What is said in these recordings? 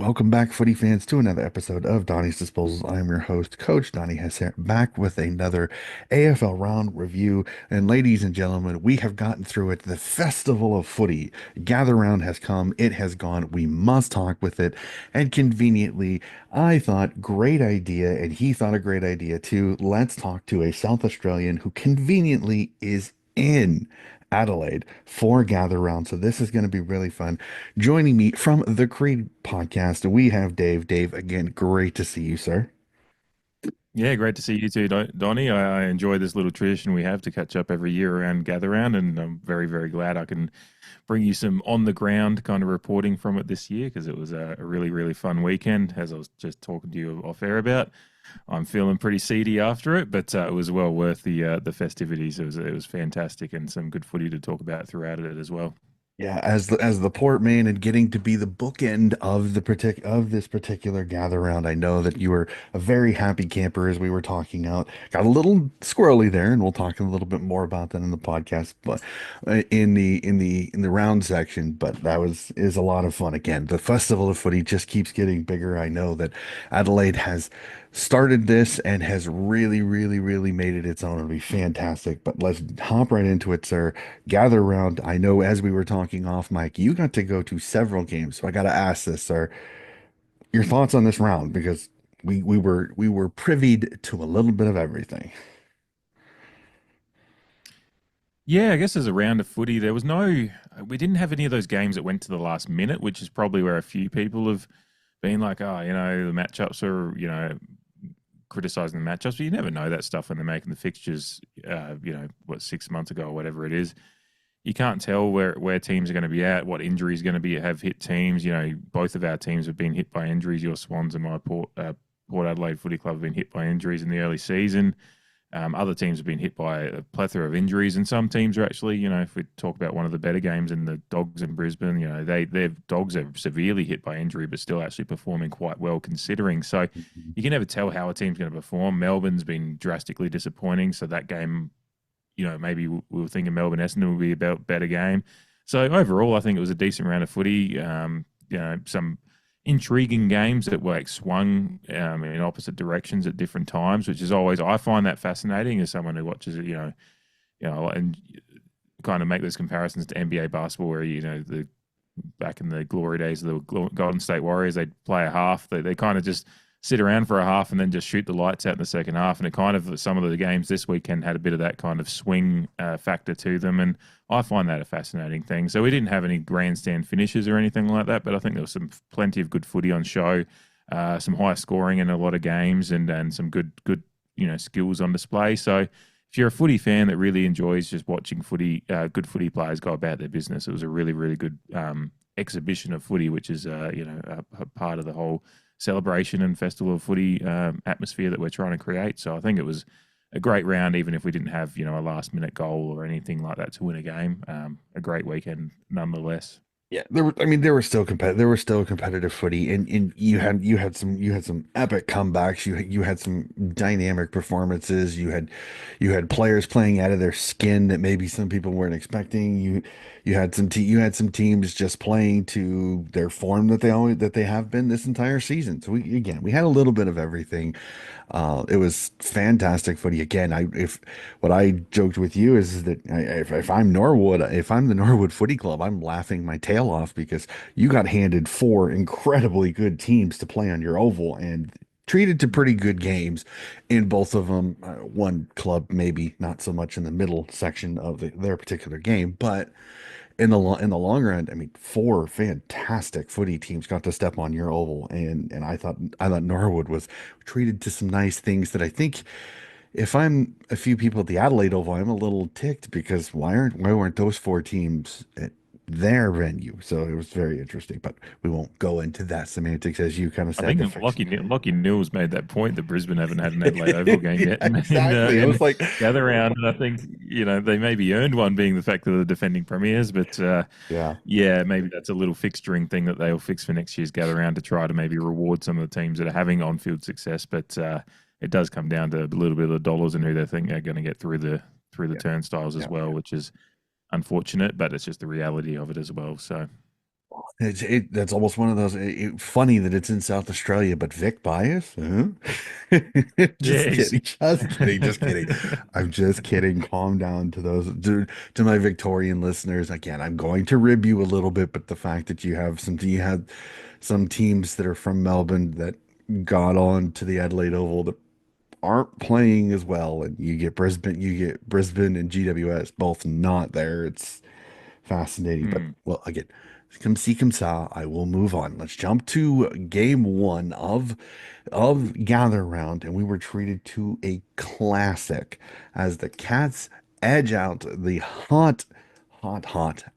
Welcome back, footy fans, to another episode of Donnie's Disposals. I'm your host, Coach Donnie Hess, back with another AFL round review. And ladies and gentlemen, we have gotten through it. The festival of footy gather round has come. It has gone. We must talk with it. And conveniently, I thought great idea, and he thought a great idea too. Let's talk to a South Australian who conveniently is in Adelaide for gather round. So this is going to be really fun. Joining me from the Creed podcast, we have Dave. Dave, again, great to see you, sir. Yeah, great to see you too, Donnie. I enjoy this little tradition we have to catch up every year around Gather Round, and I'm very, very glad I can bring you some on the ground kind of reporting from it this year because it was a really, really fun weekend. As I was just talking to you off air about, I'm feeling pretty seedy after it, but it was well worth the festivities. It was fantastic and some good footy to talk about throughout it as well. Yeah, as the port man and getting to be the bookend of this particular gather round, I know that you were a very happy camper as we were talking out. Got a little squirrely there, and we'll talk a little bit more about that in the podcast, but in the round section. But that is a lot of fun. Again, the festival of footy just keeps getting bigger. I know that Adelaide has started this and has really, really, really made it its own. It'll be fantastic. But let's hop right into it, sir. Gather round. I know as we were talking off mic, you got to go to several games. So I got to ask this, sir, your thoughts on this round because we were privied to a little bit of everything. Yeah, I guess as a round of footy, there was we didn't have any of those games that went to the last minute, which is probably where a few people have been like, oh, the matchups are, criticizing the matchups, but you never know that stuff when they're making the fixtures, 6 months ago or whatever it is. You can't tell where teams are going to be at, what injuries going to be have hit teams. Both of our teams have been hit by injuries. Your Swans and my Port Adelaide Footy Club have been hit by injuries in the early season. Other teams have been hit by a plethora of injuries, and some teams are actually, if we talk about one of the better games in the Dogs in Brisbane, their Dogs are severely hit by injury, but still actually performing quite well considering. So you can never tell how a team's going to perform. Melbourne's been drastically disappointing, so that game, maybe we were thinking Melbourne Essendon would be a better game. So overall, I think it was a decent round of footy. Some intriguing games that were like swung in opposite directions at different times, which is always I find that fascinating as someone who watches it. And kind of make those comparisons to NBA basketball, where the back in the glory days of the Golden State Warriors, they'd play a half. They kind of just sit around for a half and then just shoot the lights out in the second half. And it kind of some of the games this weekend had a bit of that kind of swing factor to them. And I find that a fascinating thing. So we didn't have any grandstand finishes or anything like that, but I think there was plenty of good footy on show, some high scoring in a lot of games, and some good skills on display. So if you're a footy fan that really enjoys just watching footy, good footy players go about their business, it was a really, really good exhibition of footy, which is a part of the whole celebration and festival of footy atmosphere that we're trying to create. So I think it was a great round, even if we didn't have a last minute goal or anything like that to win a game. A great weekend nonetheless. Yeah, there were still competitive footy, and you had some epic comebacks. You had some dynamic performances. You had players playing out of their skin that maybe some people weren't expecting. You had some teams just playing to their form that they have been this entire season. So we had a little bit of everything. It was fantastic footy. Again, if what I joked with you is that if I'm the Norwood Footy Club, I'm laughing my tail off because you got handed four incredibly good teams to play on your oval and treated to pretty good games in both of them. One club maybe not so much in the middle section of their particular game, but in the long run, I mean, four fantastic footy teams got to step on your oval, and I thought Norwood was treated to some nice things that I think if I'm a few people at the Adelaide Oval, I'm a little ticked because why weren't those four teams at their venue? So it was very interesting, but we won't go into that semantics as you kind of I said. The think fix. Lockie Nils made that point that Brisbane haven't had an Adelaide Oval game Yeah, yet exactly. It in was like, gather round. And I think they maybe earned one, being the fact that they're the defending premiers. But yeah. yeah, maybe that's a little fixturing thing that they'll fix for next year's gather round to try to maybe reward some of the teams that are having on-field success. But it does come down to a little bit of the dollars and who they think are going to get through the Yeah. turnstiles as Yeah. well, which is unfortunate, but it's just the reality of it as well. So. That's almost one of those funny that it's in South Australia, but Vic bias? Huh? Yeah, Just kidding, just kidding, just kidding. I'm just kidding. Calm down to to my Victorian listeners. Again, I'm going to rib you a little bit, but the fact that you had some teams that are from Melbourne that got on to the Adelaide Oval that aren't playing as well, and you get Brisbane and GWS both not there. It's fascinating. But Mm. well, again, come see, come saw. I will move on. Let's jump to game one of Gather Round, and we were treated to a classic as the Cats edge out the hot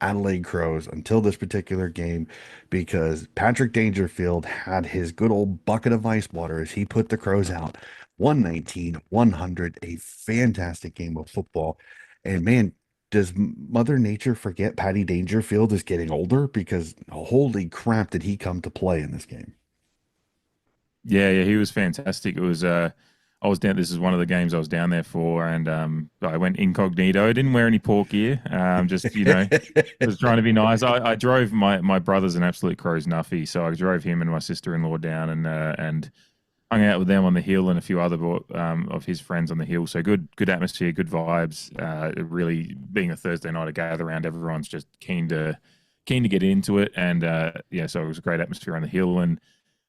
Adelaide Crows until this particular game because Patrick Dangerfield had his good old bucket of ice water as he put the Crows out 119-100, a fantastic game of football. And man, does Mother Nature forget Patty Dangerfield is getting older? Because holy crap, did he come to play in this game? Yeah, yeah, he was fantastic. It was I was down. This is one of the games I was down there for, and I went incognito. I didn't wear any port gear. Just was trying to be nice. I drove my brother's an absolute Crows nuffy, so I drove him and my sister in law down and hung out with them on the hill and a few other of his friends on the hill. So good atmosphere, good vibes. Really being a Thursday night a gather around, everyone's just keen to get into it, and yeah, so it was a great atmosphere on the hill and.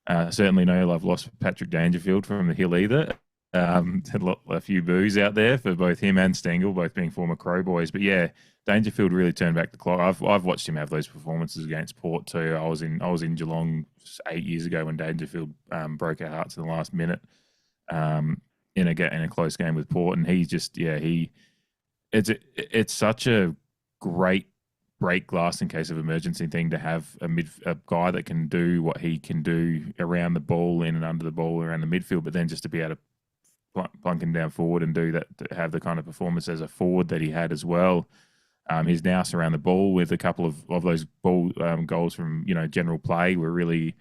Certainly no love lost for Patrick Dangerfield from the hill either. Had a few boos out there for both him and Stengel, both being former Crow boys. But yeah, Dangerfield really turned back the clock. I've watched him have those performances against Port too. I was in Geelong 8 years ago when Dangerfield broke our hearts in the last minute um, in a close game with Port, and he's just it's such a great break glass in case of emergency thing to have a guy that can do what he can do around the ball, in and under the ball, around the midfield, but then just to be able to plunk him down forward and do that, to have the kind of performance as a forward that he had as well. His nous around the ball with a couple of those ball goals from general play were really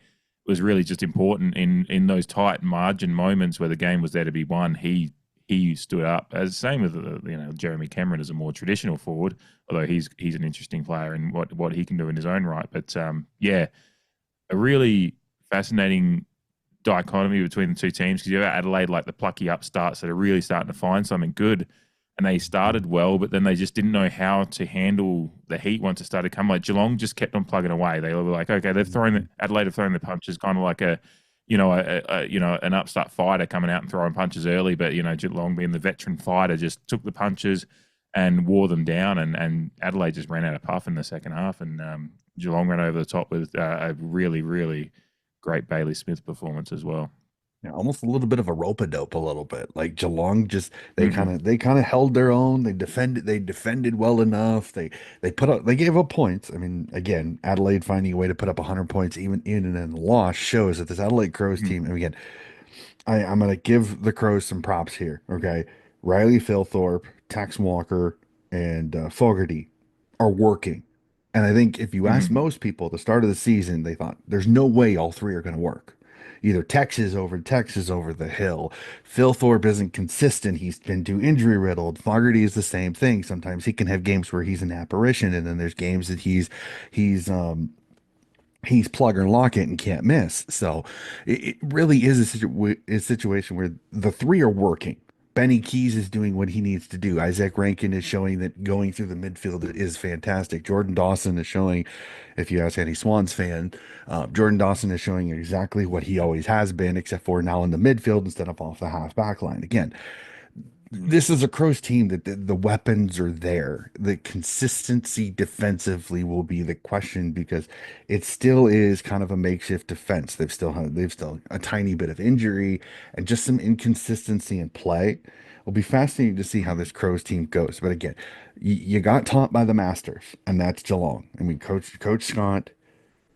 was really just important in those tight margin moments where the game was there to be won. He stood up. As same with Jeremy Cameron as a more traditional forward, although he's an interesting player and what he can do in his own right. But yeah, a really fascinating dichotomy between the two teams because you have Adelaide like the plucky upstarts that are really starting to find something good, and they started well, but then they just didn't know how to handle the heat once it started coming. Like Geelong just kept on plugging away. They were like, okay, Adelaide have thrown the punches, kind of like an upstart fighter coming out and throwing punches early, but Geelong being the veteran fighter just took the punches and wore them down, and Adelaide just ran out of puff in the second half, and Geelong ran over the top with a really really great Bailey Smith performance as well. Yeah, almost a little bit of a rope a dope, a little bit. Like Geelong just Hmm. they kind of held their own. They defended well enough. They gave up points. I mean, again, Adelaide finding a way to put up 100 points even in and in the loss shows that this Adelaide Crows Hmm. team, and again, I'm gonna give the Crows some props here. Okay, Riley Philthorpe, Tex Walker, and Fogarty are working. And I think if you ask Hmm. most people at the start of the season, they thought there's no way all three are going to work. Either Tex is over the hill. Philthorpe isn't consistent. He's been too injury riddled. Fogarty is the same thing. Sometimes he can have games where he's an apparition, and then there's games that he's he's plug and lock it and can't miss. So it really is a situation where the three are working. Benny Keys is doing what he needs to do. Isaac Rankin is showing that going through the midfield is fantastic. Jordan Dawson is showing, if you ask any Swans fan, Jordan Dawson is showing exactly what he always has been, except for now in the midfield instead of off the half back line. Again, this is a Crows team that the weapons are there. The consistency defensively will be the question because it still is kind of a makeshift defense. They've still a tiny bit of injury and just some inconsistency in play. It'll be fascinating to see how Hmm. this Crows team goes. But again, you got taught by the masters, and that's Geelong. I mean, Coach Scott,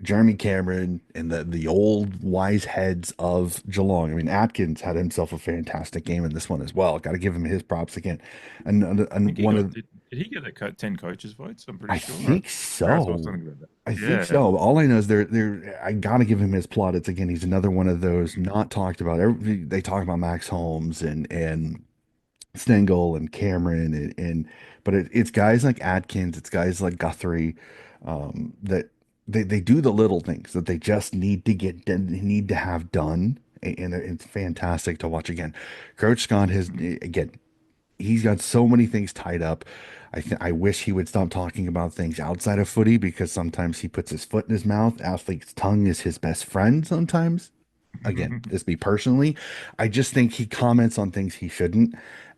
Jeremy Cameron, and the old wise heads of Geelong. I mean, Atkins had himself a fantastic game in this one as well. Got to give him his props again. I And think he one got of did he get the 10 coaches votes? I'm pretty I sure. think I saw so. something about that. I think Yeah. so. All I know is they're I gotta give him his plaudits again. He's another one of those not talked about. They talk about Max Holmes and Stengel and Cameron but it's guys like Atkins, it's guys like Guthrie, that. they do the little things that they just need to get done, need to have done, and it's fantastic to watch again. Coach Scott has again, he's got so many things tied up. I wish he would stop talking about things outside of footy because sometimes he puts his foot in his mouth. Athlete's tongue is his best friend sometimes. Again, this me personally. I just think he comments on things he shouldn't.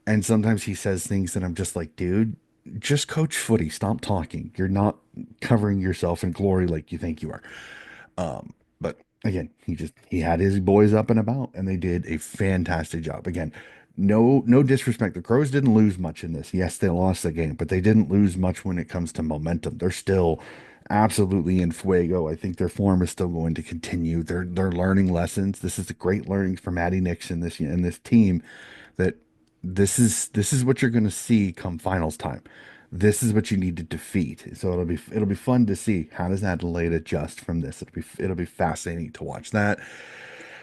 And sometimes he says things that I'm just like, dude, just coach footy. Stop talking. You're not covering yourself in glory like you think you are. But again, he had his boys up and about, and they did a fantastic job. Again, no disrespect. The Crows didn't lose much in this. Yes, they lost the game, but they didn't lose much when it comes to momentum. They're still absolutely in fuego. I think their form is still going to continue. They're learning lessons. This is a great learnings for Matty Nixon this and this team that this is what you're going to see come finals time. This is what you need to defeat. So it'll be fun to see how does Adelaide adjust from this. It'll be fascinating to watch that.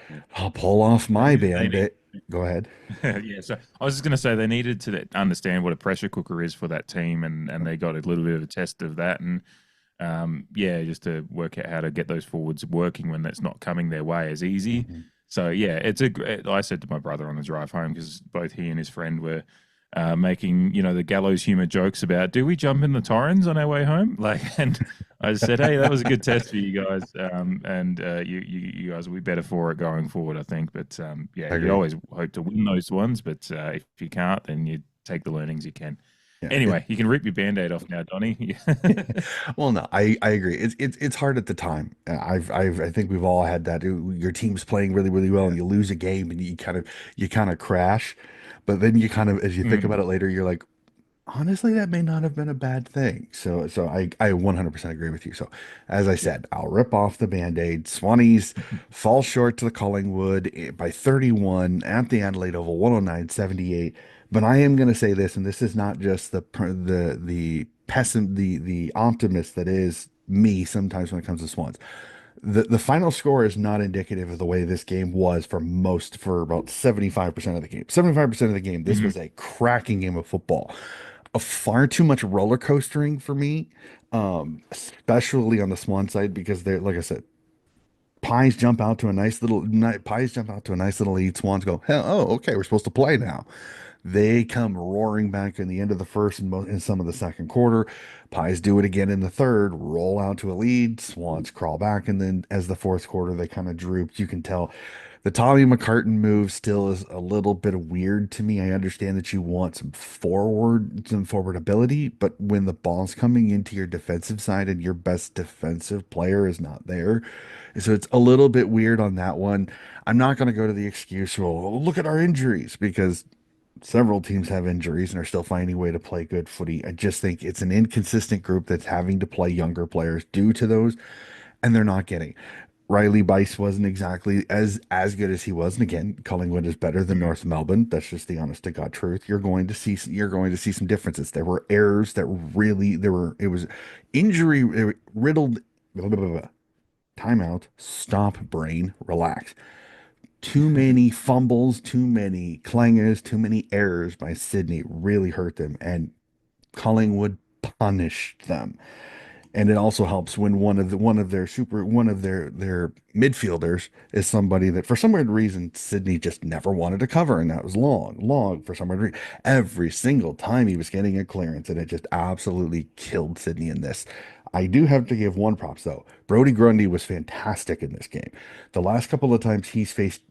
Yeah. I'll pull off They my need, they band need bit. Go ahead. yeah, so I was just going to say they needed to understand what a pressure cooker is for that team, and they got a little bit of a test of that, and yeah, just to work out how to get those forwards working when that's not coming their way as easy. Mhm. So yeah, I said to my brother on the drive home because both he and his friend were making the gallows humor jokes about do we jump in the Torrens on our way home? Like, and I said, hey, that was a good test for you guys, and you guys will be better for it going forward, I think. But yeah, I you agree. always hope to win those ones, but if you can't, then you take the learnings you can. Yeah. Anyway, you can rip your band-aid off now, Donny. Well, no, I agree. It's hard at the time. I think we've all had that. Your team's playing really really well, and Yeah. you lose a game, and you kind of crash. But then you kind of, as you think Mm. about it later, you're like, honestly, that may not have been a bad thing. So I 100% agree with you. So as I Yeah. said, I'll rip off the Band-Aid. Swannies fall short to the Collingwood by 31 at the Adelaide Oval, 109-78. But I am going to say this, and this is not just the optimist that is me sometimes when it comes to Swans. The final score is not indicative of the way this game was for about 75% of the game. 75% of the game, this Mhm. was a cracking game of football. A far too much roller coastering for me, especially on the Swan side, because they're, like I said, pies jump out to a nice little lead. Swans go, hell, oh, okay, we're supposed to play now. They come roaring back in the end of the first and in some of the second quarter. Pies do it again in the third, roll out to a lead. Swans crawl back, and then as the fourth quarter, they kind of drooped. You can tell the Tommy McCartan move still is a little bit weird to me. I understand that you want some forward ability, but when the ball's coming into your defensive side and your best defensive player is not there, so it's a little bit weird on that one. I'm not going to go to the excuse, well, look at our injuries, because several teams have injuries and are still finding a way to play good footy. I just think it's an inconsistent group that's having to play younger players due to those, and they're not getting. Riley Bice wasn't exactly as good as he was, and again, Collingwood is better than Mhm. North Melbourne. That's just the honest to God truth. You're going to see some differences. There were errors that really there were. It was injury riddled. Blah, blah, blah, blah. Timeout. Stop. Brain. Relax. Too many fumbles, too many clangers, too many errors by Sydney really hurt them, and Collingwood punished them. And it also helps when one of their midfielders is somebody that for some weird reason Sydney just never wanted to cover, and that was long for some weird reason. Every single time he was getting a clearance, and it just absolutely killed Sydney in this. I do have to give one props though. Brody Grundy was fantastic in this game. The last couple of times he's faced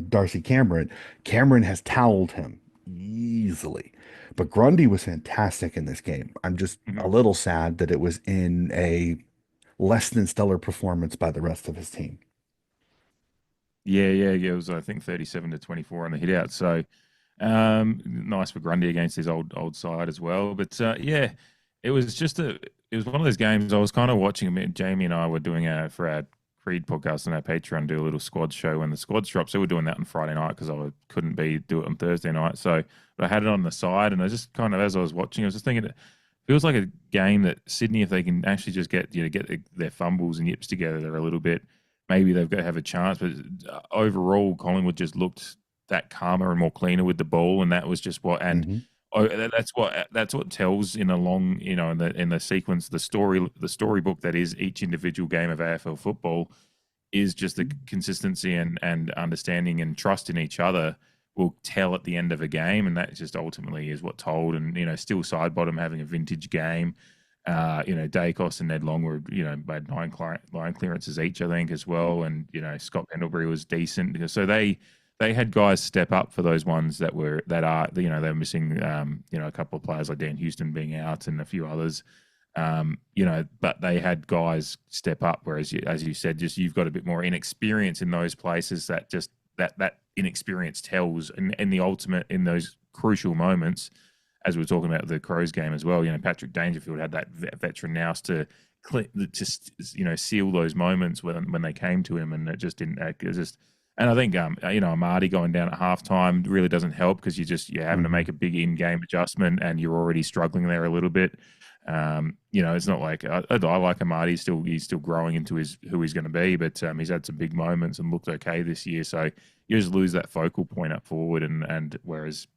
Darcy Cameron, Cameron has toweled him easily. But Grundy was fantastic in this game. I'm just a Mhm. little sad that it was in a less than stellar performance by the rest of his team. Yeah. It was I think 37-24 on the hit out. So nice for Grundy against his old side as well. But yeah, it was just it was one of those games I was kind of watching. Jamie and I were doing for our Creed podcast on our Patreon, do a little squad show when the squads drop. So we're doing that on Friday night because I couldn't do it on Thursday night. So but I had it on the side, and I just kind of as I was watching, I was just thinking it feels like a game that Sydney, if they can actually just get their fumbles and yips together, they're a little bit. Maybe they've got to have a chance, but overall, Collingwood just looked that calmer and more cleaner with the ball, and that was just what. And Hmm. Oh, that's what tells in a long, in the sequence, the storybook that is each individual game of AFL football is just the consistency and understanding and trust in each other will tell at the end of a game, and that just ultimately is what told. And still side bottom having a vintage game. Dacos and Ned Long were made line clearances each, I think, as well, and Scott Pendlebury was decent. So they had guys step up for those ones they're missing. A couple of players like Dan Houston being out and a few others. But they had guys step up. Whereas, as you said, just you've got a bit more inexperience in those places. That inexperience tells, and in the ultimate in those crucial moments, as we were talking about the Crows game as well. Patrick Dangerfield had that veteran nous to just seal those moments when they came to him, and it just didn't. It just and I think Amadi going down at halftime really doesn't help because you're having to make Mhm. a big in-game adjustment and you're already struggling there a little bit. It's not like I like Amadi. He's still growing into who he's going to be, but he's had some big moments and looked okay this year. So you just lose that focal point up forward, and whereas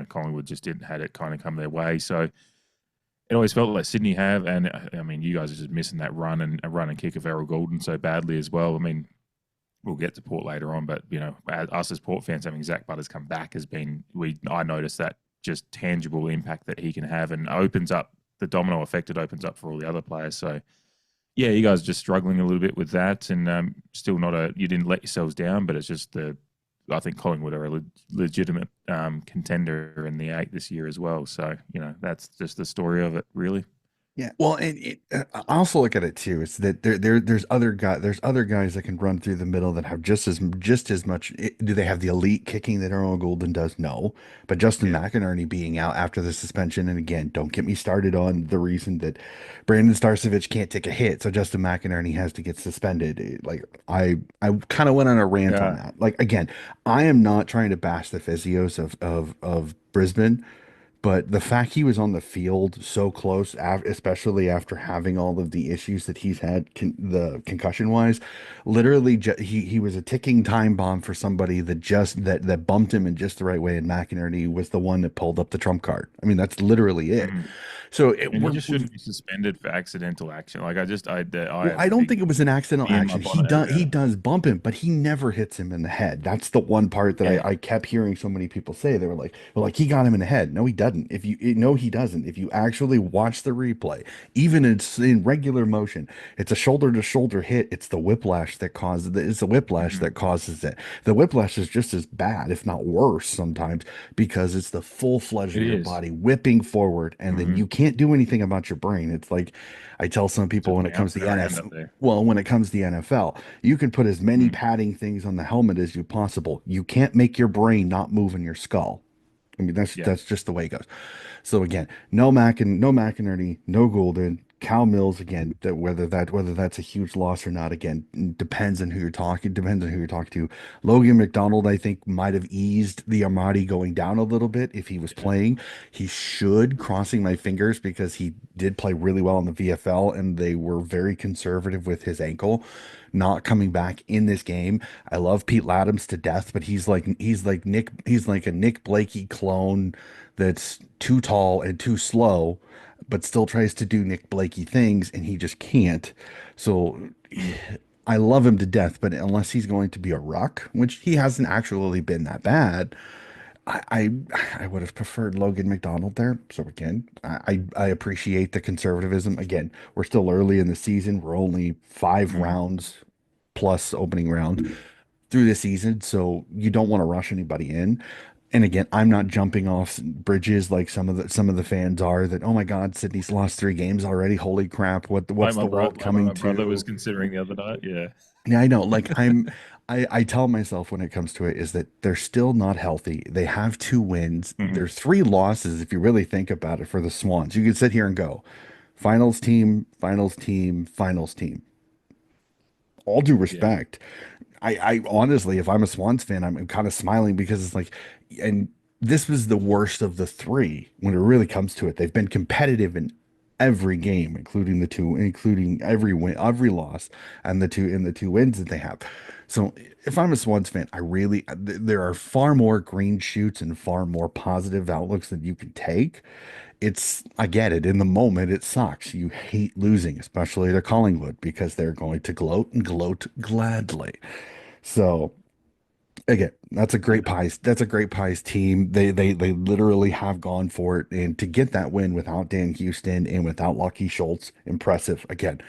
Collingwood just didn't had it kind of come their way. So it always felt like Sydney have, and I mean, you guys are just missing that run and kick of Errol Goulden so badly as well. I mean, we'll get to Port later on, but us as Port fans having Zach Butters come back has been I noticed that just tangible impact that he can have and opens up the domino effect. It opens up for all the other players. So yeah, you guys are just struggling a little bit with that, and still not you didn't let yourselves down, but it's just I think Collingwood are a legitimate contender in the 8 this year as well. So that's just the story of it, really. Yeah, well, and I also look at it too. It's that there's other guys that can run through the middle that have just as much. Do they have the elite kicking that Earl Golden does? No, but Justin Yeah. McInerney being out after the suspension, and again, don't get me started on the reason that Brandon Starcevich can't take a hit, so Justin McInerney has to get suspended. Like I kind of went on a rant on Yeah. that. Like again, I am not trying to bash the physios of Brisbane. But the fact he was on the field so close, especially after having all of the issues that he's had, the concussion wise, literally he was a ticking time bomb for somebody that bumped him in just the right way. And McInerney was the one that pulled up the trump card. I mean, that's literally it. Mhm. So And he just shouldn't be suspended for accidental action. Like I well, have I a don't big think it was an accidental bee in my action. He bonnet does about he it. does bump him, but he never hits him in the head. That's the one part that Yeah. I kept hearing so many people say. They were like, "Well, like he got him in the head." No, he doesn't. No, he doesn't. If you actually watch the replay, even in regular motion, it's a shoulder to shoulder hit. It's the whiplash Mhm. that causes it. The whiplash is just as bad, if not worse, sometimes because it's the full fledged It of your is. body whipping forward, and then Mhm. you can't do anything about your brain. It's like I tell some people Just when it comes to bouncing the around NFL, up there. well, when it comes to the NFL, you can put as many Mhm. padding things on the helmet as you possible. You can't make your brain not move in your skull. I mean, that's Yeah. that's just the way it goes. So again, no McInerney, no Golden, Cal Mills again. Whether that's a huge loss or not, again, depends on who you're talking. Depends on who you're talking to. Logan McDonald, I think, might have eased the Amadi going down a little bit if he was Yeah. playing. He should, crossing my fingers, because he did play really well in the VFL, and they were very conservative with his ankle not coming back in this game. I love Pete Laddams to death, but he's like a Nick Blakey clone that's too tall and too slow, but still tries to do Nick Blakey things, and he just can't. So Mm. I love him to death, but unless he's going to be a ruck, which he hasn't actually been that bad, I I, I would have preferred Logan McDonald there. So again, I appreciate the conservatism. Again, we're still early in the season. We're only five Mhm. rounds plus opening round through the season, so you don't want to rush anybody in. And again, I'm not jumping off bridges like some of the fans are that, oh my God, Sydney's lost 3 games already. Holy crap, Like what's the world my coming brother was to? considering the other night. Yeah. Yeah, I know. I tell myself when it comes to it is that they're still not healthy. They have 2 wins. Mhm. There's 3 losses if you really think about it for the Swans. You could sit here and go, finals team, finals team, finals team. All due Yeah. respect. I honestly, if I'm a Swans fan, I'm kind of smiling because it's like, and this was the worst of the 3 when it really comes to it. They've been competitive in every game, including every win, every loss, and the two wins that they have. So if I'm a Swans fan, there are far more green shoots and far more positive outlooks that you can take. I get it. In the moment, it sucks. You hate losing, especially to Collingwood, because they're going to gloat and gloat gladly. So again, that's a great pies team. They literally have gone for it, and to get that win without Dan Houston and without Lucky Schultz, impressive. Again,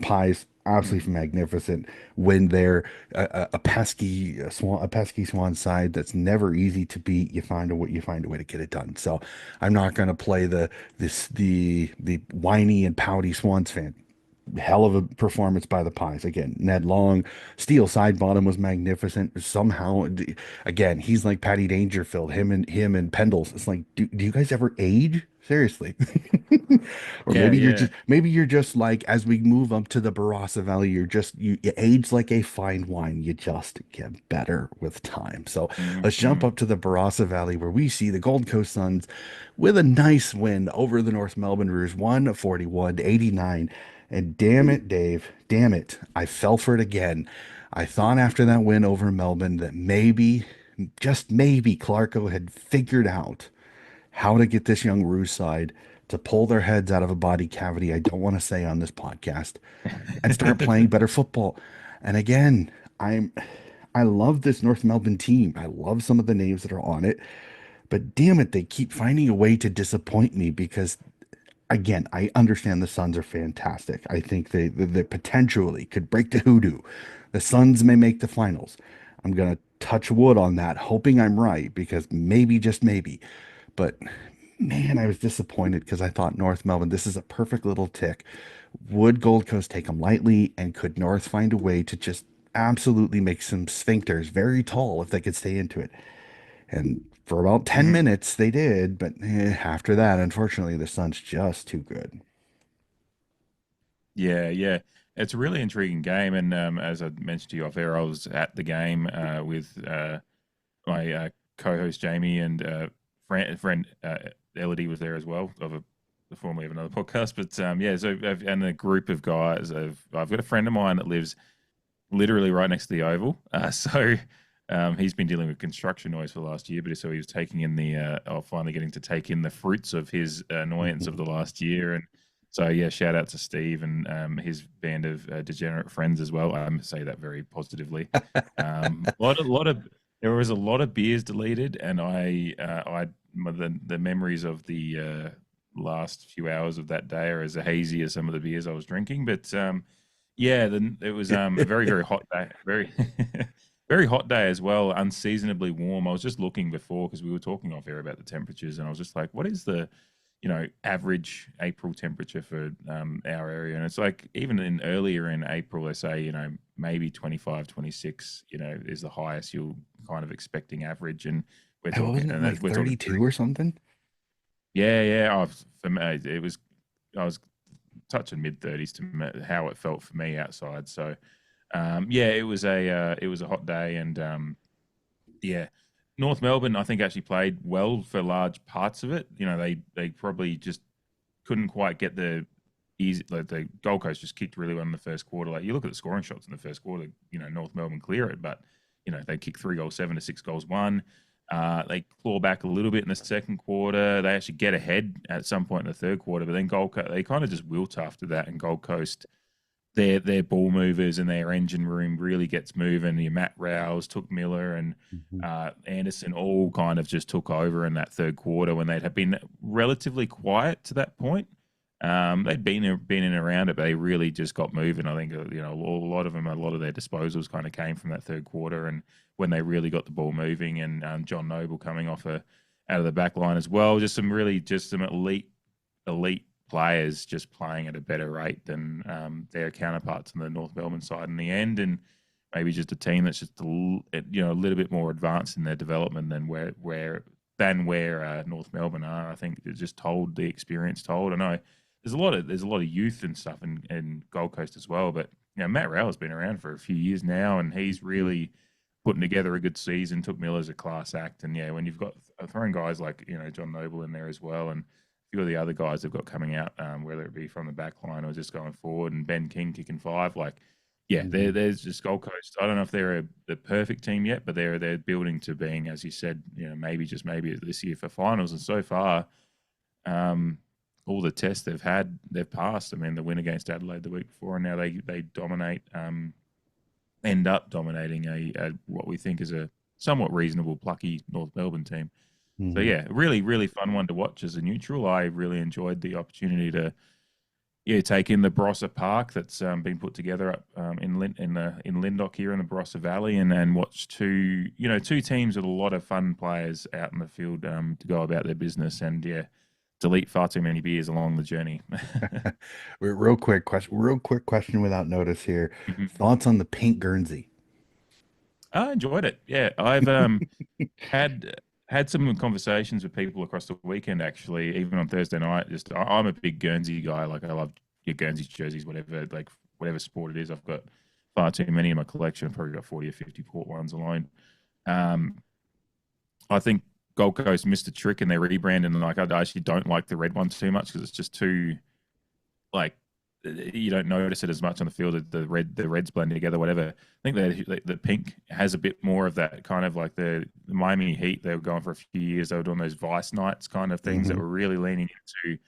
pies absolutely Mm. magnificent win there. A pesky Swan side that's never easy to beat. You find a way to get it done. So I'm not going to play the whiny and pouty Swans fan. Hell of a performance by the Pies. Again, Ned Long, steel side bottom was magnificent. Somehow, again, he's like Patty Dangerfield. Him and Pendles. It's like, do you guys ever age? Seriously. Or Yeah, yeah. maybe you're just like, as we move up to the Barossa Valley, you age like a fine wine. You just get better with time. So let's jump Mm-hmm. up to the Barossa Valley where we see the Gold Coast Suns with a nice win over the North Melbourne Roos, 141-89. And damn it, Dave, damn it, I fell for it again. I thought after that win over Melbourne that maybe, just maybe, Clarko had figured out how to get this young Roos side to pull their heads out of a body cavity I don't want to say on this podcast and start playing better football. And again, I'm I love this North Melbourne team. I love some of the names that are on it, but damn it, they keep finding a way to disappoint me because again, I understand the Suns are fantastic. I think they potentially could break the hoodoo. The Suns may make the finals. I'm gonna touch wood on that, hoping I'm right because maybe, just maybe. But man, I was disappointed because I thought North Melbourne, this is a perfect little tick. Would Gold Coast take them lightly, and could North find a way to just absolutely make some sphincters very tall if they could stay into it? And for about 10 Mm. minutes, they did. But after that, unfortunately, the Suns just too good. Yeah, yeah. It's a really intriguing game, and as I mentioned to you off air, I was at the game with my co-host Jamie and friend Elodie was there as well, formerly of another podcast. But yeah, so and a group of guys. I've got a friend of mine that lives literally right next to the Oval. So he's been dealing with construction noise for the last year, but so he was taking in finally getting to take in the fruits of his annoyance of the last year. And so, yeah, shout out to Steve and his band of degenerate friends as well. I say that very positively. There was a lot of beers deleted, and the memories of the last few hours of that day are as hazy as some of the beers I was drinking. But yeah, it was a very very hot day, very very hot day as well, unseasonably warm. I was just looking before because we were talking off air about the temperatures, and I was just like, what is the average April temperature for our area? And it's like even in earlier in April, they say maybe 25, 26, is the highest you'll kind of expecting average, and we're What talking wasn't it and like that we're talking 32 or something? yeah, yeah. For me, it was I was touching mid 30s to how it felt for me outside. So yeah, it was a hot day, and yeah, North Melbourne I think actually played well for large parts of it. They probably just couldn't quite get the easy. Like the Gold Coast just kicked really well in the first quarter. Like you look at the scoring shots in the first quarter, North Melbourne clear it, but they kicked 3 goals 7 to 6 goals 1. They claw back a little bit in the second quarter. They actually get ahead at some point in the third quarter, but then Gold Coast they kind of just wilt after that, and Gold Coast their ball movers and their engine room really gets moving. Your Matt Rouse took Miller and Mhm. Anderson all kind of just took over in that third quarter when they'd have been relatively quiet to that point. They'd been in around it, but they really just got moving. I think a lot of their disposals kind of came from that third quarter, and when they really got the ball moving, and John Noble coming out of the back line as well, just some elite players just playing at a better rate than their counterparts on the North Melbourne side in the end, and maybe just a team that's just a little bit more advanced in their development than where North Melbourne are. I think it just told the experience told. I know there's a lot of youth and stuff in Gold Coast as well, but Matt Rowell's been around for a few years now, and he's really putting together a good season. Took Miller as a class act, and yeah, when you've got throwing guys like John Noble in there as well, and few of the other guys they've got coming out, whether it be from the back line or just going forward, and Ben King kicking five. Like, yeah, Hmm. there's just Gold Coast. I don't know if they're the perfect team yet, but they're building to being, as you said, maybe just maybe this year for finals. And so far, um, all the tests they've had, they've passed. I mean, the win against Adelaide the week before, and now they dominate, end up dominating a what we think is a somewhat reasonable, plucky North Melbourne team. So Hmm. yeah, really, really fun one to watch as a neutral. I really enjoyed the opportunity to take in the Barossa Park that's been put together up in Lindock here in the Barossa Valley, and watch two teams with a lot of fun players out in the field to go about their business, and yeah, delete far too many beers along the journey. Real quick question without notice here. Mhm. Thoughts on the pink Guernsey? I enjoyed it. Yeah, I've had had some conversations with people across the weekend actually, even on Thursday night. Just I'm a big Guernsey guy. Like I love your Guernsey jerseys, whatever whatever sport it is. I've got far too many in my collection. I've probably got 40 or 50 port ones alone. Um, I think Gold Coast missed a trick in their rebrand, and like I actually don't like the red ones too much because it's just too like you don't notice it as much on the field. The reds blend together, whatever. I think the pink has a bit more of that kind of like the Miami Heat. They were going for a few years. They were doing those Vice Nights kind of things that Hmm. were really leaning into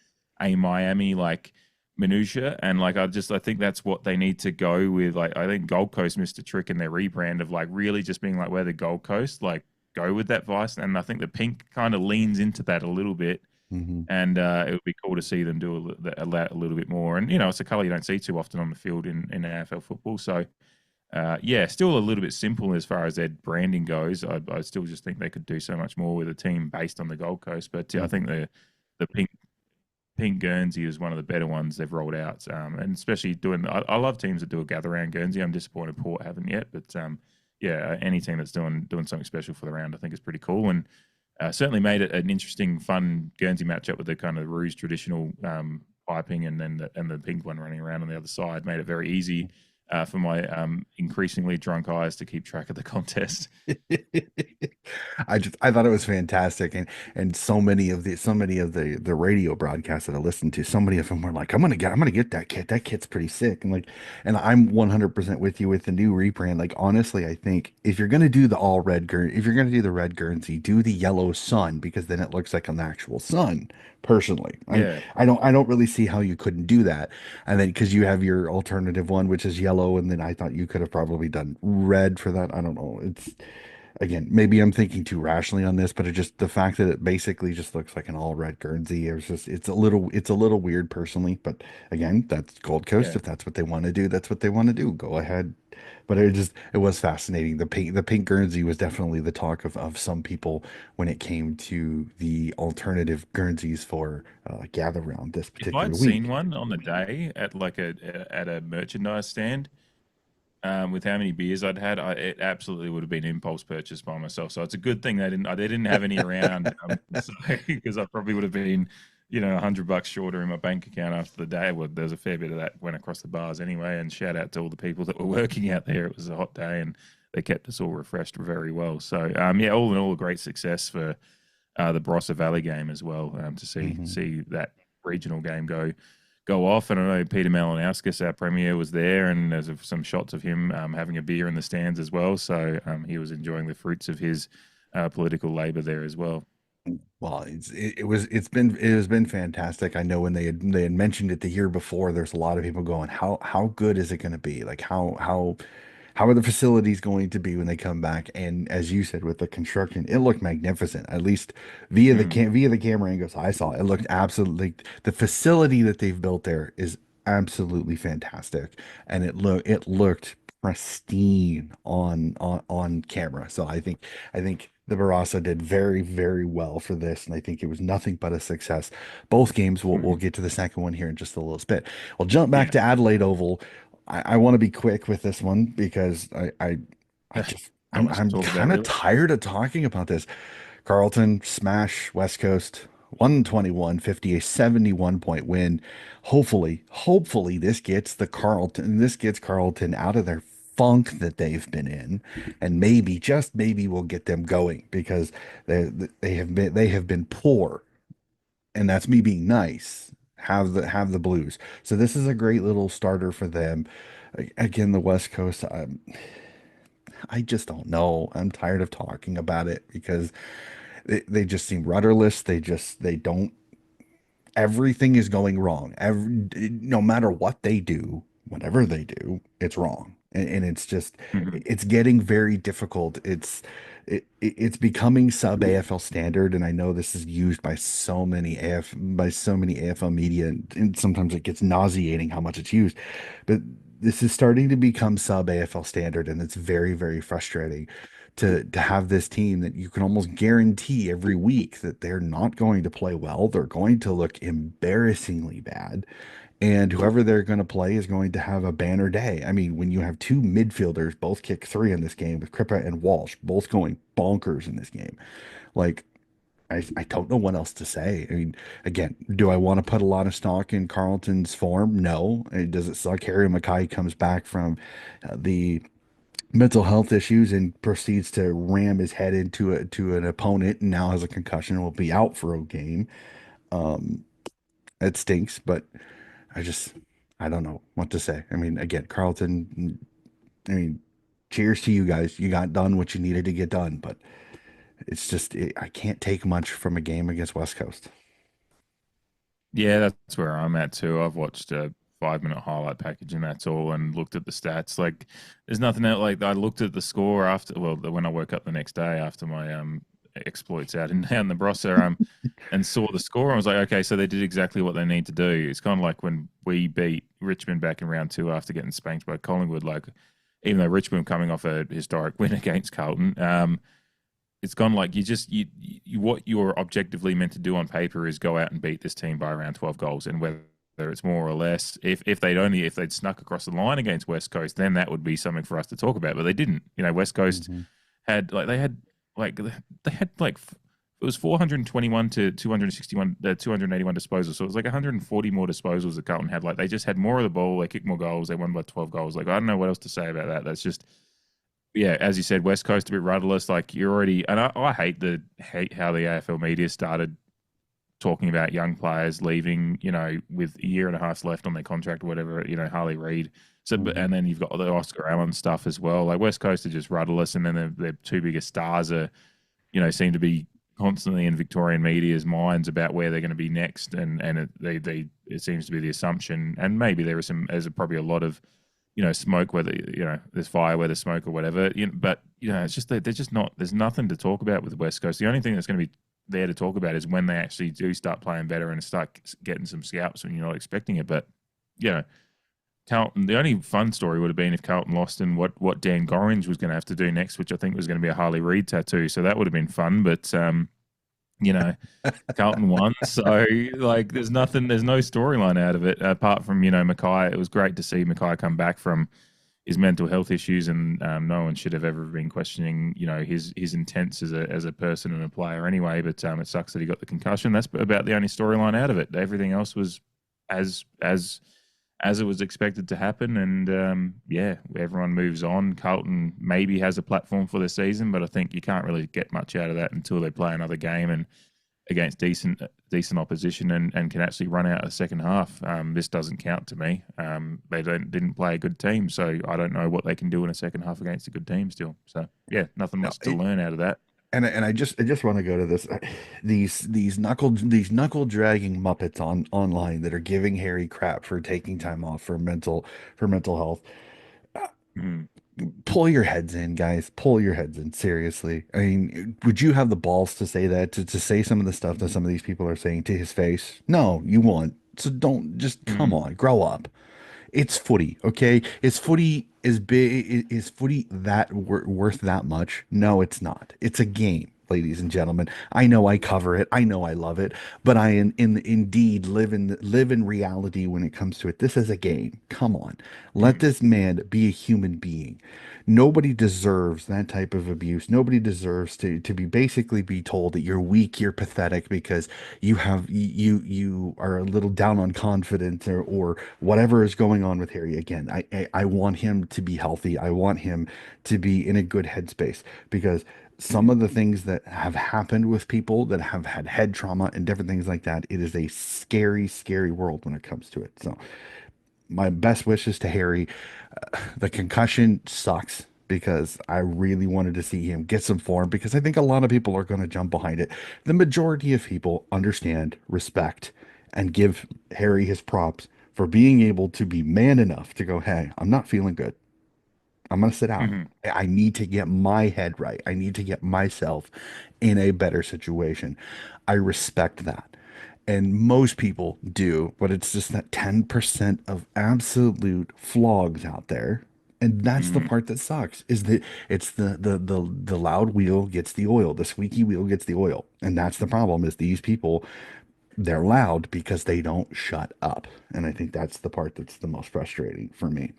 a Miami like minutia, and like I think that's what they need to go with. Like I think Gold Coast missed a trick in their rebrand of like really just being like we're the Gold Coast, like go with that Vice, and I think the pink kind of leans into that a little bit, Hmm. and it would be cool to see them do a little bit more. And it's a color you don't see too often on the field in AFL football. So yeah, still a little bit simple as far as their branding goes. I still just think they could do so much more with a team based on the Gold Coast. But yeah, I think Hmm. the pink Guernsey is one of the better ones they've rolled out, and especially doing. I love teams that do a gather round Guernsey. I'm disappointed Port haven't yet, but yeah, any team that's doing something special for the round, I think is pretty cool, and certainly made it an interesting, fun Guernsey matchup with the kind of Rouge traditional piping, and then the pink one running around on the other side. Made it very easy for my increasingly drunk eyes to keep track of the contest. I thought it was fantastic, and so many of the radio broadcasts that I listened to, so many of them were like, I'm gonna get that kit. That kit's pretty sick. And like, and I'm 100% with you with the new rebrand. Like honestly, I think if you're gonna do the all red if you're gonna do the red Guernsey, do the yellow sun because then it looks like an actual sun. Personally, Yeah, I don't really see how you couldn't do that. And then because you have your alternative one, which is yellow, and then I thought you could have probably done red for that. I don't know. It's again, maybe I'm thinking too rationally on this, but it just the fact that it basically just looks like an all red Guernsey, it's a little weird personally. But again, that's Gold Coast. yeah. If that's what they want to do, that's what they want to do. Go ahead. But it was fascinating. The pink Guernsey was definitely the talk of some people when it came to the alternative Guernseys for gather round this If particular I'd seen week. one on the day at like at a merchandise stand, with how many beers I'd had, it absolutely would have been impulse purchase by myself. So it's a good thing they didn't have any around, so, because I probably would have been, $100 shorter in my bank account after the day. Well, there's a fair bit of that went across the bars anyway. And shout out to all the people that were working out there. It was a hot day, and they kept us all refreshed very well. So yeah, all in all, a great success for the Barossa Valley game as well. To Hmm. see that regional game go off. And I know Peter Malinauskas, our premier, was there, and there's some shots of him having a beer in the stands as well. So he was enjoying the fruits of his political labour there as well. Well, it has been fantastic. I know when they had mentioned it the year before, there's a lot of people going, how good is it going to be? Like how are the facilities going to be when they come back? And as you said, with the construction, it looked magnificent. At least Mm, via the camera angles I saw, it looked absolutely the facility that they've built there is absolutely fantastic, and it looked pristine on camera. So I think the Barassa did very well for this, and I think it was nothing but a success. Both games, we'll mhm. get to the second one here in just a little bit. We'll jump back Yeah, to Adelaide Oval. I want to be quick with this one because I just not much to I'm talk about, kind of really. tired of talking about this. Carlton smash West Coast 121-50, a 71 point win. Hopefully this gets Carlton out of their funk that they've been in, and maybe just maybe we'll get them going because they have been poor and that's me being nice. Have the Blues. So this is a great little starter for them. Again, the West Coast. I just don't know. I'm tired of talking about it because they just seem rudderless. They don't everything is going wrong. No matter what they do, whatever they do, it's wrong. And it's just, Mhm. it's getting very difficult. It's becoming sub AFL standard. And I know this is used by so many AFL media, and sometimes it gets nauseating how much it's used. But this is starting to become sub AFL standard, and it's very, very frustrating to have this team that you can almost guarantee every week that they're not going to play well. They're going to look embarrassingly bad. And whoever they're going to play is going to have a banner day. I mean, when you have two midfielders both kick three in this game with Crippa and Walsh both going bonkers in this game, like I don't know what else to say. I mean, again, do I want to put a lot of stock in Carlton's form? No. Does it suck? Harry Mackay comes back from the mental health issues and proceeds to ram his head into to an opponent and now has a concussion and will be out for a game. Um, it stinks, but I just I don't know what to say. I mean, again, Carlton, I mean, cheers to you guys. You got done what you needed to get done, but I can't take much from a game against West Coast. Yeah, that's where I'm at too. I've watched a 5 minute highlight package and that's all, and looked at the stats. Like, there's nothing out. Like, I looked at the score after, well, when I woke up the next day after my exploits out in down the Brossa, and saw the score. I was like, okay, so they did exactly what they need to do. It's kind of like when we beat Richmond back in round two after getting spanked by Collingwood. Like, even though Richmond coming off a historic win against Carlton, it's gone like you what you're objectively meant to do on paper is go out and beat this team by around 12 goals, and whether it's more or less, if they'd snuck across the line against West Coast, then that would be something for us to talk about. But they didn't. West Coast Hmm. like they had like it was 421 to 261 281 disposals, so it was like 140 more disposals that Carlton had. Like, they just had more of the ball, they kicked more goals, they won by 12 goals. Like, I don't know what else to say about that. That's just, yeah, as you said, West Coast a bit rudderless. Like, you're already, and I hate how the AFL media started talking about young players leaving, with a year and a half left on their contract or whatever. Harley Reid. So, Hmm. and then you've got the Oscar Allen stuff as well. Like, West Coast are just rudderless, and then their two biggest stars are, seem to be constantly in Victorian media's minds about where they're going to be next, and it seems to be the assumption, and maybe there's probably a lot of smoke where there's fire where there's smoke or whatever. But it's just that they're just not. There's nothing to talk about with the West Coast. The only thing that's going to be there to talk about is when they actually do start playing better and start getting some scalps when you're not expecting it. But you know, Carlton. The only fun story would have been if Carlton lost and what Dan Gorringe was going to have to do next, which I think was going to be a Harley Reid tattoo. So that would have been fun. But you know, Carlton won. So, like, there's no storyline out of it apart from, Mackay. It was great to see Mackay come back from his mental health issues, and no one should have ever been questioning, his intents as a person and a player anyway. But it sucks that he got the concussion. That's about the only storyline out of it. Everything else was as as as it was expected to happen, and yeah, everyone moves on. Carlton maybe has a platform for the season, but I think you can't really get much out of that until they play another game and against decent opposition, and can actually run out a second half. This doesn't count to me. They didn't play a good team, so I don't know what they can do in a second half against a good team still. So yeah, nothing No, much to learn out of that. and I just want to go to this these knuckle dragging Muppets online that are giving Harry crap for taking time off for mental health. Mm. Pull your heads in, guys. Pull your heads in. Seriously. I mean, would you have the balls to say that, to say some of the stuff that some of these people are saying to his face? No, you won't. So don't, just come Mm. on, grow up. It's footy, okay? Is footy is big? Is footy worth that much? No, it's not. It's a game, ladies and gentlemen. I know I cover it. I know I love it, but I indeed live in reality when it comes to it. This is a game. Come on, let Mm. this man be a human being. Nobody deserves that type of abuse. Nobody deserves to be basically be told that you're weak, you're pathetic because you are a little down on confidence, or whatever is going on with Harry. Again, I want him to be healthy. I want him to be in a good headspace because some of the things that have happened with people that have had head trauma and different things like that, it is a scary, scary world when it comes to it. So my best wishes to Harry. The concussion sucks because I really wanted to see him get some form because I think a lot of people are going to jump behind it. The majority of people understand, respect, and give Harry his props for being able to be man enough to go, hey, I'm not feeling good. I'm going to sit out. Mhm. I need to get my head right. I need to get myself in a better situation. I respect that. And most people do, but it's just that 10% of absolute flogs out there. And that's the Mhm. part that sucks is that it's the loud wheel gets the oil, the squeaky wheel gets the oil. And that's the problem is these people, they're loud because they don't shut up. And I think that's the part that's the most frustrating for me.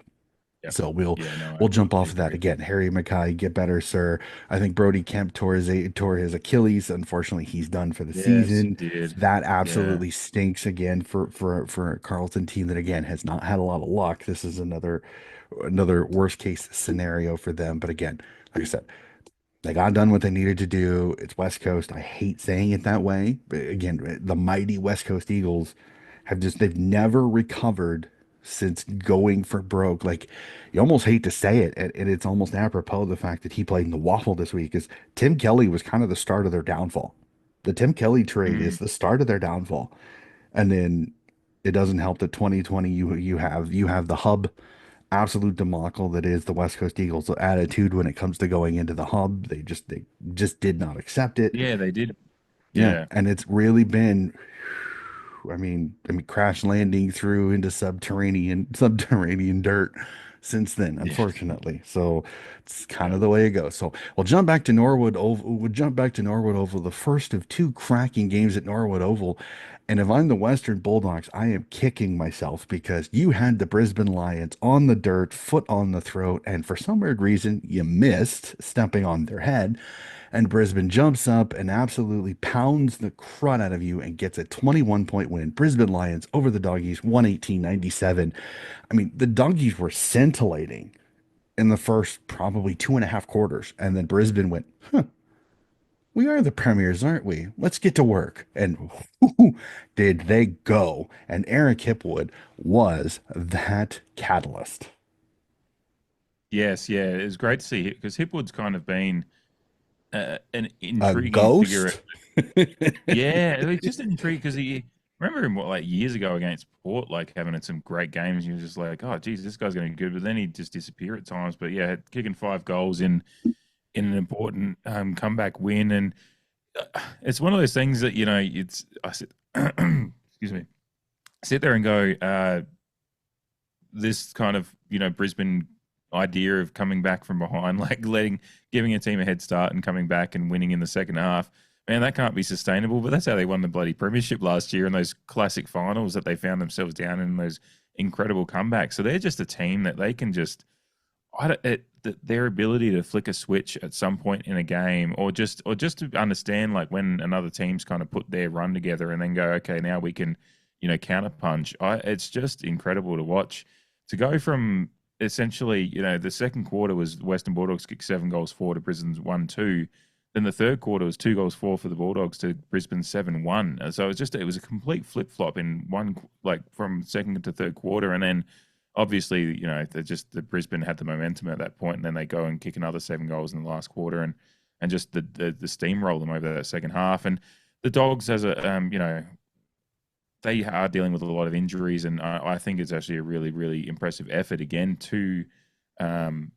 Yep. So we'll Yeah, no, I we'll jump completely off of that agree. again. Harry Mackay, get better, sir. I think Brody Kemp tore his Achilles. Unfortunately, he's done for the Yes, he season. did. That Yeah. absolutely stinks again for a Carlton team that again has not had a lot of luck. This is another worst case scenario for them. But again, like I said, they got done what they needed to do. It's West Coast. I hate saying it that way. But again, the mighty West Coast Eagles they've never recovered since going for broke. Like you almost hate to say it, and it's almost apropos of the fact that he played in the waffle this week, is Tim Kelly was kind of the start of their downfall. The Tim Kelly trade Mm. is the start of their downfall. And then it doesn't help that 2020 you have the hub absolute debacle that is the West Coast Eagles attitude when it comes to going into the hub. They just did not accept it. Yeah, they did. Yeah, Yeah. and it's really been I mean, crash landing through into subterranean dirt since then, Yeah. unfortunately. So it's kind Yeah. of the way it goes. So we'll jump back to Norwood Oval. We'll jump back to Norwood Oval, the first of two cracking games at Norwood Oval. And if I'm the Western Bulldogs, I am kicking myself because you had the Brisbane Lions on the dirt, foot on the throat, and for some weird reason, you missed stepping on their head. And Brisbane jumps up and absolutely pounds the crud out of you and gets a 21-point win. Brisbane Lions over the Doggies, 118-97. I mean, the Doggies were scintillating in the first probably 2.5 quarters. And then Brisbane went, we are the premiers, aren't we? Let's get to work. And whoo, did they go? And Eric Hipwood was that catalyst. Yes, yeah. It was great to see because Hipwood's kind of been an A intriguing figure. ghost? Yeah, it's just intriguing because he remember him what like years ago against Port, like having some great games. He was just like, oh, geez, this guy's going to be good, but then he'd just disappear at times. But yeah, kicking 5 goals in an important comeback win, and it's one of those things that it's I sit, excuse me, sit there and go, this kind of Brisbane idea of coming back from behind, like giving a team a head start and coming back and winning in the second half. Man, that can't be sustainable. But that's how they won the bloody premiership last year in those classic finals that they found themselves down in those incredible comebacks. So they're just a team that they can just their ability to flick a switch at some point in a game, or just to understand like when another team's kind of put their run together and then go, okay, now we can, counterpunch. It's just incredible to watch. To go from essentially, the second quarter was Western Bulldogs kicked 7 goals for to Brisbane's 1-2. Then the third quarter was 2 goals for the Bulldogs to Brisbane 7-1. So it was a complete flip flop in one, like from second to third quarter, and then obviously, the Brisbane had the momentum at that point, and then they go and kick another 7 goals in the last quarter, and just the steamroll them over that second half. And the Dogs, as they are dealing with a lot of injuries, and I think it's actually a really, really impressive effort again to um,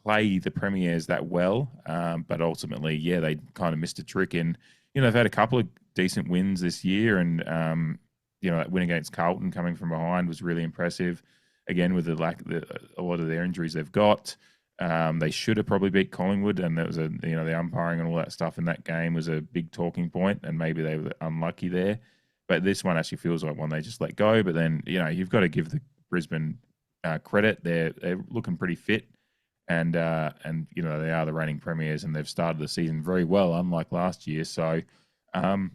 play the Premiers that well. But ultimately, yeah, they kind of missed a trick in. They've had a couple of decent wins this year, and that win against Carlton coming from behind was really impressive. Again, with a lot of their injuries they've got, they should have probably beat Collingwood, and there was the umpiring and all that stuff in that game was a big talking point, and maybe they were unlucky there. But this one actually feels like one they just let go. But then you've got to give the Brisbane credit; they're looking pretty fit, and they are the reigning premiers, and they've started the season very well, unlike last year. So um,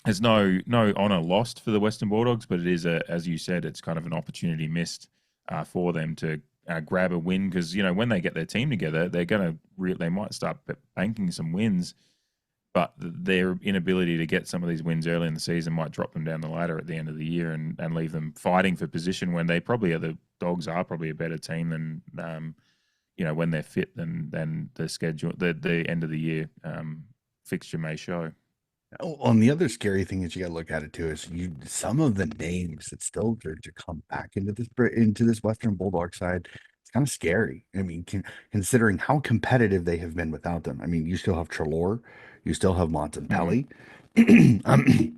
there's no honor lost for the Western Bulldogs, but it is as you said, it's kind of an opportunity missed for them to grab a win because when they get their team together, they're going to they might start banking some wins, but their inability to get some of these wins early in the season might drop them down the ladder at the end of the year and leave them fighting for position when they probably are the Dogs are probably a better team than when they're fit than the schedule the end of the year fixture may show. Oh, and the other scary thing that you got to look at it too is some of the names that still to come back into this Western Bulldog side. It's kind of scary. I mean, considering how competitive they have been without them. I mean, you still have Trelaw, you still have Mm, Montempelli.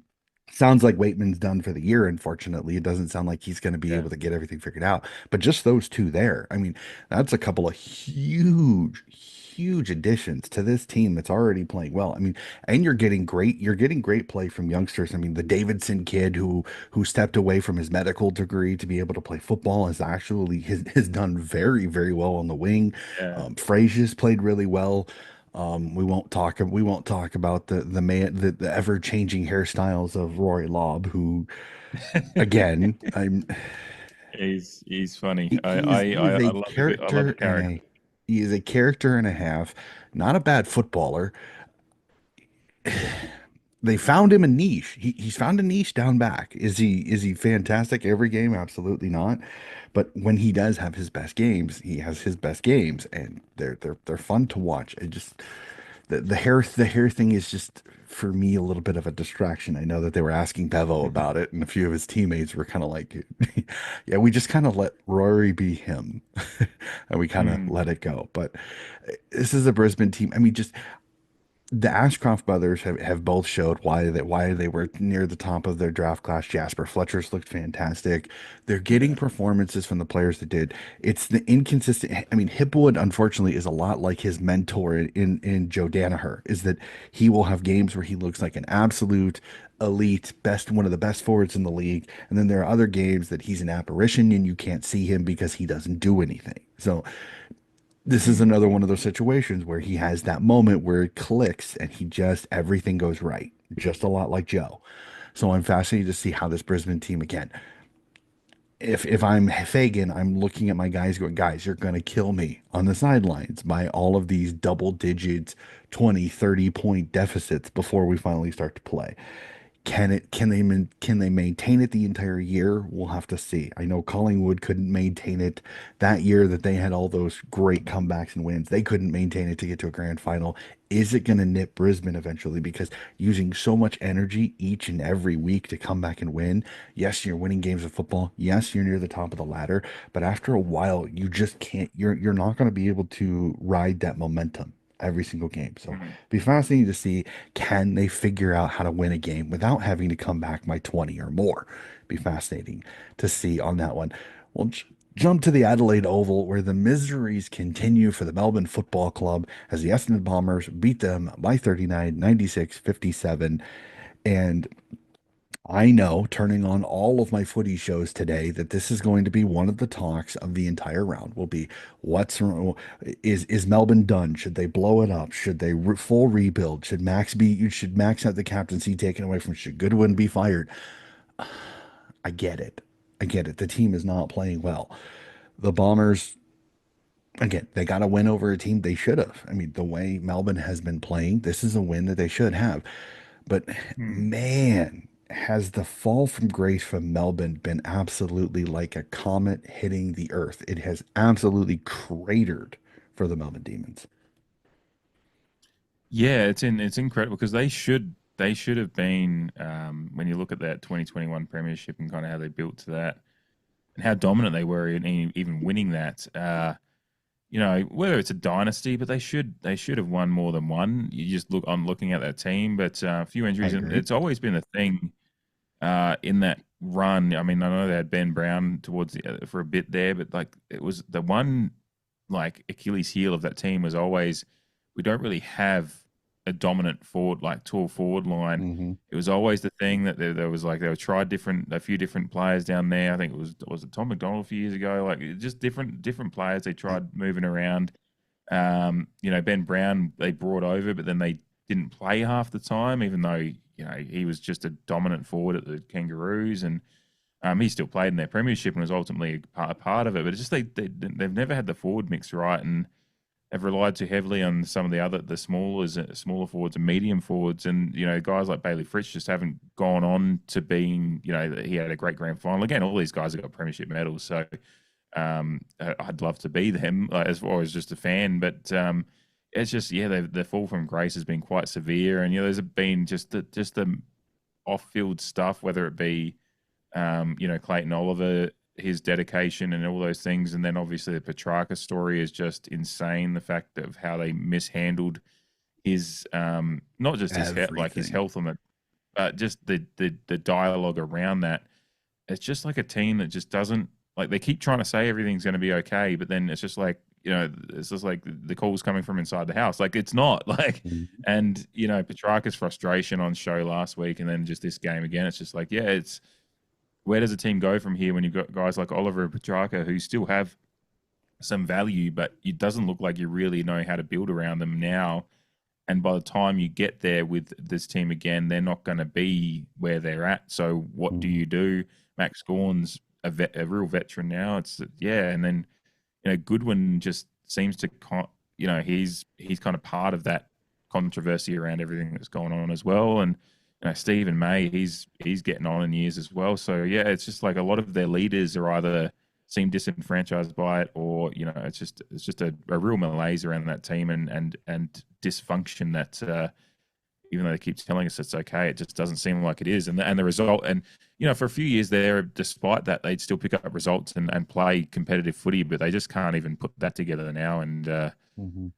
Sounds like Waitman's done for the year. Unfortunately, it doesn't sound like he's going to be yeah. able to get everything figured out. But just those two there, I mean, that's a couple of huge additions to this team that's already playing well. I mean, and you're getting great play from youngsters. I mean, the Davidson kid who stepped away from his medical degree to be able to play football has done very well on the wing. Yeah. Frazier's played really well. We won't talk about the ever changing hairstyles of Rory Lobb, who again I'm He's funny. he, he is I a love the I love the character and character. he is a character and a half. Not a bad footballer. They found him a niche. He's found a niche down back. Is he fantastic every game? Absolutely not. But when he does have his best games, he has his best games, and they're fun to watch. It just the hair thing is just for me a little bit of a distraction. I know that they were asking Bevo about it, and a few of his teammates were kind of like, "Yeah, we just kind of let Rory be him, and we kind of Mm, let it go." But this is a Brisbane team. I mean, just the Ashcroft brothers have both showed why they were near the top of their draft class. Jasper Fletcher's looked fantastic. They're getting yeah. performances from the players that did. It's the inconsistent. I mean, Hipwood unfortunately is a lot like his mentor in Joe Danaher. Is that he will have games where he looks like an absolute elite one of the best forwards in the league, and then there are other games that he's an apparition and you can't see him because he doesn't do anything. So this is Mm, another one of those situations where he has that moment where it clicks and everything goes right, just a lot like Joe. So I'm fascinated to see how this Brisbane team again. If I'm Fagan, I'm looking at my guys going, guys, you're going to kill me on the sidelines by all of these double digits, 20, 30 point deficits before we finally start to play. Can they maintain it the entire year? We'll have to see. I know Collingwood couldn't maintain it that year that they had all those great comebacks and wins. They couldn't maintain it to get to a grand final. Is it going to nip Brisbane eventually? Because using so much energy each and every week to come back and win. Yes, you're winning games of football. Yes, you're near the top of the ladder, but after a while, you just can't. You're not going to be able to ride that momentum every single game. So mm. be fascinating to see, can they figure out how to win a game without having to come back by 20 or more? Be fascinating to see on that one. We'll jump to the Adelaide Oval where the miseries continue for the Melbourne Football Club as the Essendon Bombers beat them by 39, 96, 57. And I know, turning on all of my footy shows today, that this is going to be one of the talks of the entire round. Will be what's is Melbourne done? Should they blow it up? Should they full rebuild? Should Max have the captaincy taken away from? Should Goodwin be fired? I get it. I get it. The team is not playing well. The Bombers, again, they got to win over a team they should have. I mean, the way Melbourne has been playing, this is a win that they should have. But Hmm. man, has the fall from grace from Melbourne been absolutely like a comet hitting the earth. It has absolutely cratered for the Melbourne Demons. Yeah, it's incredible because they should have been when you look at that 2021 premiership and kind of how they built to that and how dominant they were in even winning that. Whether it's a dynasty, but they should have won more than one. You just look I'm looking at that team, but a few I injuries, and agree. it's always been a thing in that run. I mean, I know they had Ben Brown for a bit there, but like it was the one like Achilles heel of that team was always we don't really have a dominant forward like tall forward line. Hmm. It was always the thing that there was like they were tried a few different players down there. I think it Tom McDonald a few years ago. Like just different players they tried moving around. Ben Brown they brought over, but then they didn't play half the time, even though he was just a dominant forward at the Kangaroos. And He still played in their premiership and was ultimately a part of it. But it's just they've never had the forward mix right, and have relied too heavily on some of the smaller forwards and medium forwards, and guys like Bailey Fritz just haven't gone on to being. He had a great grand final again. All these guys have got premiership medals, so I'd love to be them, as far as just a fan. But it's just the fall from grace has been quite severe, and there's been just the off field stuff, whether it be Clayton Oliver, his dedication and all those things. And then obviously the Petrarca story is just insane. The fact of how they mishandled his, not just his Everything. health on it, but just the dialogue around that. It's just like a team that just doesn't, like, they keep trying to say everything's going to be okay, but then it's just like, it's just like the calls coming from inside the house. Like, it's not like, Mhm. and Petrarca's frustration on show last week, and then just this game again. It's just like, yeah, it's where does a team go from here when you've got guys like Oliver and Petrarca who still have some value, but it doesn't look like you really know how to build around them now. And by the time you get there with this team again, they're not going to be where they're at. So what do Mhm. you do? Max Gorn's a real veteran now. It's and then Goodwin just seems to he's kind of part of that controversy around everything that's going on as well. And Stephen May, he's getting on in years as well. So yeah, it's just like a lot of their leaders are either seem disenfranchised by it, or it's just a real malaise around that team, and dysfunction that even though they keep telling us it's okay, it just doesn't seem like it is. And the result, and for a few years there, despite that, they'd still pick up results and play competitive footy, but they just can't even put that together now. And Mhm.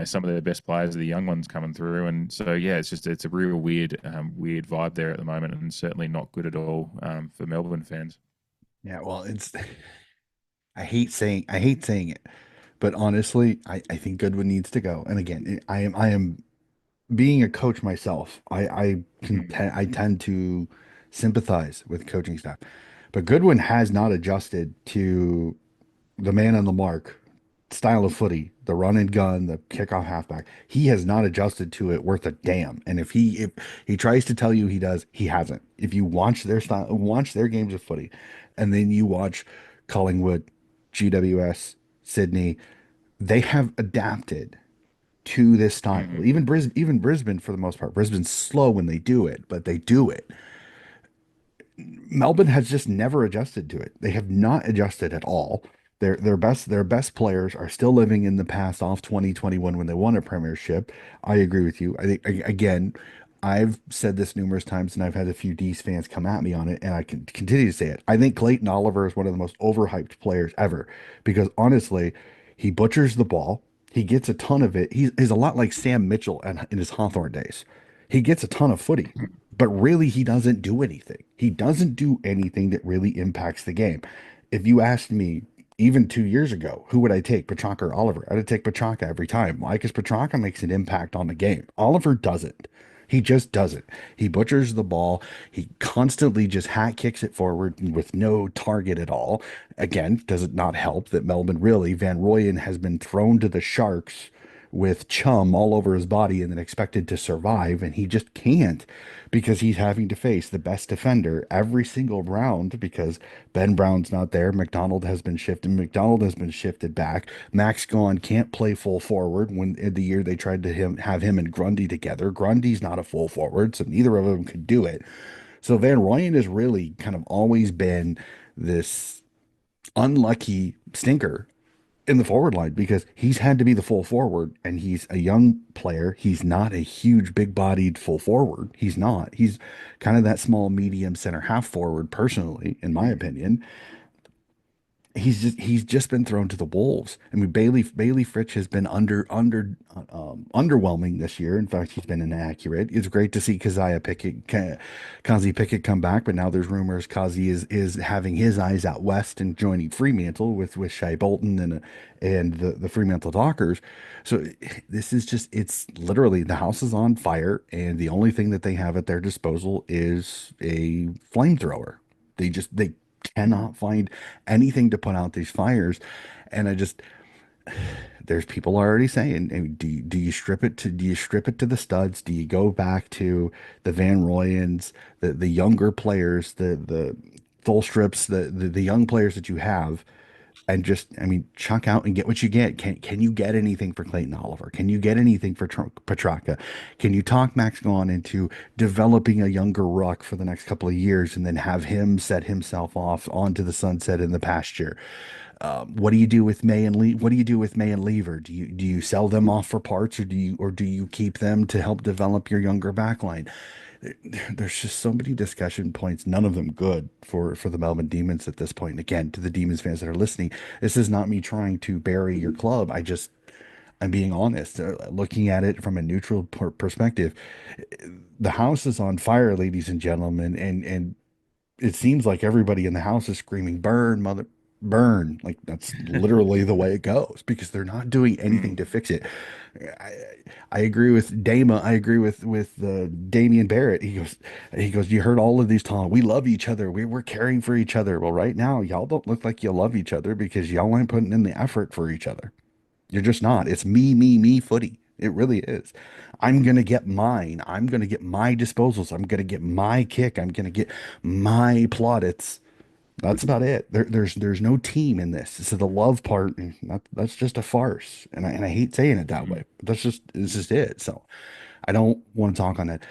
some of their best players are the young ones coming through, and so yeah, it's a real weird vibe there at the moment, and certainly not good at all for Melbourne fans. Yeah, well, it's I hate saying it, but honestly, I think Goodwin needs to go. And again, I am being a coach myself. I tend to sympathize with coaching staff, but Goodwin has not adjusted to the man on the mark style of footy, the run and gun, the kickoff halfback. He has not adjusted to it worth a damn. And if he tries to tell you he does, he hasn't. If you watch their style, watch their games of footy, and then you watch Collingwood, GWS, Sydney, they have adapted to this style. Mm-hmm. Even Brisbane for the most part. Brisbane's slow when they do it, but they do it. Melbourne has just never adjusted to it. They have not adjusted at all. Their best players are still living in the past off 2021 when they won a premiership. I agree with you. I think again, I've said this numerous times and I've had a few D's fans come at me on it, and I can continue to say it. I think Clayton Oliver is one of the most overhyped players ever because honestly, he butchers the ball. He gets a ton of it. He's a lot like Sam Mitchell in his Hawthorn days. He gets a ton of footy, but really he doesn't do anything. He doesn't do anything that really impacts the game. If you asked me even 2 years ago, who would I take, Petrarca or Oliver? I'd take Petrarca every time. Why? Because Petrarca makes an impact on the game. Oliver doesn't. He just doesn't. He butchers the ball. He constantly just hat kicks it forward with no target at all. Again, does it not help that Melbourne really, Van Rooyen has been thrown to the Sharks with chum all over his body and then expected to survive, and he just can't because he's having to face the best defender every single round because Ben Brown's not there. McDonald has been shifted. McDonald has been shifted back. Max Gawn can't play full forward when in the year they tried to have him and Grundy together. Grundy's not a full forward, so neither of them could do it. So Van Rooyen has really kind of always been this unlucky stinker in the forward line because he's had to be the full forward and he's a young player. He's not a huge, big bodied full forward. He's not. He's kind of that small, medium center half forward, personally, in my Mm-hmm. opinion. He's just been thrown to the wolves. I mean, Bailey Fritch has been underwhelming this year. In fact, he's been inaccurate. It's great to see Kazi Pickett come back, but now there's rumors Kazi is having his eyes out west and joining Fremantle with Shai Bolton and the Fremantle Dockers. So this is just it's literally the house is on fire, and the only thing that they have at their disposal is a flamethrower. They cannot find anything to put out these fires. And there's people already saying, do you strip it to the studs? Do you go back to the Van Royens, the younger players, the Thulstrips, the young players that you have, and just, I mean, chuck out and get what you get. Can you get anything for Clayton Oliver? Can you get anything for Petraka? Can you talk Max Gawn into developing a younger ruck for the next couple of years and then have him set himself off onto the sunset in the pasture? What do you do with What do you do with May and Lever? Do you sell them off for parts, or do you keep them to help develop your younger backline? There's just so many discussion points, none of them good for the Melbourne Demons at this point. And again, to the Demons fans that are listening, this is not me trying to bury your club. I'm being honest, looking at it from a neutral perspective. The house is on fire, ladies and gentlemen, and it seems like everybody in the house is screaming, "Burn, mother, burn!" Like that's literally the way it goes because they're not doing anything Mm. to fix it. I, I agree with Dama. I agree with Damian Barrett. He goes. You heard all of these Tom. We love each other. We're caring for each other. Well, right now, y'all don't look like you love each other because y'all ain't putting in the effort for each other. You're just not. It's me, me, me footy. It really is. I'm going to get mine. I'm going to get my disposals. I'm going to get my kick. I'm going to get my plaudits. That's about it. There's no team in this. So the love part, that's just a farce. And I hate saying it that way. Mm. But that's just it. So I don't want to talk on that.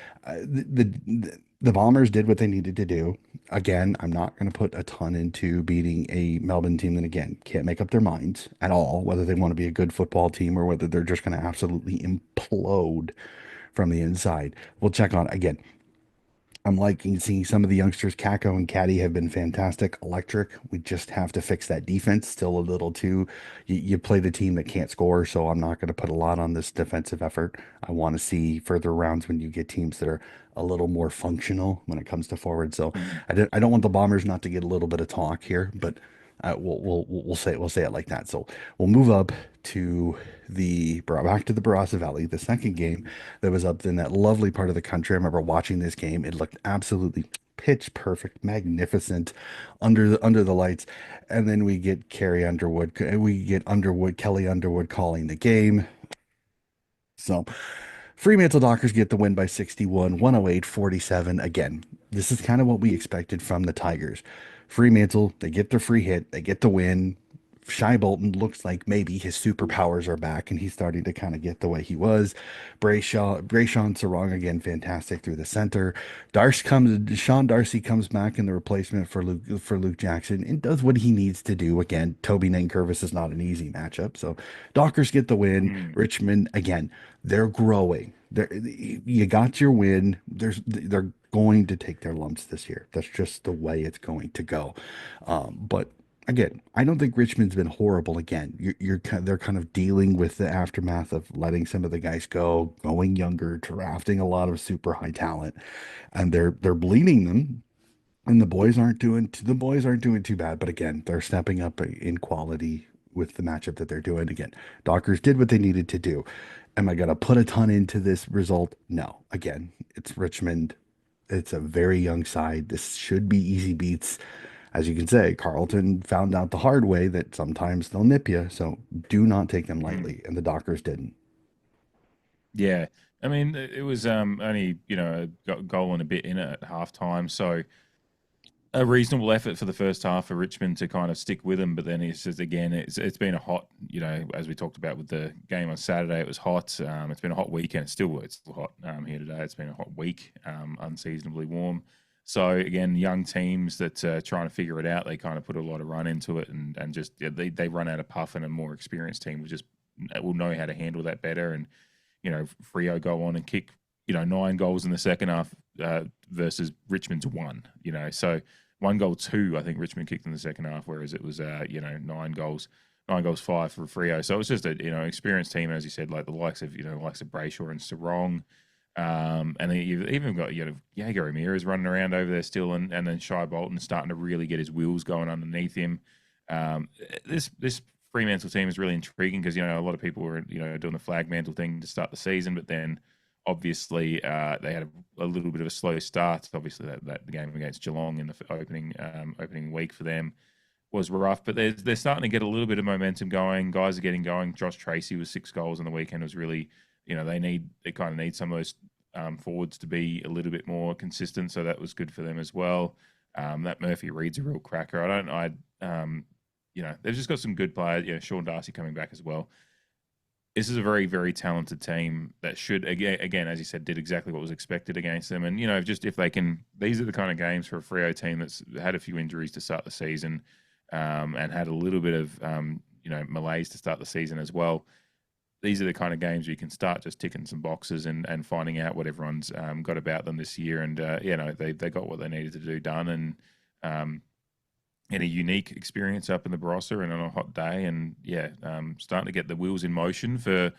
The Bombers did what they needed to do. Again, I'm not going to put a ton into beating a Melbourne team that, again, can't make up their minds at all, whether they want to be a good football team or whether they're just going to absolutely implode from the inside. We'll check on, again, I'm liking seeing some of the youngsters. Kako and Caddy have been fantastic. Electric. We just have to fix that defense. Still a little too. You play the team that can't score, so I'm not going to put a lot on this defensive effort. I want to see further rounds when you get teams that are a little more functional when it comes to forward. So Mm. I don't want the Bombers not to get a little bit of talk here, but we'll say it like that. So we'll move up to back to the Barossa Valley, the second game that was up in that lovely part of the country. I remember watching this game. It looked absolutely pitch perfect, magnificent under the lights. And then we get Kelly Underwood calling the game. So Fremantle Dockers get the win by 61, 108-47. Again, this is kind of what we expected from the Tigers. Fremantle, they get their free hit, they get the win. Shy Bolton looks like maybe his superpowers are back and he's starting to kind of get the way he was. Brayshawn Sarong again, fantastic through the center. Sean Darcy comes back in the replacement for Luke Jackson and does what he needs to do. Again, Toby Nankervis is not an easy matchup. So Dockers get the win. Mm. Richmond, again, they're growing. You got your win. They're going to take their lumps this year. That's just the way it's going to go. But again, I don't think Richmond's been horrible. Again, they're kind of dealing with the aftermath of letting some of the guys go, going younger, drafting a lot of super high talent, and they're bleeding them. And the boys aren't doing too bad. But again, they're stepping up in quality with the matchup that they're doing. Again, Dockers did what they needed to do. Am I gonna put a ton into this result? No. Again, it's Richmond. It's a very young side. This should be easy beats. As you can say, Carlton found out the hard way that sometimes they'll nip you. So do not take them Mm. lightly. And the Dockers didn't. Yeah. I mean, it was only, a goal and a bit in it at halftime. So a reasonable effort for the first half for Richmond to kind of stick with them, but then it's just again, it's been a hot, as we talked about with the game on Saturday, it was hot. It's been a hot weekend. It's still hot here today. It's been a hot week, unseasonably warm. So again, young teams that are trying to figure it out, they kind of put a lot of run into it, and just they run out of puff, and a more experienced team will know how to handle that better. And Freo go on and kick 9 goals in the second half versus Richmond's one. So 1 goal two, I think Richmond kicked in the second half, whereas it was 9 goals. 9 goals, five for Freo. So it was just a experienced team, as you said, like the likes of Brayshaw and Sarong, and then you've even got Jaeger Ramirez running around over there still, and then Shy Bolton starting to really get his wheels going underneath him. This Fremantle team is really intriguing because a lot of people were doing the flag mantle thing to start the season, but then obviously they had a little bit of a slow start. Obviously that the game against Geelong in the opening week for them was rough, but they're starting to get a little bit of momentum going. Guys are getting going. Josh Tracy with 6 goals on the weekend was really they kind of need some of those forwards to be a little bit more consistent, so that was good for them as well. That Murphy Reed's a real cracker. They've just got some good players. Sean Darcy coming back as well. This is a very, very talented team that should, again, as you said, did exactly what was expected against them. And, just if they can, these are the kind of games for a FREO team that's had a few injuries to start the season, and had a little bit of, malaise to start the season as well. These are the kind of games where you can start just ticking some boxes and finding out what everyone's got about them this year. And, they got what they needed to do done. And, in a unique experience up in the Barossa and on a hot day. And starting to get the wheels in motion for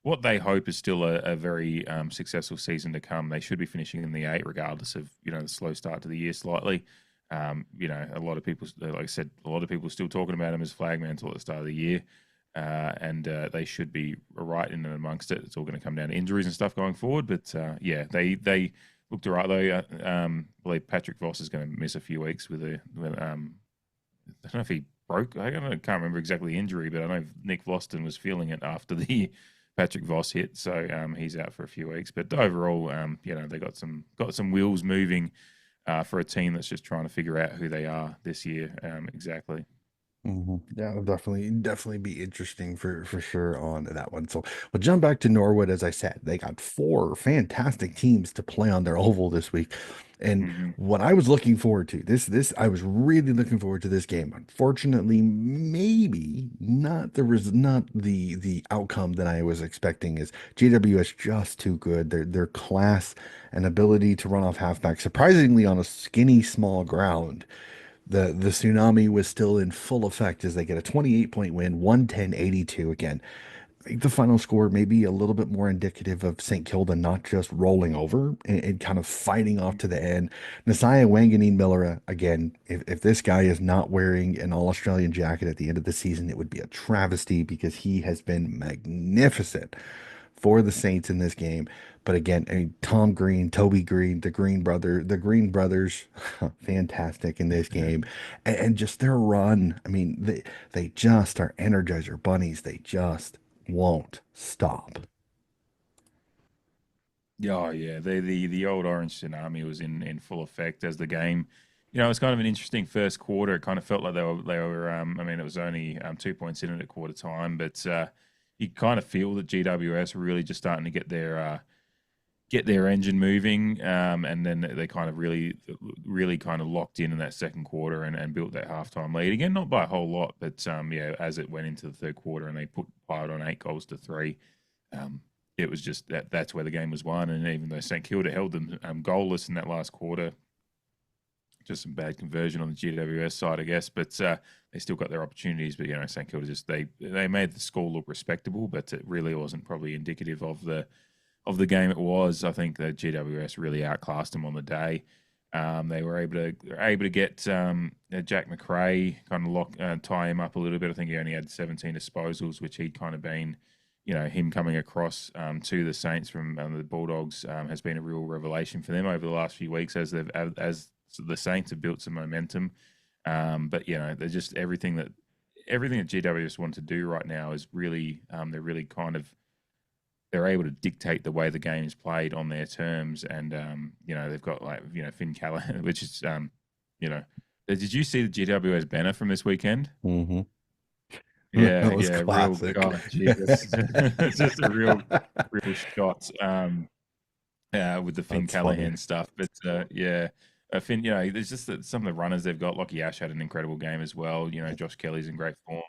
what they hope is still a very successful season to come. They should be finishing in the 8, regardless of, the slow start to the year slightly. A lot of people, like I said, a lot of people are still talking about him as flagmantle at the start of the year. And they should be right in and amongst it. It's all going to come down to injuries and stuff going forward. But they looked all right though. I believe Patrick Voss is going to miss a few weeks with I don't know if he broke. Can't remember exactly the injury, but I know Nick Vlaston was feeling it after the Patrick Voss hit, so he's out for a few weeks. But overall, they got some wheels moving for a team that's just trying to figure out who they are this year. Exactly. Yeah, it'll definitely be interesting for sure on that one. So we'll jump back to Norwood. As I said, they got 4 fantastic teams to play on their oval this week. And Hmm. what I was looking forward to, this I was really looking forward to this game. Unfortunately, maybe not the outcome that I was expecting. Is GWS just too good. Their class and ability to run off halfback, surprisingly on a skinny small ground, the tsunami was still in full effect as they get a 28-point win, 110-82 again. I think the final score may be a little bit more indicative of St. Kilda not just rolling over and kind of fighting off to the end. Nasiah Wanganeen Miller, again, if this guy is not wearing an All-Australian jacket at the end of the season, it would be a travesty because he has been magnificent for the Saints in this game. But again, I mean, Tom Green, Toby Green, the Green brothers, fantastic in this game, and just their run. I mean, they just are Energizer bunnies. They just won't stop. Yeah, oh, yeah. The old orange tsunami was in full effect as the game. It was kind of an interesting first quarter. It kind of felt like they were. I mean, it was only 2 points in it at quarter time, but you kind of feel that GWS were really just starting to get their engine moving, and then they kind of really kind of locked in that second quarter and built that halftime lead again, not by a whole lot, but as it went into the third quarter and they piled on 8 goals to 3. Um, it was just that's where the game was won. And even though St Kilda held them goalless in that last quarter, just some bad conversion on the GWS side, I guess. But they still got their opportunities. But St Kilda just they made the score look respectable, but it really wasn't probably indicative of the game it was. I think that GWS really outclassed them on the day. They were able to get Jack McRae kind of tie him up a little bit. I think he only had 17 disposals, which he'd kind of been, him coming across to the Saints from the Bulldogs has been a real revelation for them over the last few weeks as the Saints have built some momentum. But they're just everything that GWS want to do right now is really they're really kind of they're able to dictate the way the game is played on their terms, and they've got like Finn Callahan, which is you know, did you see the GWS banner from this weekend? Hmm. Yeah, That was yeah, real classic. God, Jesus, it's just a real shot. With the Finn That's funny. Callahan stuff. But Finn, there's just some of the runners they've got. Lockie Ash had an incredible game as well. Josh Kelly's in great form.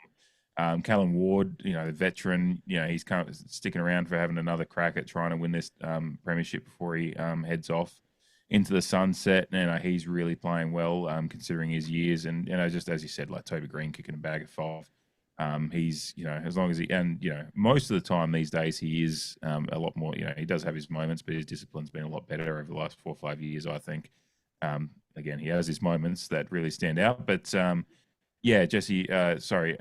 Callum Ward, the veteran, he's kind of sticking around for having another crack at trying to win this premiership before he heads off into the sunset. And he's really playing well considering his years. And just as you said, like Toby Green kicking a bag of 5. He's as long as most of the time these days he is a lot more. He does have his moments, but his discipline's been a lot better over the last 4 or 5 years, I think. Again, he has his moments that really stand out, but Jesse. Sorry,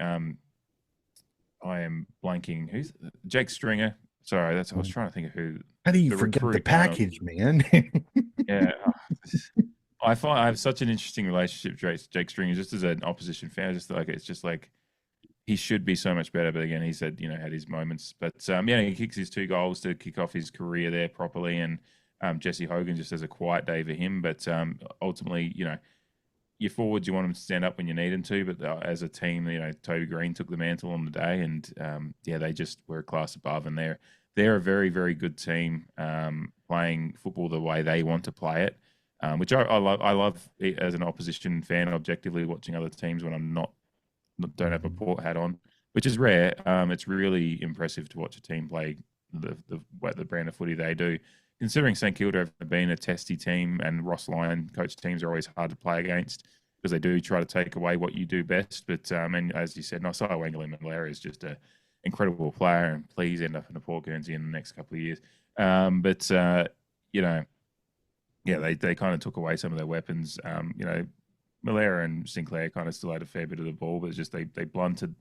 I am blanking. Who's Jake Stringer? Sorry, I was trying to think of who How do you the forget the recruit. package, man? Yeah, I find I have such an interesting relationship with Jake Stringer just as an opposition fan. Just like it's just like he should be so much better. But again, he said, had his moments. But he kicks his 2 goals to kick off his career there properly. And Jesse Hogan just has a quiet day for him. But ultimately, your forwards, you want them to stand up when you need them to, but as a team, Toby Green took the mantle on the day, and yeah, they just were a class above, and they're a very very good team, playing football the way they want to play it, which I love. I love it as an opposition fan, objectively watching other teams when I'm not don't have a Mhm. port hat on, which is rare. It's really impressive to watch a team play the brand of footy they do. Considering St Kilda have been a testy team and Ross Lyon coach teams are always hard to play against because they do try to take away what you do best. But and as you said, Nasiah Wangalima-Malera is just an incredible player, and please end up in a Port Guernsey in the next couple of years. But you know, yeah, they kind of took away some of their weapons. Malera and Sinclair kind of still had a fair bit of the ball, but it's just they blunted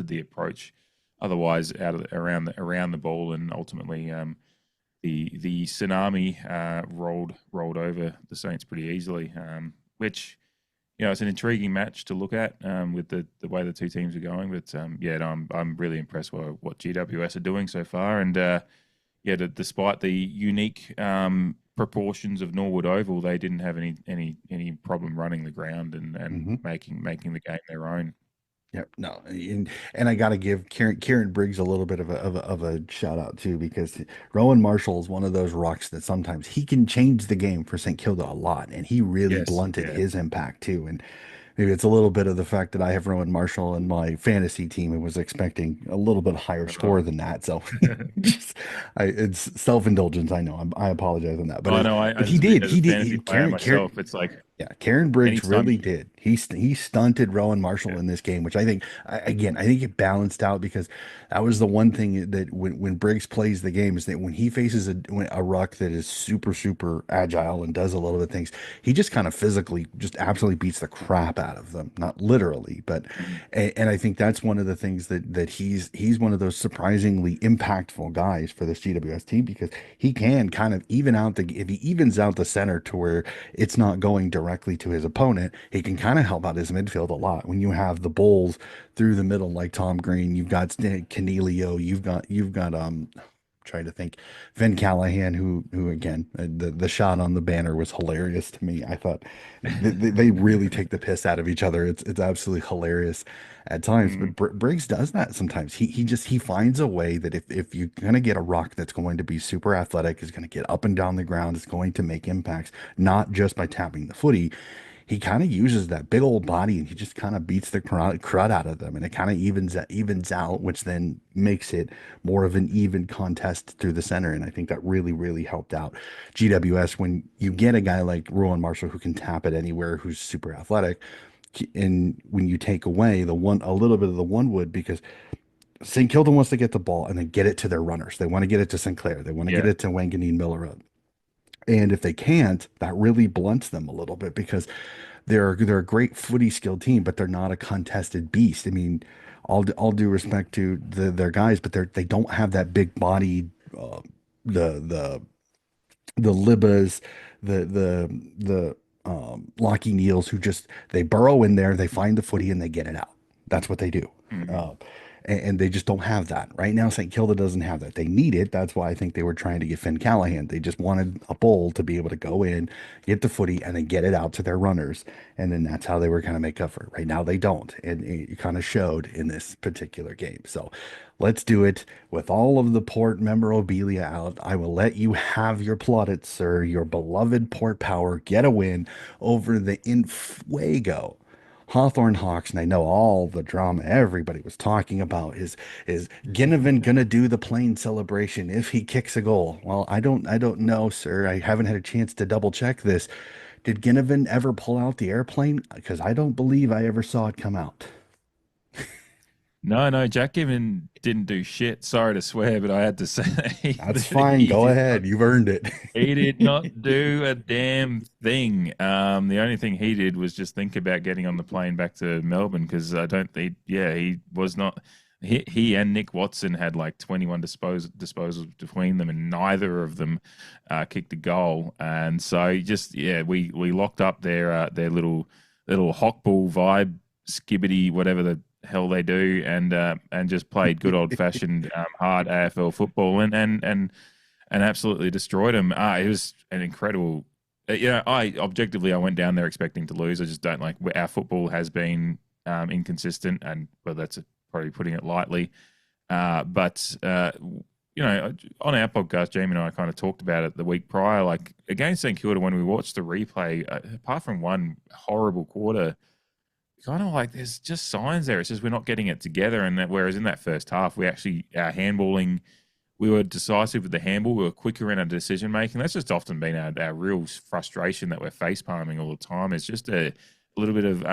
the approach. Otherwise, around the ball, and ultimately the tsunami rolled over the Saints pretty easily. Which it's an intriguing match to look at with the way the two teams are going. But yeah, no, I'm really impressed with what GWS are doing so far, and yeah, despite the unique proportions of Norwood Oval, they didn't have any problem running the ground and Mhm. making the game their own. Yeah, no, and I got to give Kieran Briggs a little bit of a shout out too, because Rowan Marshall is one of those rocks that sometimes he can change the game for St. Kilda a lot, and he really Yes, blunted yeah, his impact too. And maybe it's a little bit of the fact that I have Rowan Marshall in my fantasy team and was expecting a little bit higher oh. score than that. So just, it's self-indulgence. I know. I apologize on that, but I know. but he did. As a He did. fantasy player myself, it's like Yeah, Karen Briggs anytime really you, did. He stunted Rowan Marshall yeah, in this game, which I think again, I think it balanced out because that was the one thing that when Briggs plays the game is that when he faces a ruck that is super agile and does a little bit of things, he just kind of physically just absolutely beats the crap out of them. Not literally, but mhm, and I think that's one of the things that he's one of those surprisingly impactful guys for this GWS team because he can kind of even out the if he evens out the center to where it's not going directly to his opponent. He can kind of help out his midfield a lot. When you have the Bulls through the middle like Tom Green, you've got Canelio, you've got trying to think Finn Callahan, who again the shot on the banner was hilarious to me. I thought they really take the piss out of each other. It's absolutely hilarious at times. mhm, But Briggs does that sometimes. He finds a way that if you're gonna get a rock that's going to be super athletic, is going to get up and down the ground, is going to make impacts, not just by tapping the footy. He kind of uses that big old body and he just kind of beats the crud out of them, and it kind of evens out, which then makes it more of an even contest through the center. And I think that really helped out GWS when you get a guy like Rowan Marshall who can tap it anywhere, who's super athletic, and when you take away the one a little bit of the one wood because St. Kilda wants to get the ball and then get it to their runners. They want to get it to Sinclair. They want to get yeah, it to Wanganeen Miller. And if they can't, that really blunts them a little bit because they're a great footy skilled team, but they're not a contested beast. I mean, all due respect to their guys, but they don't have that big body, uh, the the Libas, the Lockie Neals who just they burrow in there, they find the footy and they get it out. That's what they do. mhm, Uh, and they just don't have that. Right now, St. Kilda doesn't have that. They need it. That's why I think they were trying to get Finn Callahan. They just wanted a bull to be able to go in, get the footy, and then get it out to their runners. And then that's how they were going to make up for it. Right now, they don't. And it kind of showed in this particular game. So let's do it with all of the port memorabilia out. I will let you have your plaudits, sir. Your beloved Port Power get a win over the Infuego Hawthorne Hawks. And I know all the drama everybody was talking about is Ginnivan gonna do the plane celebration if he kicks a goal? Well, I don't know, sir. I haven't had a chance to double check this. Did Ginnivan ever pull out the airplane? Because I don't believe I ever saw it come out. No, no, Jack Given didn't do shit. Sorry to swear, but I had to say That's that fine. he Go did not. ahead. You've earned it. He did not do a damn thing. The only thing he did was just think about getting on the plane back to Melbourne because I don't think, yeah, he was not. He and Nick Watson had like 21 disposals between them, and neither of them kicked a goal. And so just yeah, we locked up their little hockball vibe, skibbity, whatever the hell they do, and just played good old fashioned hard AFL football and absolutely destroyed him. It was an incredible. I objectively I went down there expecting to lose. I just don't like our football has been inconsistent, and well, that's probably putting it lightly. But on our podcast, Jamie and I kind of talked about it the week prior. Like against St Kilda, when we watched the replay, apart from one horrible quarter, kind of like there's just signs there. It's just we're not getting it together. And that whereas in that first half, we actually our handballing, we were decisive with the handball. We were quicker in our decision making. That's just often been our real frustration that we're face palming all the time. It's just a little bit of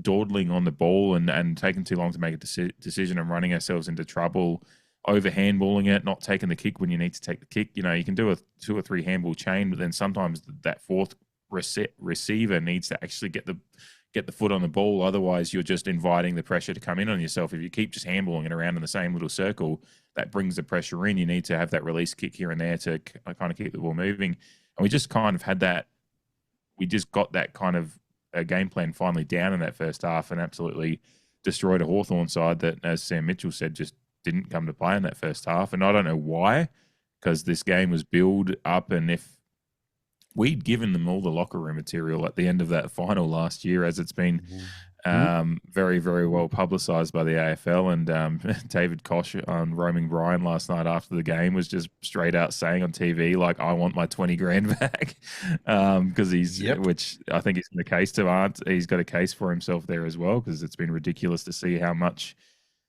dawdling on the ball and taking too long to make a decision and running ourselves into trouble. Over handballing it, not taking the kick when you need to take the kick. You can do a 2 or 3 handball chain, but then sometimes that fourth receiver needs to actually get the foot on the ball. Otherwise, you're just inviting the pressure to come in on yourself. If you keep just handballing it around in the same little circle, that brings the pressure in. You need to have that release kick here and there to kind of keep the ball moving. And we just kind of had that. We just got that kind of game plan finally down in that first half and absolutely destroyed a Hawthorn side that, as Sam Mitchell said, just didn't come to play in that first half. And I don't know why, because this game was built up. And if we'd given them all the locker room material at the end of that final last year, as it's been Mhm. very, very well publicised by the AFL. And David Koch on Roaming Brian last night after the game was just straight out saying on TV, like, I want my 20 grand back. Because Yep. which I think he's got a case to he's got a case for himself there as well, because it's been ridiculous to see how much,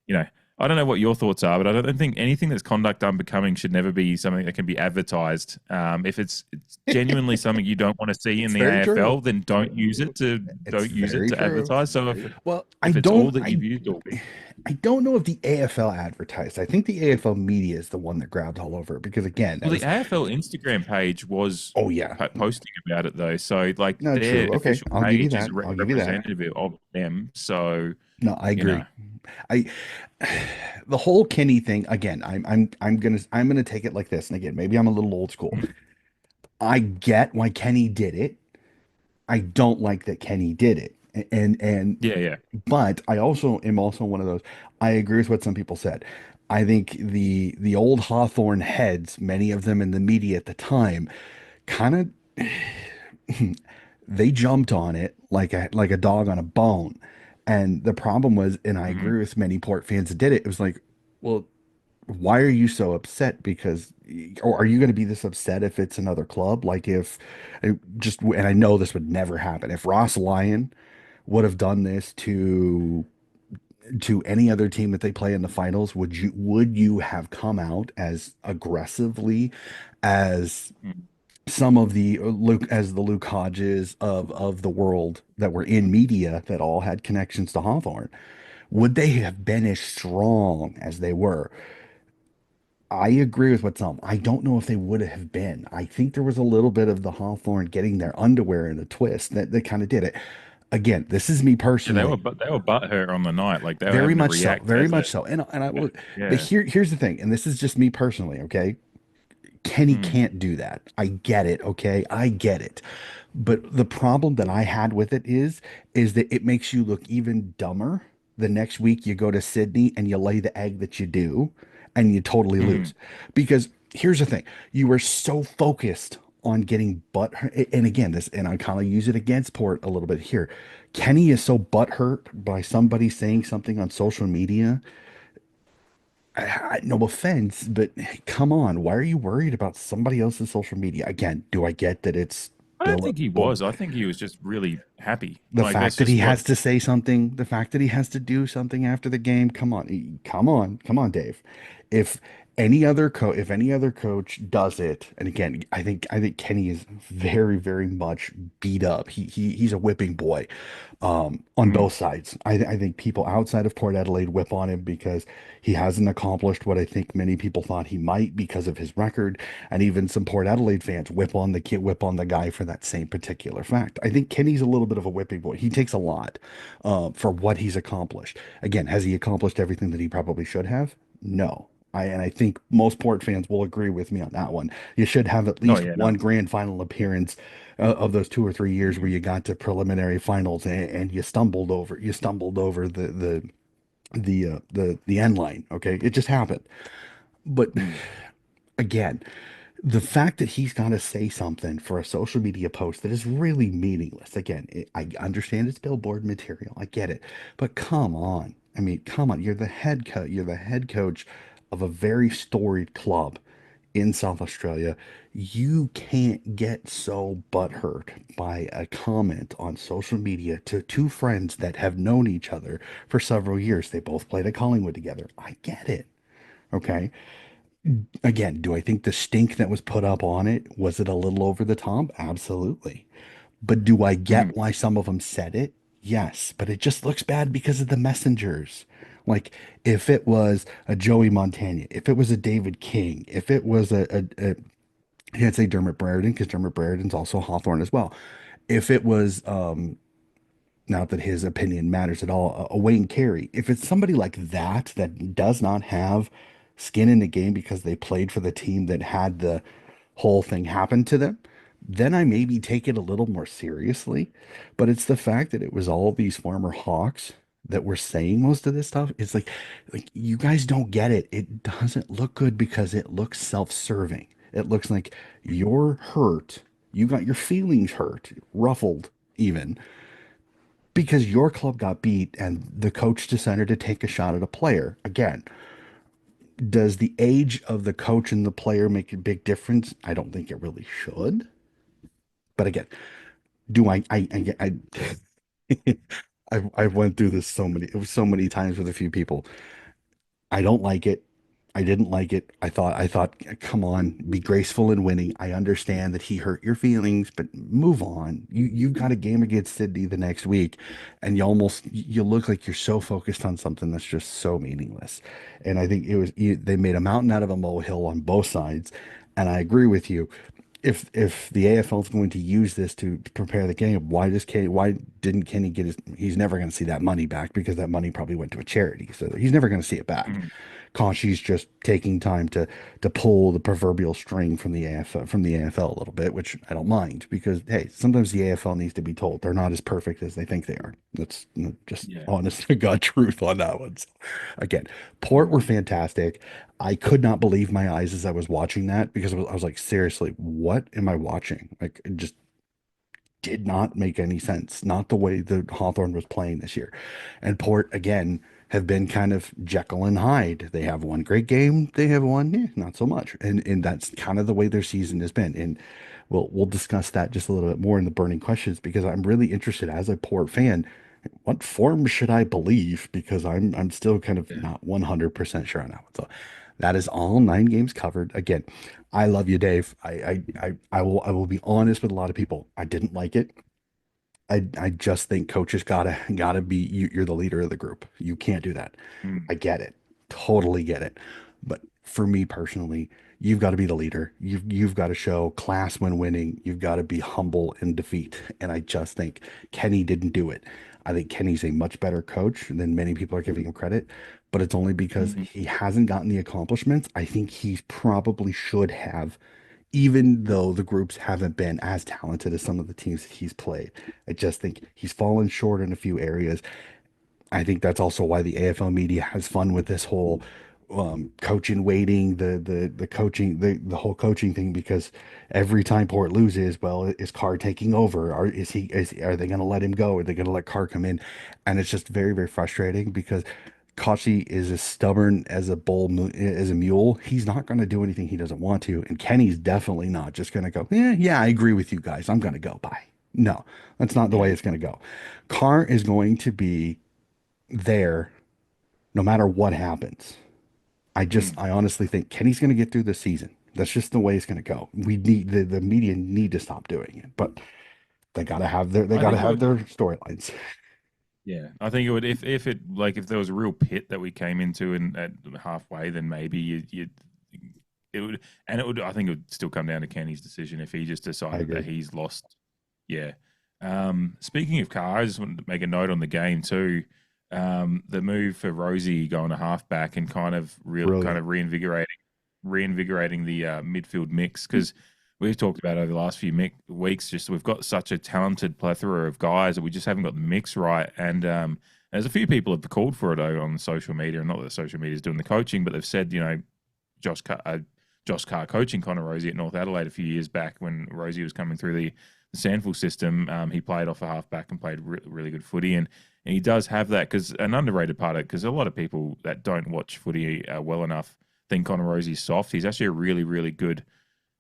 you know, I don't know what your thoughts are, but I don't think anything that's conduct unbecoming should never be something that can be advertised. If it's genuinely something you don't want to see in It's the very true. AFL, then It's don't use it very to true. advertise. So Well, if it's all that you've used all week, I don't know if the AFL advertised. I think the AFL media is the one that grabbed all over it because again, well, the as AFL Instagram page was oh yeah, posting about it though. So like no, their true. Okay, official I'll give you page is that. I'll give you that. representative of them. So No, I you know, agree. I the whole Kenny thing again. I'm gonna take it like this, and again, maybe I'm a little old school. mm, I get why Kenny did it. I don't like that Kenny did it, and yeah, yeah, but I also am also one of those. I agree with what some people said. I think the old Hawthorne heads, many of them in the media at the time, kind of they jumped on it like a dog on a bone. And the problem was, and I mm, agree with many Port fans that did it, it was like, well, why are you so upset? Because, or are you going to be this upset if it's another club? Like if and I know this would never happen. If Ross Lyon would have done this to any other team that they play in the finals, would you have come out as aggressively as mm, some of the Luke Hodges of the world that were in media that all had connections to Hawthorne? Would they have been as strong as they were? I agree with what some. I don't know if they would have been. I think there was a little bit of the Hawthorne getting their underwear in a twist that kind of did it. Again, this is me yeah. personally. They were butthurt on the night. Like they were Very having to much so. react Very as a much so. And I will, but yeah. here's the thing, and this is just me personally, okay? Kenny Mm, can't do that. I get it, okay? I get it. But the problem that I had with it is that it makes you look even dumber the next week you go to Sydney and you lay the egg that you do and you totally mm, lose. Because here's the thing, you were so focused on getting butt and again this and I kind of use it against Port a little bit here. Kenny is so butthurt by somebody saying something on social media. No offense, but come on, why are you worried about somebody else's social media? Again, do I get that it's I don't Bill, think he was. I think he was just really happy. the Like that's fact that he just what. has to say something, the fact that he has to do something after the game? Come on, come on, Dave. If if any other coach does it, and again, I think Kenny is very, very much beat up. He's a whipping boy on Mm, both sides. I think people outside of Port Adelaide whip on him because he hasn't accomplished what I think many people thought he might because of his record, and even some Port Adelaide fans whip on the guy for that same particular fact. I think Kenny's a little bit of a whipping boy. He takes a lot for what he's accomplished. Again, has he accomplished everything that he probably should have? No. And I think most Port fans will agree with me on that one. You should have at oh least yeah, one no. grand final appearance of those 2 or 3 years where Mm, you got to preliminary finals and you stumbled over the end line. Okay, it just happened. But mm, again, the fact that he's got to say something for a social media post that is really meaningless. Again, I understand it's billboard material. I get it. But come on. I mean, come on. You're the head coach of a very storied club in South Australia. You can't get so butthurt by a comment on social media to two friends that have known each other for several years. They both played at Collingwood together. I get it. Okay. Again, do I think the stink that was put up on it, was it a little over the top? Absolutely. But do I Mm, get why some of them said it? Yes, but it just looks bad because of the messengers. Like if it was a Joey Montana, if it was a David King, if it was a I can't say Dermot Brereton because Dermot Brereton's also Hawthorne as well. If it was not that his opinion matters at all, a Wayne Carey. If it's somebody like that that does not have skin in the game because they played for the team that had the whole thing happen to them, then I maybe take it a little more seriously. But it's the fact that it was all these former Hawks that were saying most of this stuff. It's like you guys don't get it. It doesn't look good because it looks self-serving. It looks like you're hurt. You got your feelings hurt, ruffled even because your club got beat and the coach decided to take a shot at a player. Again, does the age of the coach and the player make a big difference? I don't think it really should. But again, do I went through this so many times with a few people. I don't like it. I didn't like it. I thought, come on, be graceful in winning. I understand that he hurt your feelings, but move on. You've got a game against Sydney the next week, and you look like you're so focused on something that's just so meaningless. And I think they made a mountain out of a molehill on both sides. And I agree with you. If the AFL is going to use this to prepare the game, why didn't Kenny get he's never going to see that money back because that money probably went to a charity. So he's never going to see it back. mm, Kanshi's just taking time to pull the proverbial string from the AFL a little bit, which I don't mind because hey, sometimes the AFL needs to be told they're not as perfect as they think they are. That's just yeah. honest to God truth on that one. So, again, Port were Mm, fantastic. I could not believe my eyes as I was watching that because I was like, seriously, what am I watching? Like, it just did not make any sense. Not the way the Hawthorn was playing this year. And Port, again, have been kind of Jekyll and Hyde. They have one great game, they have one, not so much. And that's kind of the way their season has been. And we'll discuss that just a little bit more in the burning questions because I'm really interested as a Port fan. What form should I believe? Because I'm still kind of yeah. not 100% sure on that one. So that is all 9 games covered. Again, I love you, Dave. I will be honest with a lot of people. I didn't like it. I just think coaches gotta be you're the leader of the group. You can't do that. Mm, I get it. Totally get it. But for me personally, you've got to be the leader. You've got to show class when winning. You've got to be humble in defeat. And I just think Kenny didn't do it. I think Kenny's a much better coach than many people are giving him credit, but it's only because mm, he hasn't gotten the accomplishments. I think he probably should have, even though the groups haven't been as talented as some of the teams that he's played. I just think he's fallen short in a few areas. I think that's also why the AFL media has fun with this whole coaching waiting, the coaching, the whole coaching thing, because every time Port loses, well, is Carr taking over? Or are they going to let him go? Are they going to let Carr come in? And it's just very, very frustrating because Kashi is as stubborn as a as a mule. He's not going to do anything he doesn't want to. And Kenny's definitely not just going to go, yeah, I agree with you guys. I'm going to go. Bye. No, that's not the way yeah. it's going to go. Carr is going to be there no matter what happens. Mm. I honestly think Kenny's going to get through the season. That's just the way it's going to go. We need the media need to stop doing it, but they I got to think it have would. their storylines. Yeah, I think it would if it like if there was a real pit that we came into and at halfway, then maybe you it would and it would. I think it would still come down to Kenny's decision if he just I decided that agree. he's lost. Yeah. Speaking of car, I just wanted to make a note on the game too. The move for Rosie going to halfback and kind Brilliant. of reinvigorating the midfield mix because we've talked about over the last few weeks. Just we've got such a talented plethora of guys that we just haven't got the mix right. And there's a few people have called for it on social media, and not that social media is doing the coaching, but they've said Josh Josh Carr coaching Connor Rosie at North Adelaide a few years back when Rosie was coming through the Sandful system. He played off a halfback and played really good footy, and he does have that because an underrated part of it, because a lot of people that don't watch footy well enough think Connor Rosie's soft. He's actually a really good.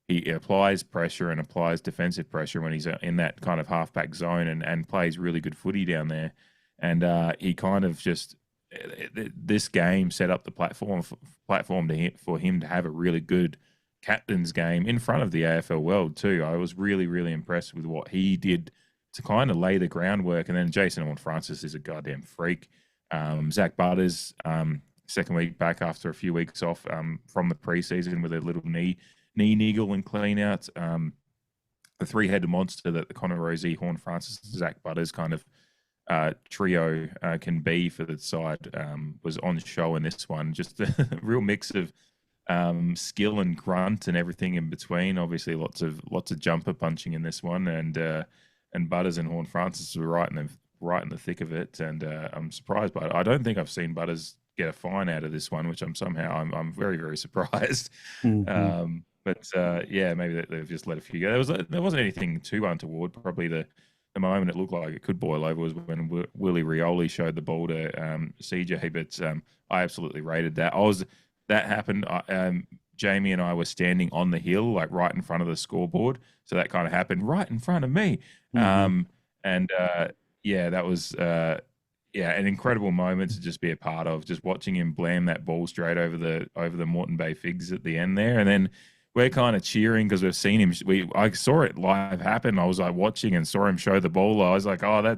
He applies pressure and applies defensive pressure when he's in that kind of halfback zone and plays really good footy down there. And he kind of just this game set up the platform for him to have a really good captain's game in front of the AFL world too. I was really impressed with what he did to kind of lay the groundwork. And then Jason Horne-Francis is a goddamn freak. Zach Butters, second week back after a few weeks off from the preseason with a little knee niggle and clean out. The three-headed monster that the Connor Rosie, Horne-Francis, Zach Butters kind of trio can be for the side was on show in this one. Just a real mix of skill and grunt and everything in between. Obviously, lots of jumper punching in this one, and Butters and Horne-Francis were right in the thick of it. And I'm surprised by it. I don't think I've seen Butters get a fine out of this one, which I'm very surprised. Hmm. But yeah, maybe they've just let a few go. There wasn't anything too untoward. Probably the moment it looked like it could boil over was when Willie Rioli showed the ball to CJ. But I absolutely rated that. That happened. Jamie and I were standing on the hill, like right in front of the scoreboard, so that kind of happened right in front of me. Hmm. And yeah, that was yeah, an incredible moment to just be a part of. Just watching him blam that ball straight over the Moreton Bay Figs at the end there, and then we're kind of cheering because we've seen him. I saw it live happen. I was like watching and saw him show the ball. I was like, oh,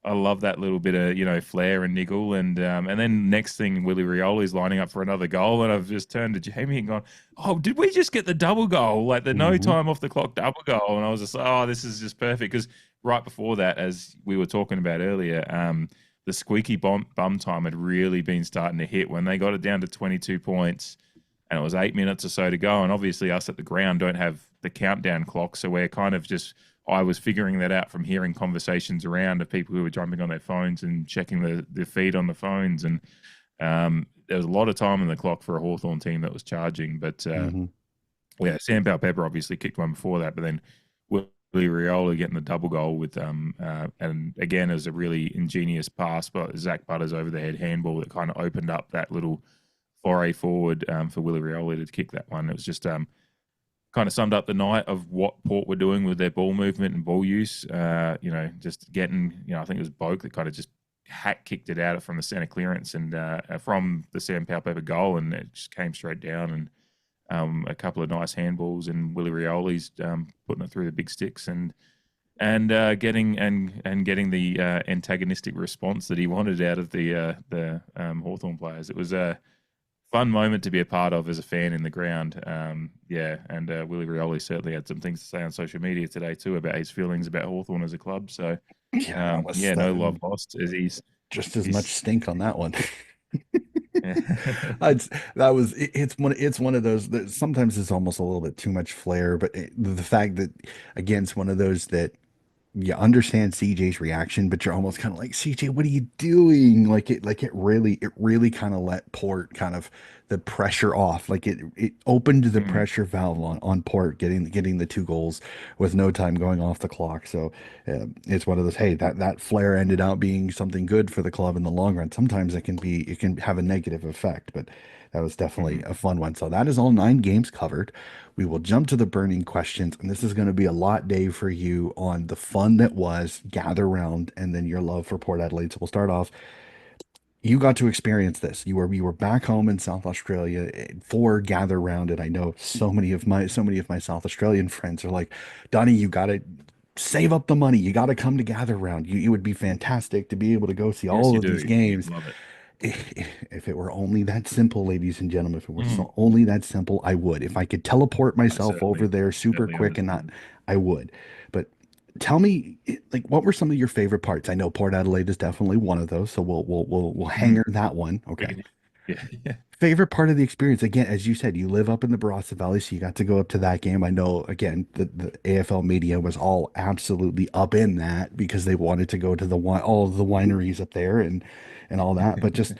I love that little bit of flair and niggle. And then next thing, Willie Rioli's lining up for another goal, and I've just turned to Jamie and gone, oh, did we just get the double goal? Like the no Hmm. time off the clock double goal? And I was just like, oh, this is just perfect because right before that, as we were talking about earlier, the squeaky bum time had really been starting to hit when they got it down to 22 points and it was 8 minutes or so to go. And obviously, us at the ground don't have the countdown clock, so we're kind of just. I was figuring that out from hearing conversations around of people who were jumping on their phones and checking the feed on the phones, and there was a lot of time on the clock for a Hawthorn team that was charging. But Hmm. yeah, Sam Pepper obviously kicked one before that, but then Willie Rioli getting the double goal with and again it was a really ingenious pass, but Zach Butters over the head handball that kind of opened up that little foray forward for Willie Rioli to kick that one. It was just kind of summed up the night of what Port were doing with their ball movement and ball use. Just getting, I think it was Boak that kind of just hack kicked it out from the centre clearance and from the Sam Powell goal, and it just came straight down. And a couple of nice handballs, and Willie Rioli's putting it through the big sticks and getting the antagonistic response that he wanted out of the Hawthorn players. It was a fun moment to be a part of as a fan in the ground. Yeah, and Willie Rioli certainly had some things to say on social media today too about his feelings about Hawthorn as a club. So Yeah, that was yeah, that, no love lost as just as much he's stink on that one. It's it's one of those that sometimes it's almost a little bit too much flair, but the fact that again it's one of those that you understand CJ's reaction, but you're almost kind of like, CJ, what are you doing? It really kind of let Port kind of the pressure off. Like it opened the mm, pressure valve on Port getting the two goals with no time going off the clock. So it's one of those, hey, that flare ended out being something good for the club in the long run. Sometimes it can have a negative effect, but that was definitely mhm. a fun one. So that is all 9 games covered. We will jump to the burning questions, and this is going to be a lot, Dave, for you on the fun that was gather round, and then your love for Port Adelaide. So we'll start off. You got to experience this. You were back home in South Australia for gather round, and I know so many of my South Australian friends are like, Donnie, you got to save up the money. You got to come to gather round. It would be fantastic to be able to go see Yes, all you of these do. You'd games. love it. If it were only that simple, ladies and gentlemen, if it were Mm, only that simple, I would. If I could teleport I myself over certainly there super certainly quick and not, understand. I would. But tell me, like, what were some of your favorite parts? I know Port Adelaide is definitely one of those, so we'll Mm, hanger that one. we Okay. can- yeah, yeah. Favorite part of the experience, again, as you said, you live up in the Barossa Valley, so you got to go up to that game. I know, again, the AFL media was all absolutely up in that because they wanted to go to all of the wineries up there and all that. But just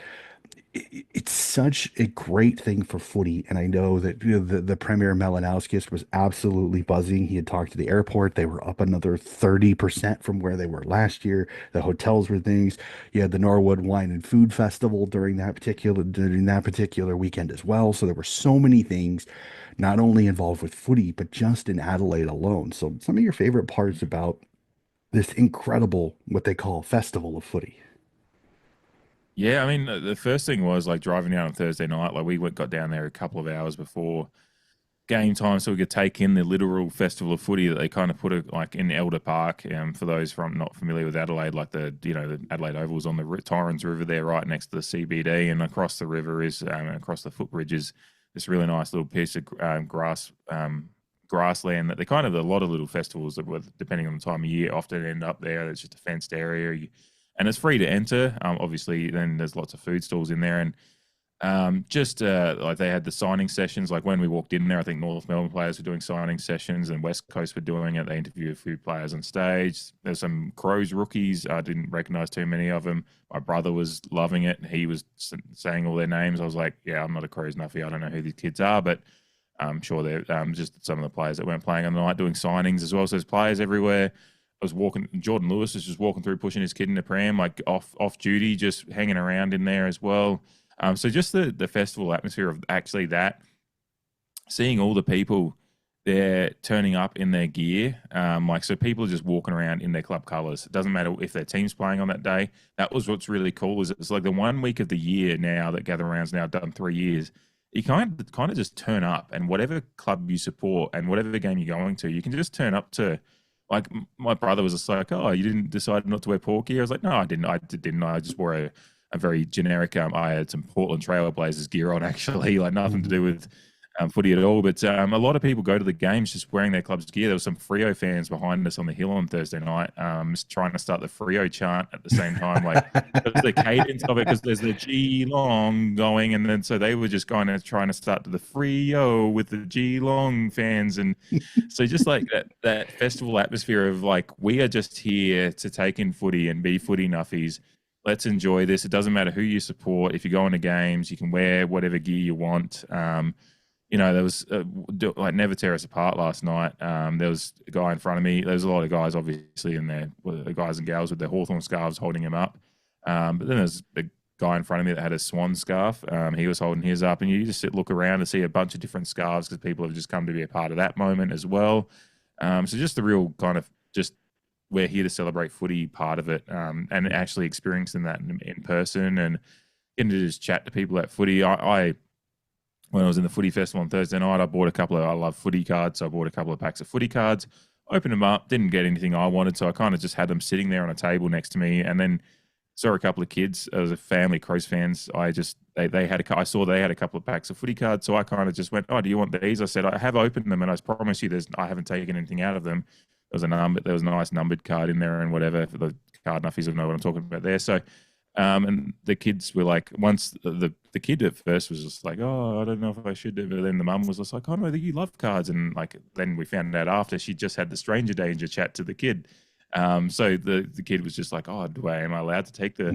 it's such a great thing for footy. And I know that the Premier Malinowskis was absolutely buzzing. He had talked to the airport. They were up another 30% from where they were last year. The hotels were things. You had the Norwood Wine and Food Festival during that particular weekend as well. So there were so many things not only involved with footy, but just in Adelaide alone. So some of your favorite parts about this incredible, what they call festival of footy. Yeah, I mean, the first thing was like driving down on Thursday night. Like got down there a couple of hours before game time, so we could take in the literal festival of footy that they kind of put like in Elder Park. For those from not familiar with Adelaide, like the Adelaide Oval's on the Torrens River there, right next to the CBD, and across the river is across the footbridge is this really nice little piece of grassland that they kind of a lot of little festivals that were depending on the time of year often end up there. It's just a fenced area. And it's free to enter. Obviously, then there's lots of food stalls in there, and just like they had the signing sessions. Like when we walked in there, I think North Melbourne players were doing signing sessions, and West Coast were doing it. They interviewed a few players on stage. There's some Crows rookies. I didn't recognize too many of them. My brother was loving it. He was saying all their names. I was like, yeah, I'm not a Crows nuffy. I don't know who these kids are, but I'm sure they're just some of the players that weren't playing on the night doing signings as well. So there's players everywhere. I was walking. Jordan Lewis was just walking through, pushing his kid in a pram, like off duty, just hanging around in there as well. So just the festival atmosphere of actually that, seeing all the people there turning up in their gear, like so people are just walking around in their club colours. It doesn't matter if their team's playing on that day. That was what's really cool. Is it's like the 1 week of the year now that Gather Round's now done 3 years. You kind of just turn up, and whatever club you support and whatever game you're going to, you can just turn up to. Like my brother was just like, "Oh, you didn't decide not to wear porky?" I was like, "No, I didn't. I didn't. I just wore a very generic. I had some Portland Trailblazers gear on, actually, like nothing to Mhm. do with footy at all. But a lot of people go to the games just wearing their club's gear. There was some FREO fans behind us on the hill on Thursday night, just trying to start the FREO chant at the same time, like because the cadence of it, because there's the Geelong going, and then so they were just kind of trying to start to the FREO with the Geelong fans, and so just like that festival atmosphere of like we are just here to take in footy and be footy nuffies. Let's enjoy this. It doesn't matter who you support. If you go into games, you can wear whatever gear you want. There was like never tear us apart last night. There was a guy in front of me. There was a lot of guys, obviously, in there, the guys and gals with their Hawthorn scarves holding him up. But then there's a guy in front of me that had a swan scarf. He was holding his up, and you just look around and see a bunch of different scarves because people have just come to be a part of that moment as well. So just the real kind of just we're here to celebrate footy part of it, and actually experiencing that in person and getting to just chat to people at footy. I when I was in the footy festival on Thursday night, I love footy cards, so I bought a couple of packs of footy cards, opened them up, didn't get anything I wanted, so I kind of just had them sitting there on a table next to me, and then saw a couple of kids as a family, Crows fans. I saw they had a couple of packs of footy cards, so I kind of just went, "Oh, do you want these?" I said, "I have opened them, and I promise you, I haven't taken anything out of them." There was a nice numbered card in there and whatever for the card nuffies will know what I'm talking about there. So and the kids were like, once the kid at first was just like, oh, I don't know if I should do, but then the mum was just like, oh no, you love cards, and like then we found out after she just had the stranger danger chat to the kid. So the kid was just like, oh, am I allowed to take the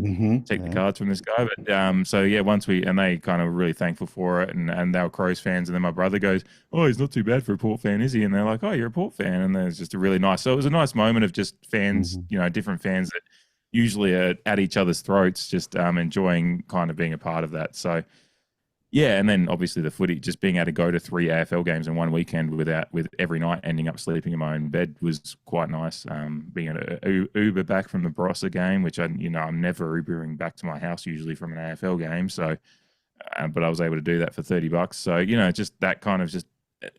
Yeah. cards from this guy? But so yeah, and they kind of really thankful for it, and they were Crows fans, and then my brother goes, oh, he's not too bad for a Port fan, is he? And they're like, oh, you're a Port fan, and then it's just a really nice. So it was a nice moment of just fans, Mhm. different fans that usually are at each other's throats, just enjoying kind of being a part of that. So yeah, and then obviously the footy, just being able to go to 3 AFL games in one weekend with every night ending up sleeping in my own bed was quite nice. Being able to Uber back from the Barossa game, which I'm never Ubering back to my house usually from an AFL game. So, but I was able to do that for $30. So just that kind of just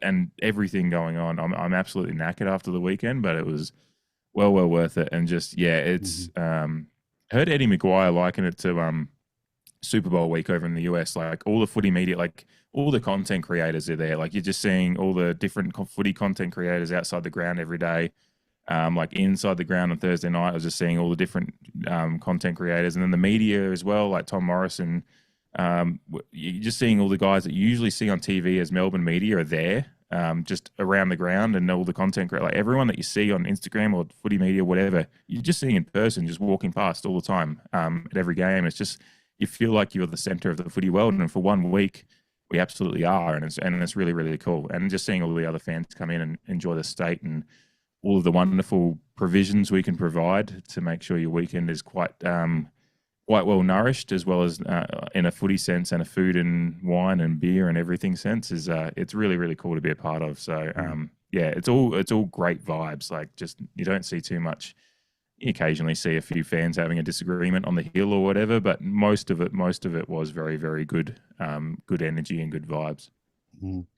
and everything going on. I'm absolutely knackered after the weekend, but it was well worth it. And just yeah, it's Mhm. heard Eddie McGuire liken it to Super Bowl week over in the US. Like all the footy media, like all the content creators are there. Like you're just seeing all the different footy content creators outside the ground every day. Like inside the ground on Thursday night, I was just seeing all the different content creators, and then the media as well, like Tom Morrison. You're just seeing all the guys that you usually see on TV as Melbourne media are there, just around the ground, and all the content creators, like everyone that you see on Instagram or footy media, whatever, you're just seeing in person, just walking past all the time at every game. you feel like you're the center of the footy world. And for 1 week, we absolutely are, and it's really really cool. And just seeing all the other fans come in and enjoy the state and all of the wonderful provisions we can provide to make sure your weekend is quite well nourished, as well as in a footy sense and a food and wine and beer and everything sense, is it's really really cool to be a part of. So yeah, it's all great vibes. Like, just you don't see too much. You occasionally see a few fans having a disagreement on the hill or whatever, but most of it was very very good, good energy and good vibes.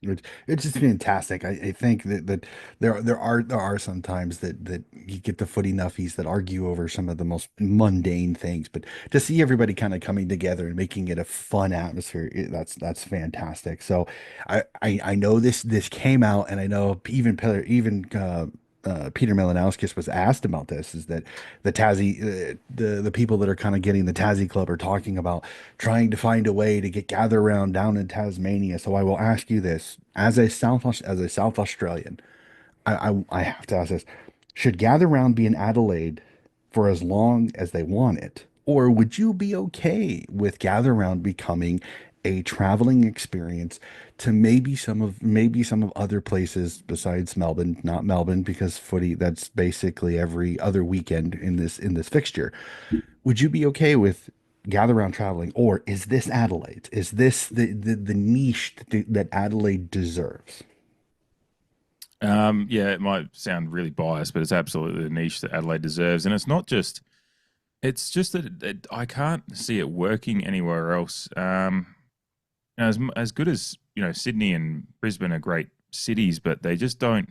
It's just fantastic. I think that there are some times that you get the footy nuffies that argue over some of the most mundane things, but to see everybody kind of coming together and making it a fun atmosphere, that's fantastic. So I know this came out, and I know Peter Malinowskis was asked about this, is that the Tassie, the people that are kind of getting the Tassie Club are talking about trying to find a way to get gather around down in Tasmania. So I will ask you this, as a South Australian, I have to ask this: should gather round be in Adelaide for as long as they want it, or would you be okay with gather round becoming a traveling experience to maybe some of other places besides Melbourne, not Melbourne, because footy, that's basically every other weekend in this fixture. Would you be okay with gather round traveling, or is this Adelaide? Is this the niche that Adelaide deserves? Yeah, it might sound really biased, but it's absolutely the niche that Adelaide deserves, and it's just that I can't see it working anywhere else. As good as Sydney and Brisbane are great cities, but they just don't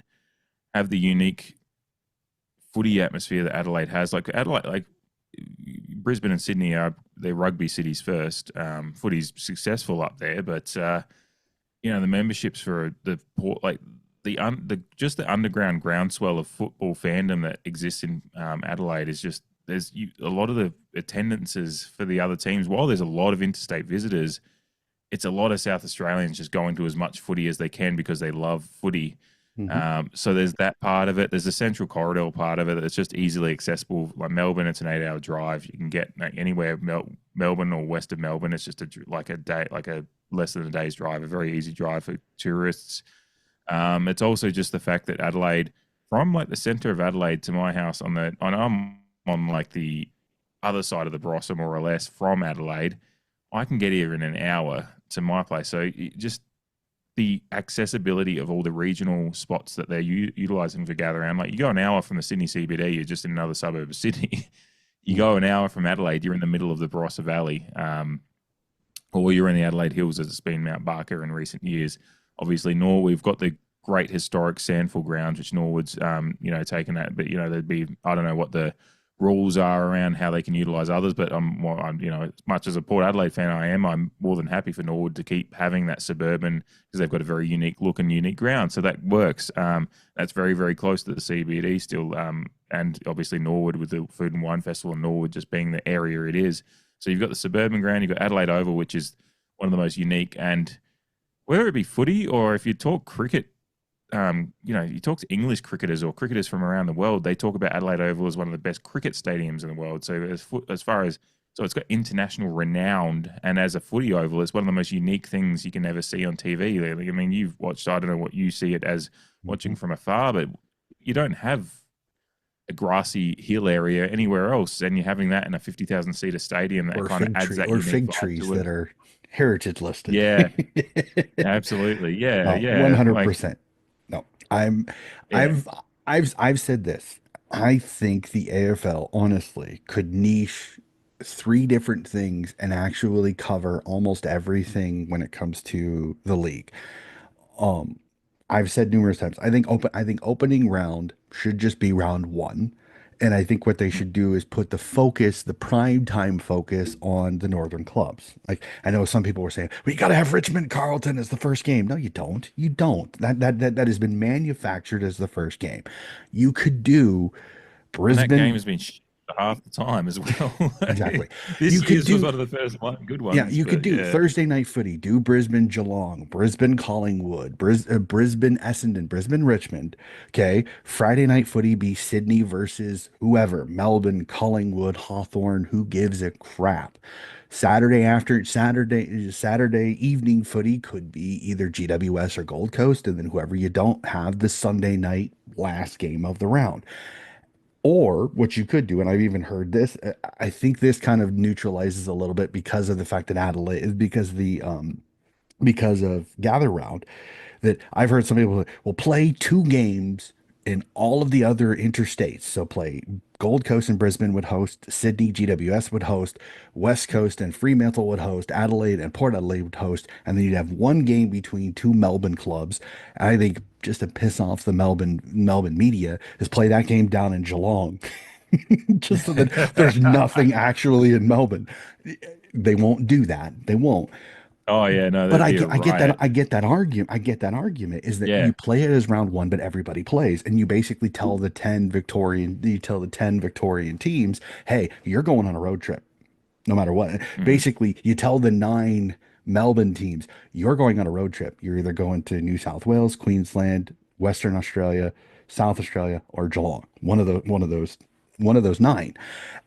have the unique footy atmosphere that Adelaide has. Like Adelaide, like Brisbane and Sydney are they're rugby cities first. Footy's successful up there, but the memberships for the port, like the just the underground groundswell of football fandom that exists in Adelaide is just a lot of the attendances for the other teams. While there's a lot of interstate visitors, it's a lot of South Australians just going to as much footy as they can because they love footy. Hmm. So there's that part of it. There's the Central Corridor part of it that's just easily accessible. Like Melbourne, it's an 8-hour drive. You can get anywhere Melbourne or west of Melbourne. It's just like a day, like a less than a day's drive. A very easy drive for tourists. It's also just the fact that Adelaide, from like the centre of Adelaide to my house I'm on like the other side of the Barossa more or less from Adelaide. I can get here in an hour to my place. So just the accessibility of all the regional spots that they're utilizing for gather around. Like, you go an hour from the Sydney CBD, you're just in another suburb of Sydney. You go an hour from Adelaide, you're in the middle of the Barossa Valley, or you're in the Adelaide Hills, as it's been Mount Barker in recent years. Obviously, we've got the great historic Sandful grounds, which Norwood's taken that, but there'd be, I don't know what the rules are around how they can utilise others. But as much as a Port Adelaide fan I'm more than happy for Norwood to keep having that suburban, because they've got a very unique look and unique ground, so that works. That's very very close to the CBD still, and obviously Norwood with the Food and Wine Festival, and Norwood just being the area it is. So you've got the suburban ground, you've got Adelaide Oval, which is one of the most unique, and whether it be footy or if you talk cricket, you talk to English cricketers or cricketers from around the world, they talk about Adelaide Oval as one of the best cricket stadiums in the world. So as far as so it's got international renowned, and as a footy oval, it's one of the most unique things you can ever see on TV. I mean, you've watched, I don't know what you see it as watching from afar, but you don't have a grassy hill area anywhere else, and you're having that in a 50,000 seater stadium that Or kind of adds that unique fig vibe trees to it. that are heritage listed. Yeah, absolutely. Yeah, No, yeah. Like, 100%. No, yeah. I've, I've said this. I think the AFL honestly could niche three different things and actually cover almost everything when it comes to the league. Um, I've said numerous times, I think opening round should just be round one. And I think what they should do is put the prime time focus on the northern clubs. Like, I know some people were saying, we got to have Richmond Carlton as the first game. No, you don't. You don't. That has been manufactured as the first game. You could do And that game Brisbane. has been half the time as well. Exactly. You This could year's was do one of the first good Yeah, ones, you could but do yeah. Thursday night footy, do Brisbane Geelong, Brisbane Collingwood, Brisbane Essendon, Brisbane Richmond. Okay. Friday night footy be Sydney versus whoever, Melbourne, Collingwood, Hawthorn, who gives a crap. Saturday evening footy could be either GWS or Gold Coast, and then whoever you don't have the Sunday night last game of the round. Or what you could do, and I've even heard this, I think this kind of neutralizes a little bit because of the fact that Adelaide is because of gather round, that I've heard some people will play two games in all of the other interstates. So play Gold Coast and Brisbane would host, Sydney, GWS would host, West Coast and Fremantle would host, Adelaide and Port Adelaide would host, and then you'd have one game between two Melbourne clubs. And I think just to piss off the Melbourne media is play that game down in Geelong. Just so that there's nothing actually in Melbourne. They won't do that. They won't. Oh yeah, no, But there'd be a riot. I get that argument. I get that argument is that you Yeah. play it as round one, but everybody plays, and you basically tell the 10 Victorian teams, hey, you're going on a road trip, no matter what. Mhm. Basically, you tell the 9 Melbourne teams, you're going on a road trip. You're either going to New South Wales, Queensland, Western Australia, South Australia, or Geelong. One of those 9.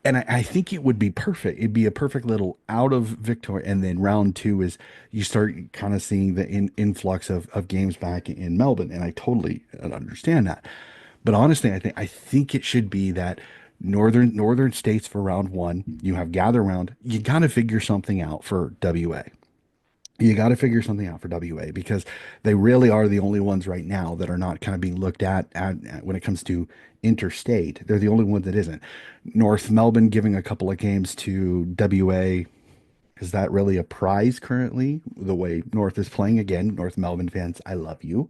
And I think it would be perfect. It'd be a perfect little out of Victoria. And then round two is you start kind of seeing the influx of games back in Melbourne. And I totally understand that. But honestly, I think it should be that northern states for round one, you have gather round. You got to figure something out for WA. You got to figure something out for WA because they really are the only ones right now that are not kind of being looked at when it comes to interstate. They're the only one that isn't. North Melbourne giving a couple of games to WA. Is that really a prize currently? The way North is playing again, North Melbourne fans, I love you.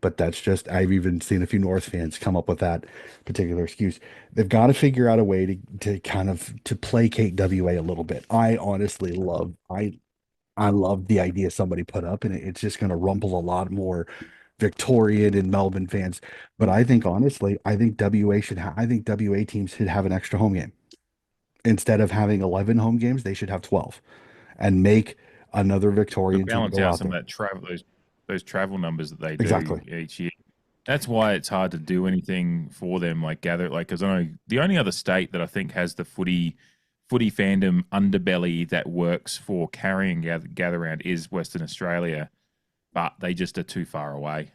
But that's just, I've even seen a few North fans come up with that particular excuse. They've got to figure out a way to kind of to placate WA a little bit. I love the idea somebody put up, and it's just going to rumble a lot more Victorian and Melbourne fans. But I think honestly, I think WA teams should have an extra home game. Instead of having 11 home games, they should have 12 and make another To Victorian team balance go out out some of there. that travel, those travel numbers that they do Exactly. each year. That's why it's hard to do anything for them, like gather, like because I know the only other state that I think has the footy fandom underbelly that works for carrying gather round is Western Australia, but they just are too far away.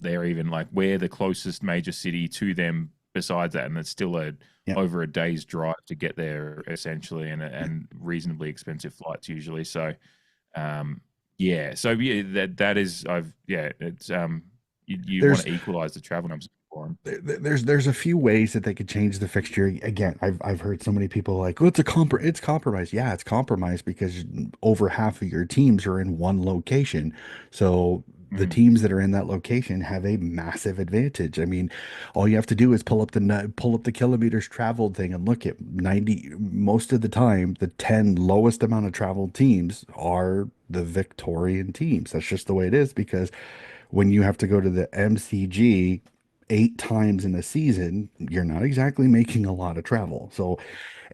They're even like we're the closest major city to them besides that, and it's still a Yeah. over a day's drive to get there essentially, Yeah. and reasonably expensive flights usually. So um, yeah, so yeah, that is I've yeah, it's you want There's to equalize the travel numbers for them. there's a few ways that they could change the fixture. Again, I've heard so many people like, well, it's compromise. Yeah, it's compromise because over half of your teams are in one location. So the Mm. teams that are in that location have a massive advantage. I mean, all you have to do is pull up the kilometers traveled thing and look at 90 most of the time, the 10 lowest amount of traveled teams are the Victorian teams. That's just the way it is because when you have to go to the MCG 8 times in a season, you're not exactly making a lot of travel. So,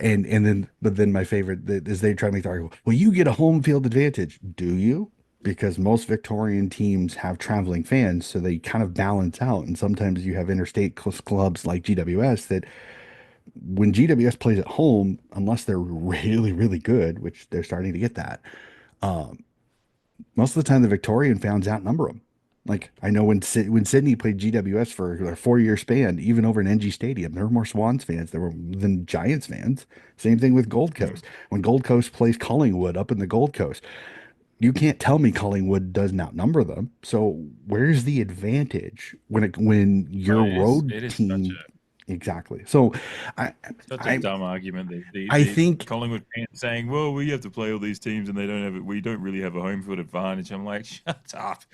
but then my favorite is they try to make the argument, well, you get a home field advantage. Do you? Because most Victorian teams have traveling fans, so they kind of balance out. And sometimes you have interstate clubs like GWS that when GWS plays at home, unless they're really, really good, which they're starting to get that, um, most of the time the Victorian fans outnumber them. Like I know when Sydney played GWS for a 4 year span, even over in NG Stadium, there were more Swans fans than Giants fans. Same thing with Gold Mm. Coast. When Gold Coast plays Collingwood up in the Gold Coast, you can't tell me Collingwood doesn't outnumber them. So where's the advantage when Oh, your road it is team exactly? So I such a I dumb argument. I The think Collingwood fans saying, "Well, we have to play all these teams, and they don't have it. We don't really have a home field advantage." I'm like, shut up.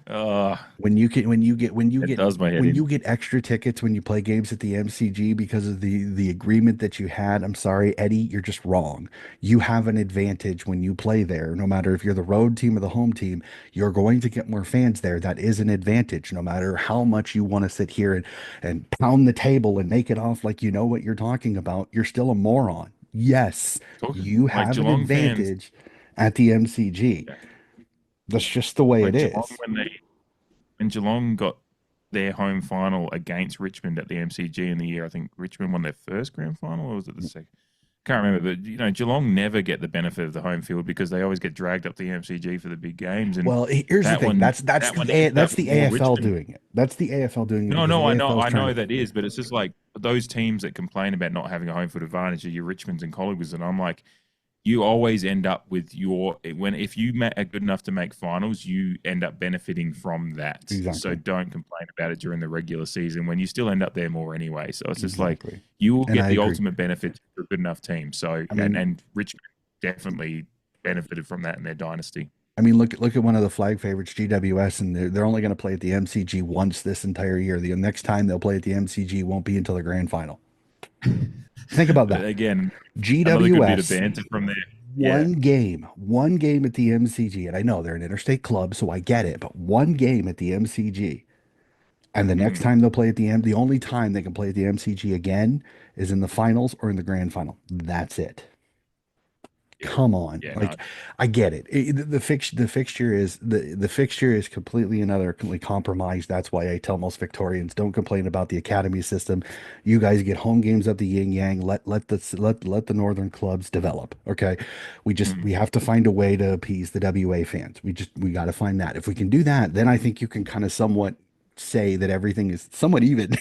Oh, it does my head when you in. get extra tickets when you play games at the MCG because of the agreement that you had, I'm sorry, Eddie, you're just wrong. You have an advantage when you play there. No matter if you're the road team or the home team, you're going to get more fans there. That is an advantage, no matter how much you want to sit here and pound the table and make it off like you know what you're talking about, you're still a moron. Yes, Talking you like have an Geelong fans, advantage at the MCG. yeah, That's just the way it like Geelong is. when Geelong got their home final against Richmond at the MCG in the year, I think Richmond won their first grand final, or was it the second? Can't remember, but Geelong never get the benefit of the home field because they always get dragged up the MCG for the big games, and Well, here's the that thing. one That's that one the ended up that's the more AFL Richmond. doing it. That's the AFL doing it No, because no, the AFL is I trying know to. that is, but it's just like those teams that complain about not having a home field advantage are your Richmonds and Colleges, and I'm like, you always end up with your when if you are good enough to make finals, you end up benefiting from that. So Exactly. don't complain about it during the regular season when you still end up there more anyway. So it's just like Exactly. you will And get I the agree. ultimate benefit for a good enough team. So I mean, and Richmond definitely benefited from that in their dynasty. look at one of the flag favorites, GWS, and they're only going to play at the MCG once this entire year. The next time they'll play at the MCG won't be until the grand final. Think about that. Again, another good bit of GWS, banter from there. Yeah. one game at the MCG, and I know they're an interstate club, so I get it, but one game at the MCG, and the next Mm, time they'll play at the only time they can play at the MCG again is in the finals or in the grand final. That's it. yeah. Come on, Yeah, no. like I get it. The fixture is completely and utterly compromised. That's why I tell most Victorians don't complain about the academy system. You guys get home games at the yin yang. Let the northern clubs develop. Okay, Mm, we have to find a way to appease the WA fans. We got to find that. If we can do that, then I think you can kind of somewhat say that everything is somewhat even.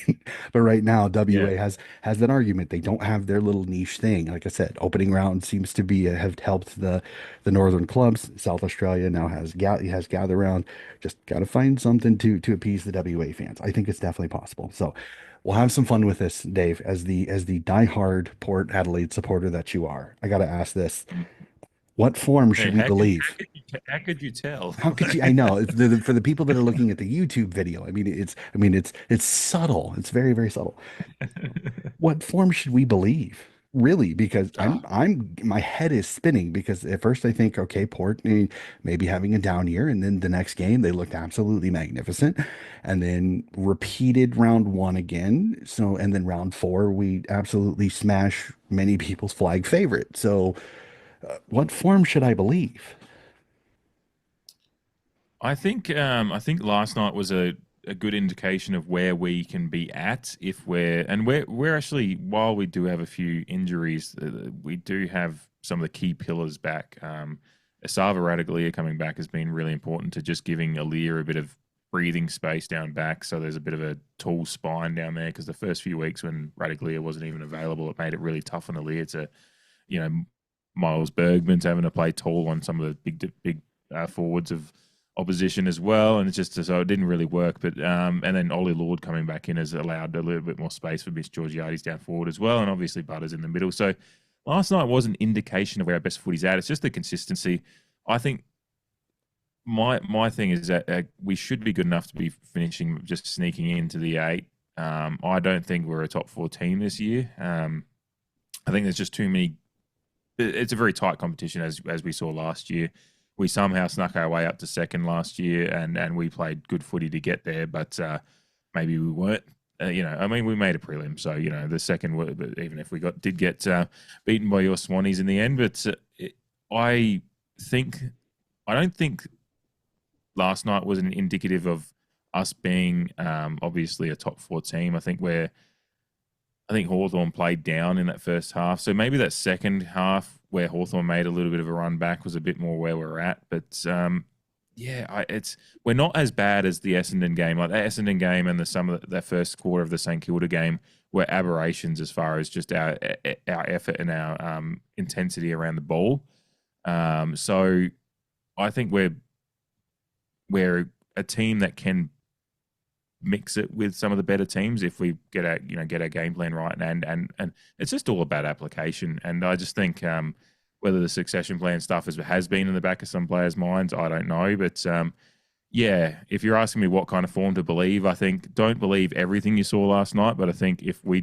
But right now, yeah. WA has that argument. They don't have their little niche thing. Like I said, opening round seems to be have helped the northern clubs. South Australia now has gather round. Just got to find something to appease the WA fans. I think it's definitely possible. So we'll have some fun with this, Dave. As the diehard Port Adelaide supporter that you are, I got to ask this: Mm. what form Hey, should we believe? how could you tell? How could you? I know for the people that are looking at the YouTube video. It's subtle. It's very very subtle. What form should we believe? Really, because Ah, my head is spinning because at first I think, okay, Port maybe having a down year, and then the next game they looked absolutely magnificent, and then repeated round one again. So, and then round four, we absolutely smash many people's flag favorite. So, what form should I believe? I think last night was a good indication of where we can be at if we're actually while we do have a few injuries, we do have some of the key pillars back. Asava Radaglia coming back has been really important to just giving Alir a bit of breathing space down back, so there's a bit of a tall spine down there because the first few weeks when Radaglia wasn't even available, it made it really tough on Alir to, you know, Miles Bergman's having to play tall on some of the big forwards of opposition as well, and it's just so it didn't really work. But and then Ollie Lord coming back in has allowed a little bit more space for Miss Georgiades down forward as well, and obviously Butters in the middle. So last night was an indication of where our best footy's at. It's just the consistency. I think my thing is that we should be good enough to be finishing just sneaking into the eight. I don't think we're a top four team this year. I think there's just too many. It's a very tight competition as we saw last year. We somehow snuck our way up to second last year, and we played good footy to get there, but maybe we weren't. I mean, we made a prelim, so the second, even if we did get beaten by your Swannies in the end, but I think I don't think last night was an indicative of us being obviously a top four team. I think Hawthorn played down in that first half. So maybe that second half where Hawthorn made a little bit of a run back was a bit more where we're at. But we're not as bad as the Essendon game. Like the Essendon game and that first quarter of the St Kilda game were aberrations as far as just our effort and our intensity around the ball. So I think we're a team that can mix it with some of the better teams if we get our game plan right, and it's just all about application. And I just think whether the succession plan stuff has been in the back of some players' minds, I don't know. But yeah, if you're asking me what kind of form to believe, I think don't believe everything you saw last night, but I think if we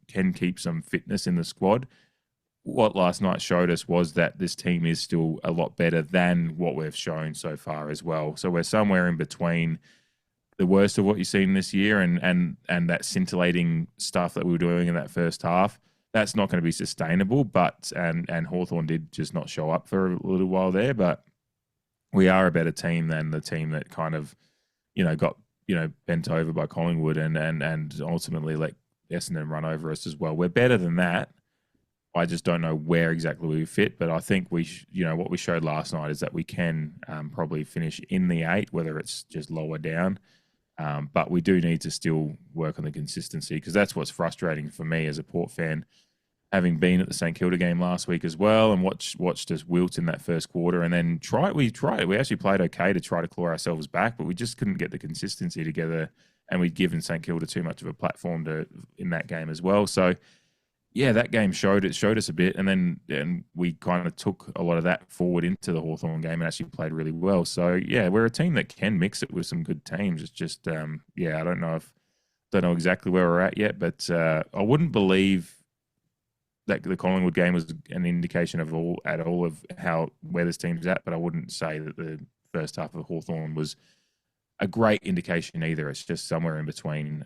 can keep some fitness in the squad, what last night showed us was that this team is still a lot better than what we've shown so far as well. So we're somewhere in between the worst of what you've seen this year, and that scintillating stuff that we were doing in that first half, that's not going to be sustainable. But and Hawthorn did just not show up for a little while there, but we are a better team than the team that kind of got bent over by Collingwood and ultimately let Essendon run over us as well. We're better than that. I just don't know where exactly we fit, but I think what we showed last night is that we can probably finish in the 8, whether it's just lower down. But we do need to still work on the consistency, because that's what's frustrating for me as a Port fan, having been at the St Kilda game last week as well and watched us wilt in that first quarter, and then we actually played okay to try to claw ourselves back, but we just couldn't get the consistency together, and we'd given St Kilda too much of a platform in that game as well. So yeah, that game showed us a bit, and we kind of took a lot of that forward into the Hawthorn game and actually played really well. So yeah, we're a team that can mix it with some good teams. It's just I don't know exactly where we're at yet, but I wouldn't believe that the Collingwood game was an indication of all of how where this team's at. But I wouldn't say that the first half of Hawthorn was a great indication either. It's just somewhere in between.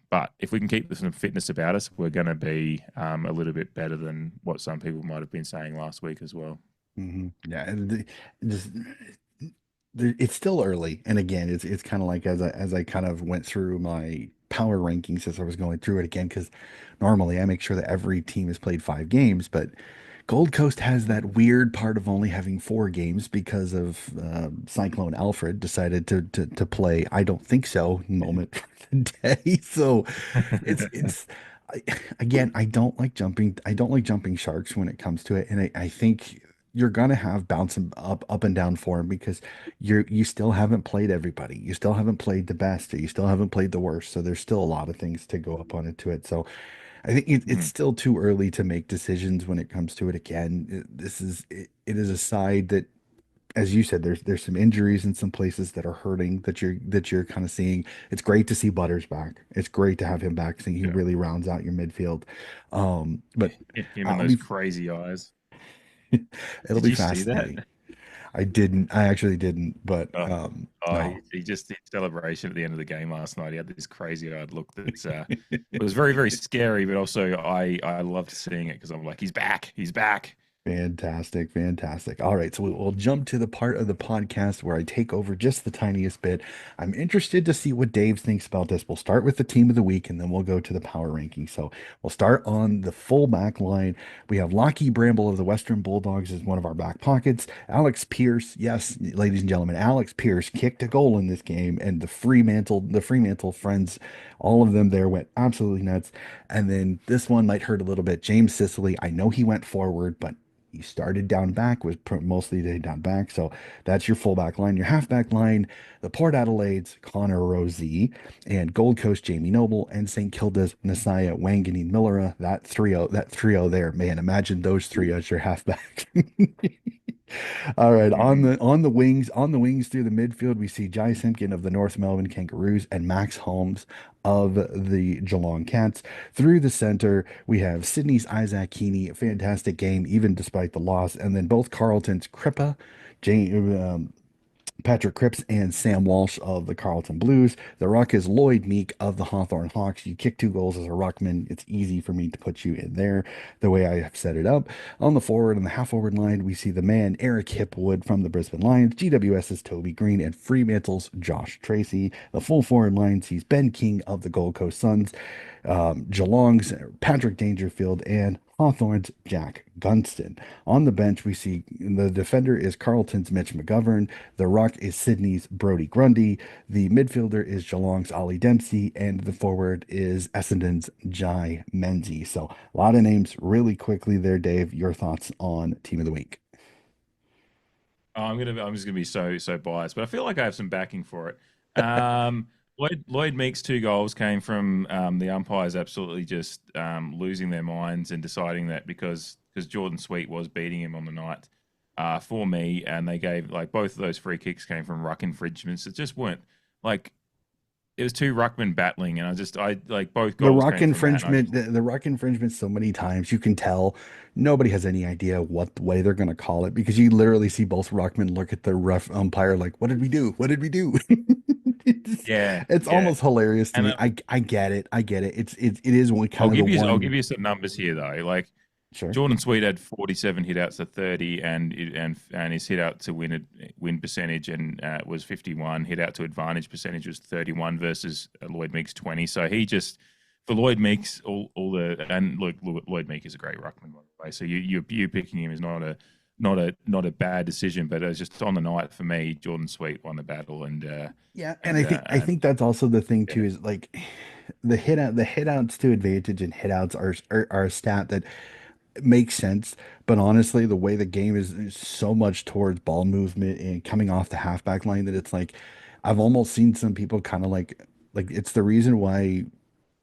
But if we can keep some fitness about us, we're going to be a little bit better than what some people might have been saying last week as well. Yeah, and just it's still early, and again, it's kind of like as I kind of went through my power rankings as I was going through it again, because normally I make sure that every team has played 5 games, but Gold Coast has that weird part of only having 4 games because of Cyclone Alfred decided to play I don't think so moment for the day. So it's I, again, I don't like jumping sharks when it comes to it, and I think you're gonna have bouncing up and down form because you still haven't played everybody, you still haven't played the best, or you still haven't played the worst, so there's still a lot of things to go up on into it. So I think it's Mhm. still too early to make decisions when it comes to it. Again, it is a side that, as you said, there's some injuries in some places that are hurting that you're kind of seeing. It's great to see Butters back. It's great to have him back. Seeing he Yeah. really rounds out your midfield. But Him and I'll those be crazy eyes. it'll Did be you see that? fascinating. I didn't. I actually didn't. But Oh, no. he just did celebration at the end of the game last night. He had this crazy eyed look that's it was very, very scary, but also I loved seeing it because I'm like, he's back. Fantastic, fantastic. All right, so we'll jump to the part of the podcast where I take over just the tiniest bit. I'm interested to see what Dave thinks about this. We'll start with the team of the week and then we'll go to the power ranking. So we'll start on the full back line. We have Lockie Bramble of the Western Bulldogs as one of our back pockets. Alex Pierce, yes, ladies and gentlemen, Alex Pierce kicked a goal in this game, and the Fremantle friends, all of them there went absolutely nuts. And then this one might hurt a little bit. James Sicily, I know he went forward, but he started down back, was mostly down back. So that's your fullback line. Your halfback line, the Port Adelaide's Connor Rosie, and Gold Coast Jamie Noble, and St. Kilda's Messiah Wangani Millera. That trio there, man. Imagine those three as your halfback. All right, on Mhm. the wings through the midfield, we see Jai Simpkin of the North Melbourne Kangaroos and Max Holmes of the Geelong Cats. Through the center, we have Sydney's Isaac Heaney, fantastic game even despite the loss, and then both Carlton's Crippa, Patrick Cripps, and Sam Walsh of the Carlton Blues. The ruck is Lloyd Meek of the Hawthorn Hawks. You kick 2 goals as a ruckman. It's easy for me to put you in there the way I have set it up. On the forward and the half forward line, we see the man Eric Hipwood from the Brisbane Lions, GWS's Toby Green, and Fremantle's Josh Tracy. The full forward line sees Ben King of the Gold Coast Suns, Geelong's Patrick Dangerfield, and Hawthorn's Jack Gunston. On the bench, we see the defender is Carlton's Mitch McGovern. The ruck is Sydney's Brody Grundy. The midfielder is Geelong's Ollie Dempsey. And the forward is Essendon's Jai Menzies. So a lot of names really quickly there, Dave. Your thoughts on Team of the Week? Oh, I'm just gonna be so biased, but I feel like I have some backing for it. Lloyd Meek's 2 goals came from the umpires absolutely just losing their minds and deciding that because Jordan Sweet was beating him on the night for me, and they gave like both of those free kicks came from ruck infringements. It just weren't like it was two ruckmen battling, and I like both The goals ruck came from that, and I infringement, just the ruck infringement, so many times you can tell nobody has any idea what the way they're going to call it because you literally see both ruckmen look at the ref umpire like, "What did we do? What did we do?" It's, Yeah, it's yeah. almost hilarious to And me. I get it. I get it. It is one kind of the I'll give one. you some numbers here though. Like Sure. Jordan Sweet had 47 hit outs to 30, and his hit out to win percentage and was 51. Hit out to advantage percentage was 31 versus Lloyd Meeks 20. So he just for Lloyd Meeks all the and look Lloyd Meeks is a great ruckman by the way. So you picking him is not a bad decision, but it was just on the night for me. Jordan Sweet won the battle, Yeah, and I and think that's also the thing yeah too is like the hit outs to advantage and hit outs are a stat that makes sense. But honestly, the way the game is so much towards ball movement and coming off the halfback line that it's like I've almost seen some people kind of like it's the reason why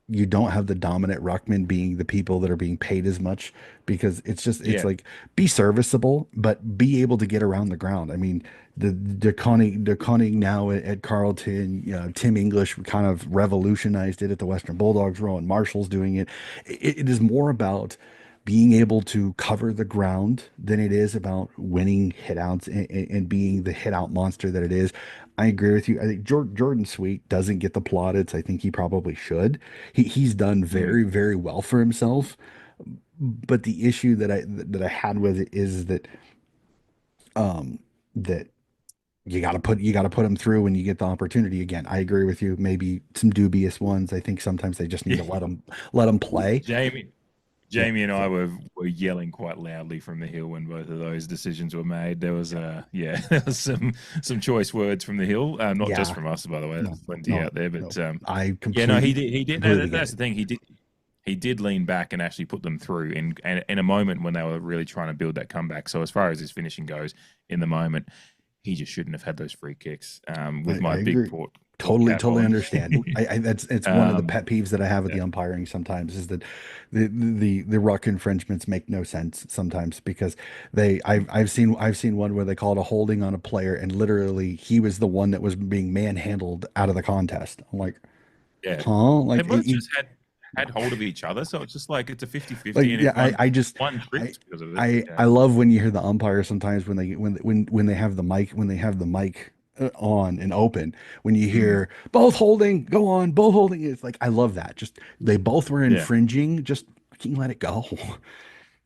you don't have the dominant ruckman being the people that are being paid as much because it's yeah like be serviceable but be able to get around the ground. I mean the now at Carleton, you know, Tim English kind of revolutionized it at the Western Bulldogs. Rowan Marshall's doing it. It is more about being able to cover the ground than it is about winning hitouts and being the hitout monster that it is. I agree with you. I think Jordan Sweet doesn't get the plaudits. I think he probably should. He's done mm, very well for himself. But the issue that I had with it is that you got to put him through when you get the opportunity again. I agree with you. Maybe some dubious ones. I think sometimes they just need yeah. to let them play. Jamie Yeah. Jamie and I So were yelling quite loudly from the hill when both of those decisions were made. There was yeah, there was some choice words from the hill, not just yeah. from us, by the way. No. There's plenty No. out there, No. but I yeah, no, he did. No, completely get that's it. the thing. He did lean back and actually put them through in a moment when they were really trying to build that comeback. So as far as his finishing goes, in the moment, he just shouldn't have had those free kicks. With I my big agree. port Totally, cap totally on. understand. I that's it's one of the um, pet peeves that I have with yeah. the umpiring sometimes is that the ruck infringements make no sense sometimes because I've seen one where they called a holding on a player and literally he was the one that was being manhandled out of the contest. I'm like, Yeah. huh? They Like both just had hold of each other, so it's just like it's a like 50-50, and yeah, if one one I trips because of it, yeah. I love when you hear the umpire sometimes when they have the mic on and open when you Mm, hear both holding go on both holding it's like I love that just they both were yeah. infringing just fucking let it go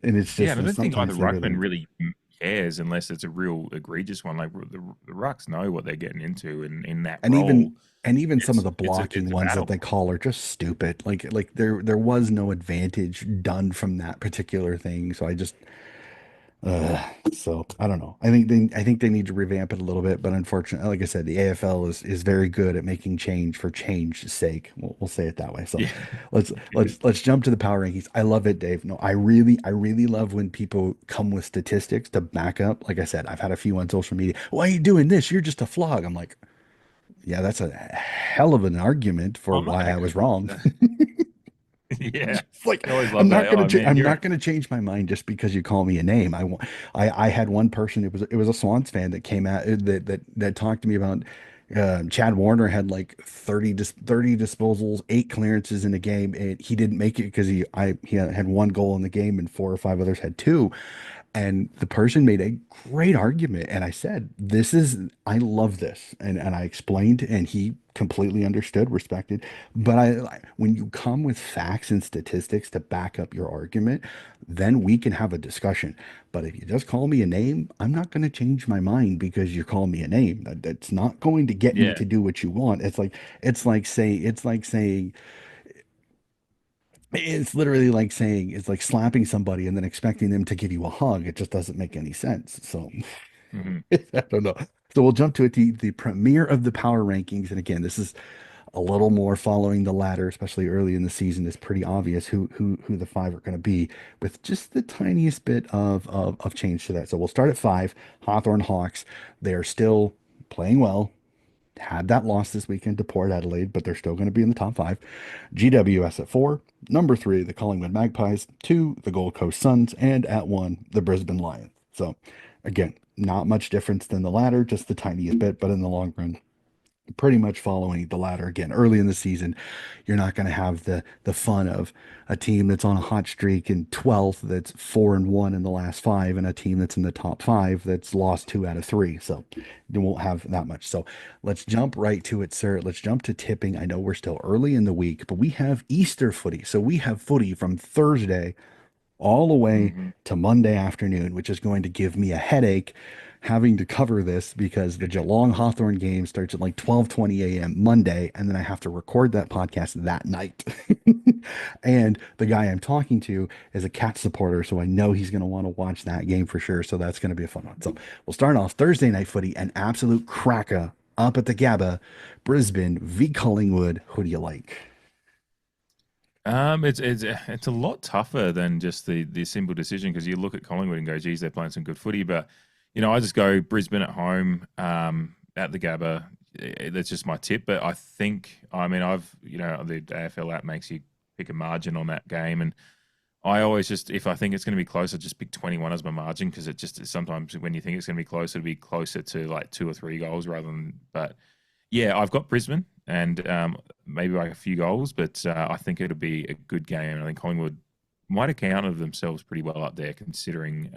and it's Yeah, just and I don't think either sometimes they ruckman really really cares unless it's a real egregious one. Like the rucks know what they're getting into, and in that and role, even some of the it's blocking a ones that battle. they call are just stupid like there was no advantage done from that particular thing so I just so I don't know. I think they need to revamp it a little bit, but unfortunately, like I said, the AFL is very good at making change for change's sake. We'll say it that way. So Yeah. let's jump to the power rankings. I love it, Dave. No, I really love when people come with statistics to back up. Like I said, I've had a few on social media. Why are you doing this? You're just a flog. I'm like, yeah, that's a hell of an argument for Oh no, why I was wrong. yeah. It's like You always love that. Oh man, I'm you're not gonna change my mind just because you call me a name. I had one person. It was a Swans fan that came out that talked to me about Chad Warner had like 30 disposals, 8 clearances in a game, and he didn't make it because he had one goal in the game and 4 or 5 others had two. And the person made a great argument. And I said, I love this. And I explained, and he completely understood, respected. But when you come with facts and statistics to back up your argument, then we can have a discussion. But if you just call me a name, I'm not going to change my mind because you call me a name. That's not going to get me yeah. to do what you want. It's like saying, it's literally like saying, it's like slapping somebody and then expecting them to give you a hug. It just doesn't make any sense. So Mhm. I don't know. So we'll jump to it, the premiere of the power rankings. And again, this is a little more following the ladder, especially early in the season. It's pretty obvious who the five are going to be, with just the tiniest bit of change to that. So we'll start at five. Hawthorne Hawks. They are still playing well. Had that loss this weekend to Port Adelaide, but they're still going to be in the top five. GWS at four. Number three, the Collingwood Magpies. Two, the Gold Coast Suns. And at one, the Brisbane Lions. So, again, not much difference than the latter, just the tiniest bit, but in the long run, pretty much following the ladder again. Early in the season, you're not going to have the fun of a team that's on a hot streak in 12th that's 4-1 in the last five, and a team that's in the top five that's lost two out of three. So you won't have that much. So let's jump right to it, sir. Let's jump to tipping. I know we're still early in the week, but we have Easter footy. So we have footy from Thursday all the way Hmm. to Monday afternoon, which is going to give me a headache having to cover this because the Geelong Hawthorn game starts at like 12:20 a.m. Monday, and then I have to record that podcast that night. And the guy I'm talking to is a cat supporter, so I know he's going to want to watch that game for sure. So that's going to be a fun one. So we'll start off Thursday night footy, an absolute cracker up at the Gabba, Brisbane v Collingwood. Who do you like? It's a lot tougher than just the simple decision because you look at Collingwood and go, geez, they're playing some good footy, but I just go Brisbane at home, at the Gabba. That's just my tip. But I think, I mean, the AFL app makes you pick a margin on that game, and I always just, if I think it's going to be close, I just pick 21 as my margin because it just sometimes when you think it's going to be close, it'll be closer to like 2 or 3 goals rather than. But yeah, I've got Brisbane and maybe like a few goals, but I think it'll be a good game. I think Collingwood might have counted themselves pretty well up there, considering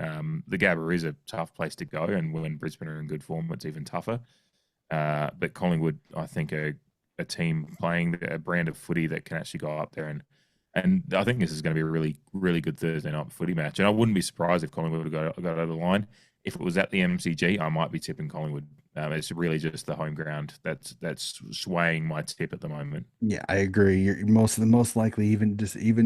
the Gabba is a tough place to go, and when Brisbane are in good form, it's even tougher. But Collingwood, I think, are a team playing a brand of footy that can actually go up there, and I think this is going to be a really, really good Thursday night footy match. And I wouldn't be surprised if Collingwood got over the line. If it was at the MCG, I might be tipping Collingwood. It's really just the home ground that's swaying my tip at the moment. Yeah, I agree. You're most likely, even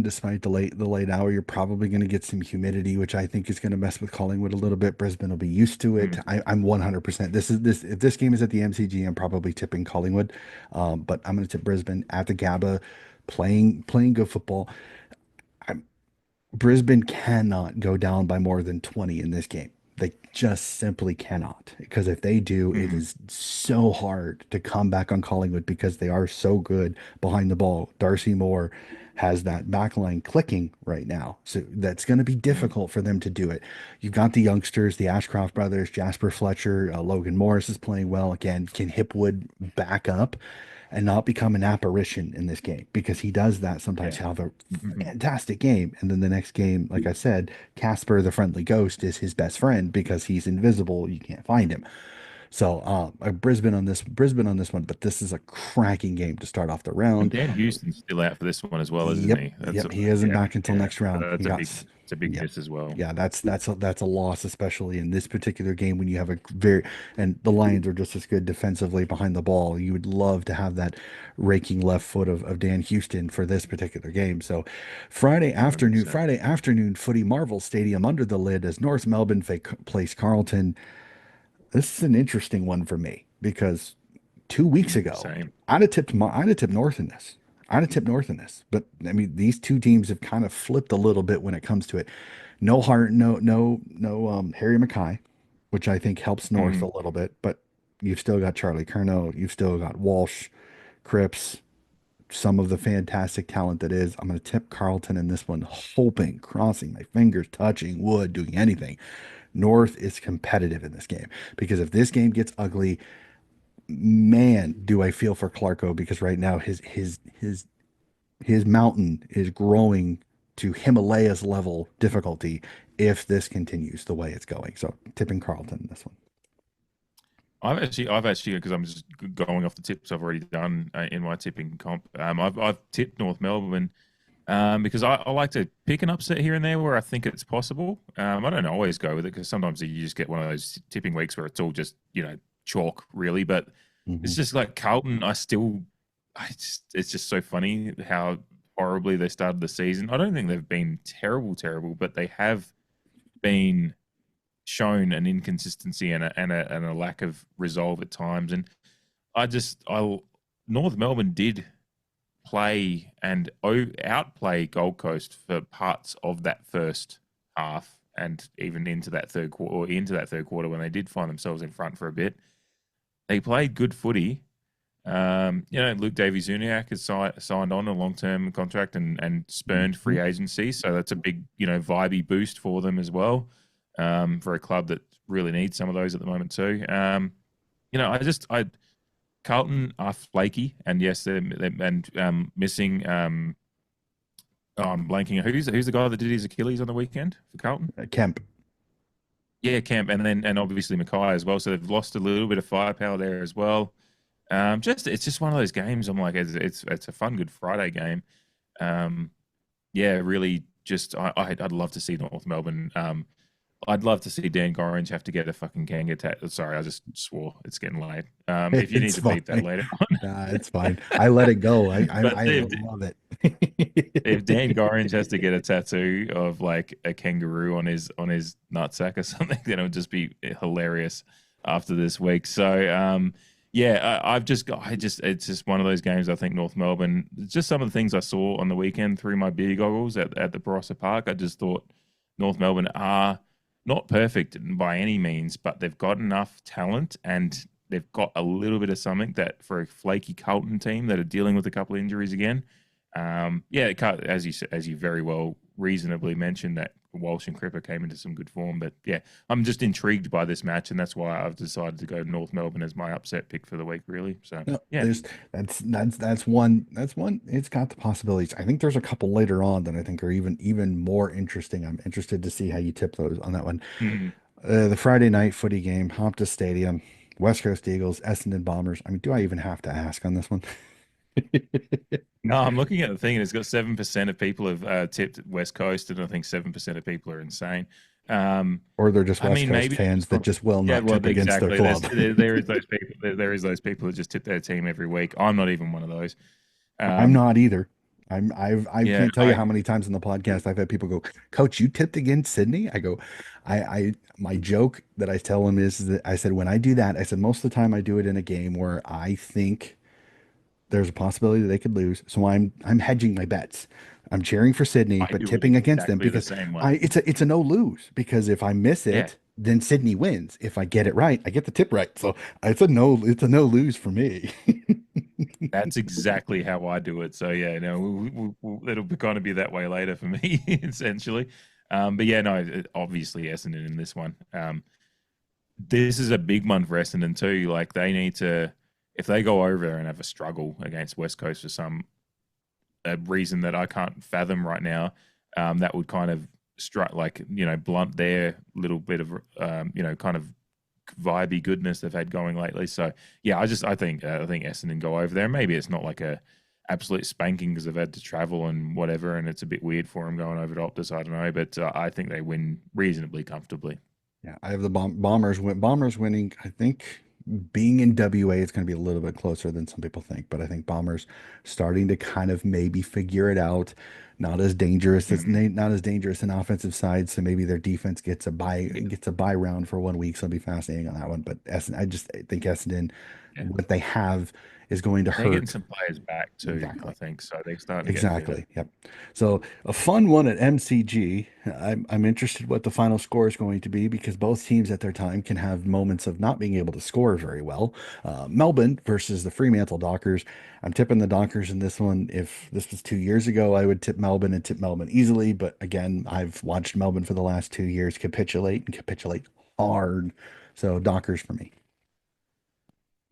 despite the late hour, you're probably going to get some humidity, which I think is going to mess with Collingwood a little bit. Brisbane will be used to it. Mm. I'm 100%. This if this game is at the MCG, I'm probably tipping Collingwood, but I'm going to tip Brisbane at the Gabba, playing good football. Brisbane cannot go down by more than 20 in this game. They just simply cannot. Because if they do, it Mm. is so hard to come back on Collingwood because they are so good behind the ball. Darcy Moore has that backline clicking right now. So that's going to be Mm. difficult for them to do it. You've got the youngsters, the Ashcroft brothers, Jasper Fletcher, Logan Morris is playing well. Again, can Hipwood back up and not become an apparition in this game? Because he does that sometimes, Yeah. have a Mhm. fantastic game. And then the next game, like I said, Casper the friendly ghost is his best friend because he's invisible. You can't find him. So Brisbane on this one, but this is a cracking game to start off the And round. Dan Houston's still out for this one as well, isn't Yep, he? yep. He isn't Yeah, back until yeah. next round. He That's a got, big, it's a big yep. miss as well. Yeah, that's a loss, especially in this particular game when you have a very and the Lions are just as good defensively behind the ball. You would love to have that raking left foot of Dan Houston for this particular game. So Hundred percent. Friday afternoon footy Marvel Stadium under the lid as North Melbourne plays Carlton. This is an interesting one for me because 2 weeks ago, Same. I'd have tipped North in this. I'd have tipped North in this. But I mean, these two teams have kind of flipped a little bit when it comes to it. No heart, no Harry Mackay, which I think helps North a Mm. little bit, but you've still got Charlie Curnow, you've still got Walsh, Cripps, some of the fantastic talent that is. I'm going to tip Carlton in this one, hoping, crossing my fingers, touching wood, doing anything. North is competitive in this game because if this game gets ugly, man, do I feel for Clarko because right now his mountain is growing to Himalayas level difficulty if this continues the way it's going. So tipping Carlton in this one. I've actually, because I'm just going off the tips I've already done in my tipping comp. I've tipped North Melbourne because I like to pick an upset here and there where I think it's possible. I don't always go with it because sometimes you just get one of those tipping weeks where it's all just chalk really. But it's Mhm. just like Carlton. It's just so funny how horribly they started the season. I don't think they've been terrible, but they have been shown an inconsistency and a lack of resolve at times. And I North Melbourne did play and outplay Gold Coast for parts of that first half and even into that third quarter when they did find themselves in front for a bit. They played good footy. Luke Davies-Uniacke has signed on a long-term contract and spurned free Mhm. agency, so that's a big, vibey boost for them as well. For a club that really needs some of those at the moment too. I Carlton are flaky, and yes, they're and missing. Oh, I'm blanking. Who's the guy that did his Achilles on the weekend for Carlton? Kemp. Yeah, Camp, and obviously Mackay as well. So they've lost a little bit of firepower there as well. Just it's just one of those games. I'm like, it's a fun Good Friday game. Um, yeah, really. Just I'd love to see North Melbourne. I'd love to see Dan Gorringe have to get a fucking Kanga Sorry, I just swore. It's getting late. If you need It's to beat that fine. later Nah, it's fine. I let it go. I I, but I love if it. Dan Gorringe has to get a tattoo of like a kangaroo on his nutsack or something, then it would just be hilarious after this week. So yeah, I just it's just one of those games. I think North Melbourne. Just some of the things I saw on the weekend through my beer goggles at the Barossa Park. I just thought North Melbourne are not perfect by any means, but they've got enough talent and they've got a little bit of something that for a flaky Carlton team that are dealing with a couple of injuries again. Yeah, as you very well reasonably mentioned that Walsh and Cripper came into some good form, but yeah, I'm just intrigued by this match, and that's why I've decided to go North Melbourne as my upset pick for the week. Really, so No, yeah. there's that's one. It's got the possibilities. I think there's a couple later on that I think are even more interesting. I'm interested to see how you tip those on that one. Mhm. The Friday night footy game, Optus Stadium, West Coast Eagles, Essendon Bombers. I mean, do I even have to ask on this one? No, I'm looking at the thing, and it's got 7% of people have tipped West Coast, and I think 7% of people are insane. Um, Or they're just I West mean, Coast maybe fans that just will yeah, not well, tip against their exactly. club. There is those people. There is those people that just tip their team every week. I'm not even one of those. I'm Um, not either. I yeah, can't tell you how many times in the podcast I've had people go, Coach, you tipped against Sydney? I go, my joke that I tell them is that I said, when I do that, I said, most of the time I do it in a game where I think there's a possibility that they could lose. So I'm hedging my bets. I'm cheering for Sydney, I but do tipping against them exactly the because same I way. it's a no lose because if I miss Yeah, it, then Sydney wins. If I get it right, I get the tip right. So it's a no lose for me. that's exactly how I do it. So yeah, no, it'll kind of be that way later for me, essentially. But yeah, no, obviously Essendon in this one. This is a big one for Essendon too. Like they need to, if they go over there and have a struggle against West Coast for some a reason that I can't fathom right now, that would kind of strike like blunt their little bit of kind of vibey goodness they've had going lately. So yeah, I think Essendon go over there. Maybe it's not like a absolute spanking because they've had to travel and whatever, and it's a bit weird for them going over to Optus. I don't know, but I think they win reasonably comfortably. Yeah, I have the Bombers winning. I think being in WA, it's going to be a little bit closer than some people think, but I think Bombers starting to kind of maybe figure it out. Not as dangerous as Mhm. not as dangerous an offensive side, so maybe their defense Yeah, gets a bye round for 1 week. So it'll be fascinating on that one. But I think Essendon, yeah. what they have is going to They're getting hurt. some players back too. I Exactly. think so. They're starting to get fitter. Exactly. Yep. So a fun one at MCG. I'm interested what the final score is going to be because both teams at their time can have moments of not being able to score very well. Melbourne versus the Fremantle Dockers. I'm tipping the Dockers in this one. If this was 2 years ago, I would tip Melbourne and tip Melbourne easily. But again, I've watched Melbourne for the last 2 years capitulate and capitulate hard. So Dockers for me.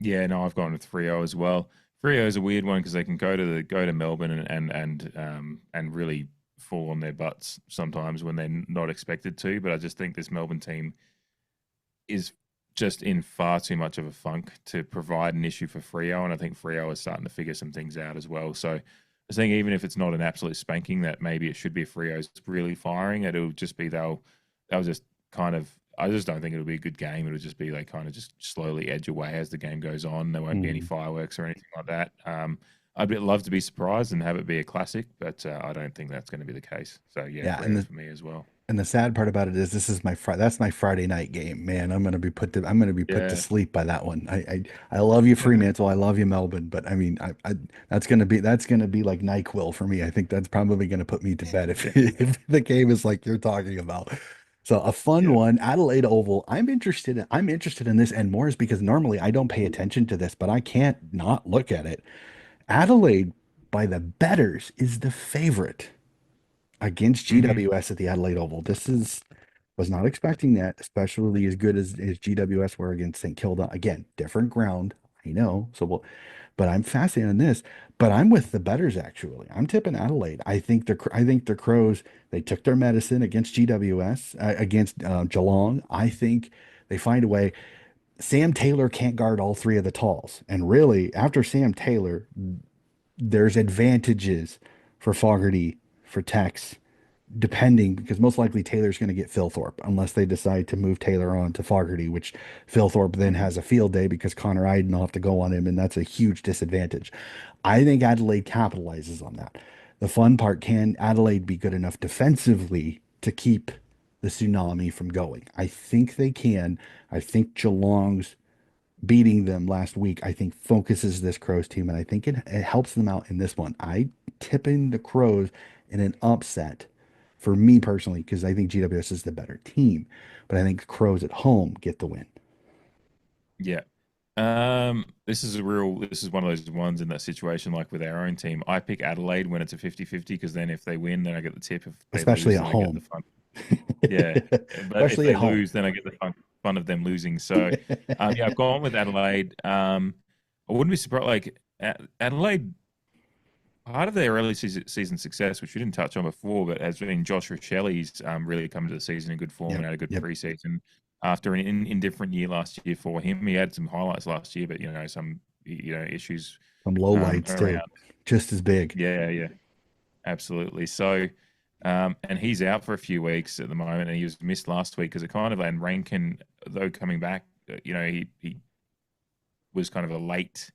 Yeah, no, I've gone with FREO as well. FREO is a weird one because they can go to Melbourne and really fall on their butts sometimes when they're not expected to. But I just think this Melbourne team is just in far too much of a funk to provide an issue for FREO, and I think FREO is starting to figure some things out as well. So I think even if it's not an absolute spanking, that maybe it should be FREO's really firing. It'll just be they'll just kind of. I just don't think it'll be a good game. It'll just be they kind of just slowly edge away as the game goes on. There won't be any Mhm. fireworks or anything like that. Love to be surprised and have it be a classic, but I don't think that's going to be the case. So yeah, Yeah, and FREO the for me as well. And the sad part about it is this is that's my Friday night game. Man, I'm gonna be put to Yeah. sleep by that one. I love you Fremantle, I love you Melbourne, but I mean I that's gonna be like NyQuil for me. I think that's probably gonna put me to bed if Yeah. if the game is like you're talking about. So a fun Yeah. one, Adelaide Oval. I'm interested in this and more is because normally I don't pay attention to this, but I can't not look at it. Adelaide by the betters is the favorite against Hmm. GWS at the Adelaide Oval. This is was not expecting that, especially as good as GWS were against St. Kilda. Again, different ground. I know. But I'm fascinated on this. But I'm with the betters actually. I'm tipping Adelaide. I think the Crows, they took their medicine against GWS, against Geelong. I think they find a way. Sam Taylor can't guard all three of the talls. And really, after Sam Taylor, there's advantages for Fogarty, for Tex, depending, because most likely Taylor's going to get Philthorpe unless they decide to move Taylor on to Fogarty, which Philthorpe then Mhm. has a field day because Connor Iden will have to go on him, and that's a huge disadvantage. I think Adelaide capitalizes on that. The fun part, can Adelaide be good enough defensively to keep the tsunami from going? I think they can. I think Geelong's beating them last week, I think focuses this Crows team, and I think it helps them out in this one. I tip in the Crows in an upset for me personally, because I think GWS is the better team, but I think the Crows at home get the win, Yeah. This is one of those ones in that situation, like with our own team. I pick Adelaide when it's a 50-50 because then if they win, then I get the tip. If they especially lose, at then I get the home. fun. Yeah. But if Especially at they home. lose, then I get the fun of them losing. So, yeah, I've gone with Adelaide. I wouldn't be surprised. Like Adelaide, part of their early season success, which we didn't touch on before, but has been Josh Rochelli's really come into the season in good form Yep. and had a good Yep. preseason after an indifferent year last year for him. He had some highlights last year, but some issues Some low lights around. too, just as big. Yeah, yeah, absolutely. So, and he's out for a few weeks at the moment, and he was missed last week because it kind of and Rankin, though coming back, he was kind of a late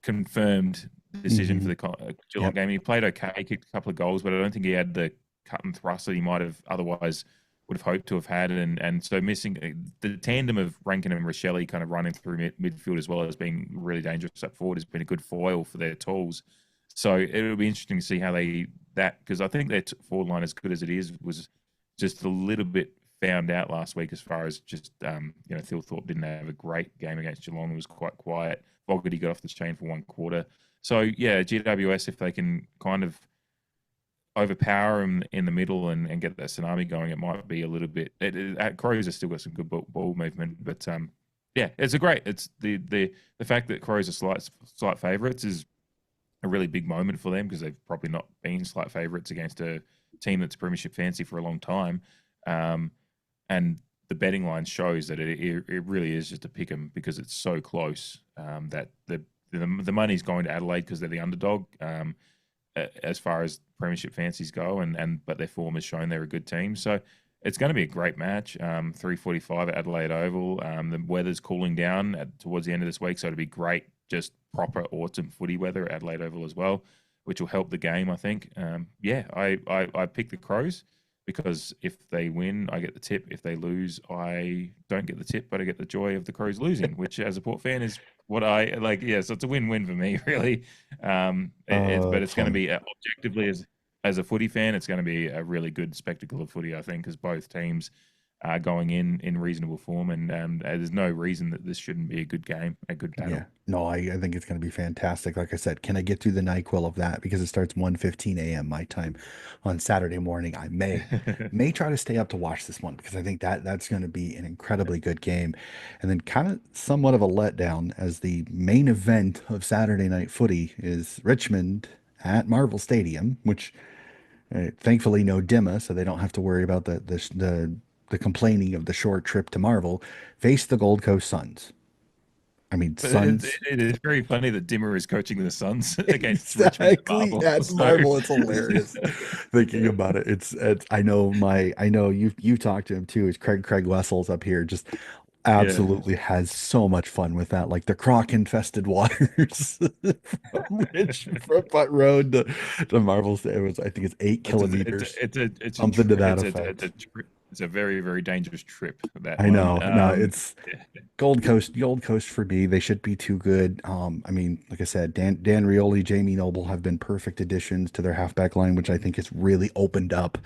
confirmed decision for Hmm. the Geelong Yep. game. He played okay, kicked a couple of goals, but I don't think he had the cut and thrust that he might have otherwise would have hoped to have had. And so missing the tandem of Rankin and Rochelle kind of running through midfield as well as being really dangerous up forward has been a good foil for their tools. So it'll be interesting to see how because I think their forward line, as good as it is, was just a little bit found out last week as far as just Thilthorpe didn't have a great game against Geelong. It was quite quiet. Fogarty got off the chain for one quarter. So yeah, GWS, if they can kind of overpower him in the middle and get that tsunami going, it might be a little bit. Crows have still got some good ball movement, but yeah, It's the fact that Crows are slight favourites is a really big moment for them because they've probably not been slight favourites against a team that's premiership fancy for a long time. Um, and the betting line shows that it really is just a pick 'em because it's so close that the money's going to Adelaide because they're the underdog as far as premiership fancies go, and but their form has shown they're a good team. So it's going to be a great match. 3:45 at Adelaide Oval. The weather's cooling down towards the end of this week, so it'll be great. Just proper autumn footy weather at Adelaide Oval as well, which will help the game, I think. Yeah, I picked the Crows because if they win, I get the tip. If they lose, I don't get the tip, but I get the joy of the Crows losing, which as a Port fan is what I like. Yeah, so it's a win-win for me, really. But It's it's going to funny. be objectively as a footy fan, it's going to be a really good spectacle of footy, I think, because both teams are going in reasonable form, and there's no reason that this shouldn't be a good game, a good Yeah. battle. No, I think it's going to be fantastic. Like I said, can I get through the NyQuil of that because it starts 1:15 a.m. my time on Saturday morning. I may try to stay up to watch this one because I think that's going to be an incredibly good game. And then kind of somewhat of a letdown as the main event of Saturday night footy is Richmond at Marvel Stadium, which thankfully no Dimma, so they don't have to worry about the complaining of the short trip to Marvel, face the Gold Coast Suns. I mean, But Suns. it is very funny that Dimmer is coaching the Suns against Richmond at Exactly. Marvel. At So, Marvel, it's hilarious thinking yeah, about it. I know you talked to him too. Is Craig Wessels up here just yeah. absolutely has so much fun with that, like the croc infested waters from Putt Road to Marvel. It was, I think it's eight kilometers, something to that effect. It's a very very dangerous trip that I one. know. No, it's Yeah. Gold Coast for me. They should be too good. I mean, like I said, Dan Rioli, Jamie Noble have been perfect additions to their halfback line, which I think has really opened up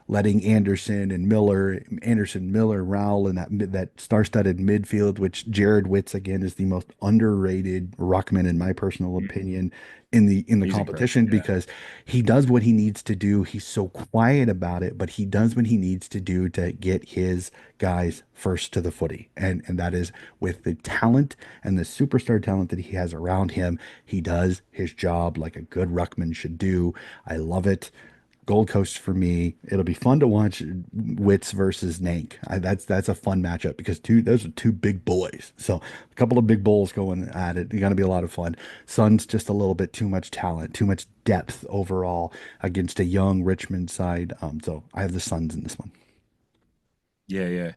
letting Anderson, Miller, Rowell, and that star-studded midfield, which Jared Witz again is the most underrated ruckman in my personal Mm. opinion in the He's incredible. competition Yeah. because he does what he needs to do. He's so quiet about it, but he does what he needs to do to get his guys first to the footy, and that is with the talent and the superstar talent that he has around him. He does his job like a good ruckman should do. I love it. Gold Coast for me. It'll be fun to watch Wits versus Nank. That's a fun matchup because those are two big boys. So a couple of big bulls going at it. It's gonna be a lot of fun. Sun's just a little bit too much talent, too much depth overall against a young Richmond side. So I have the Suns in this one. Yeah, yeah.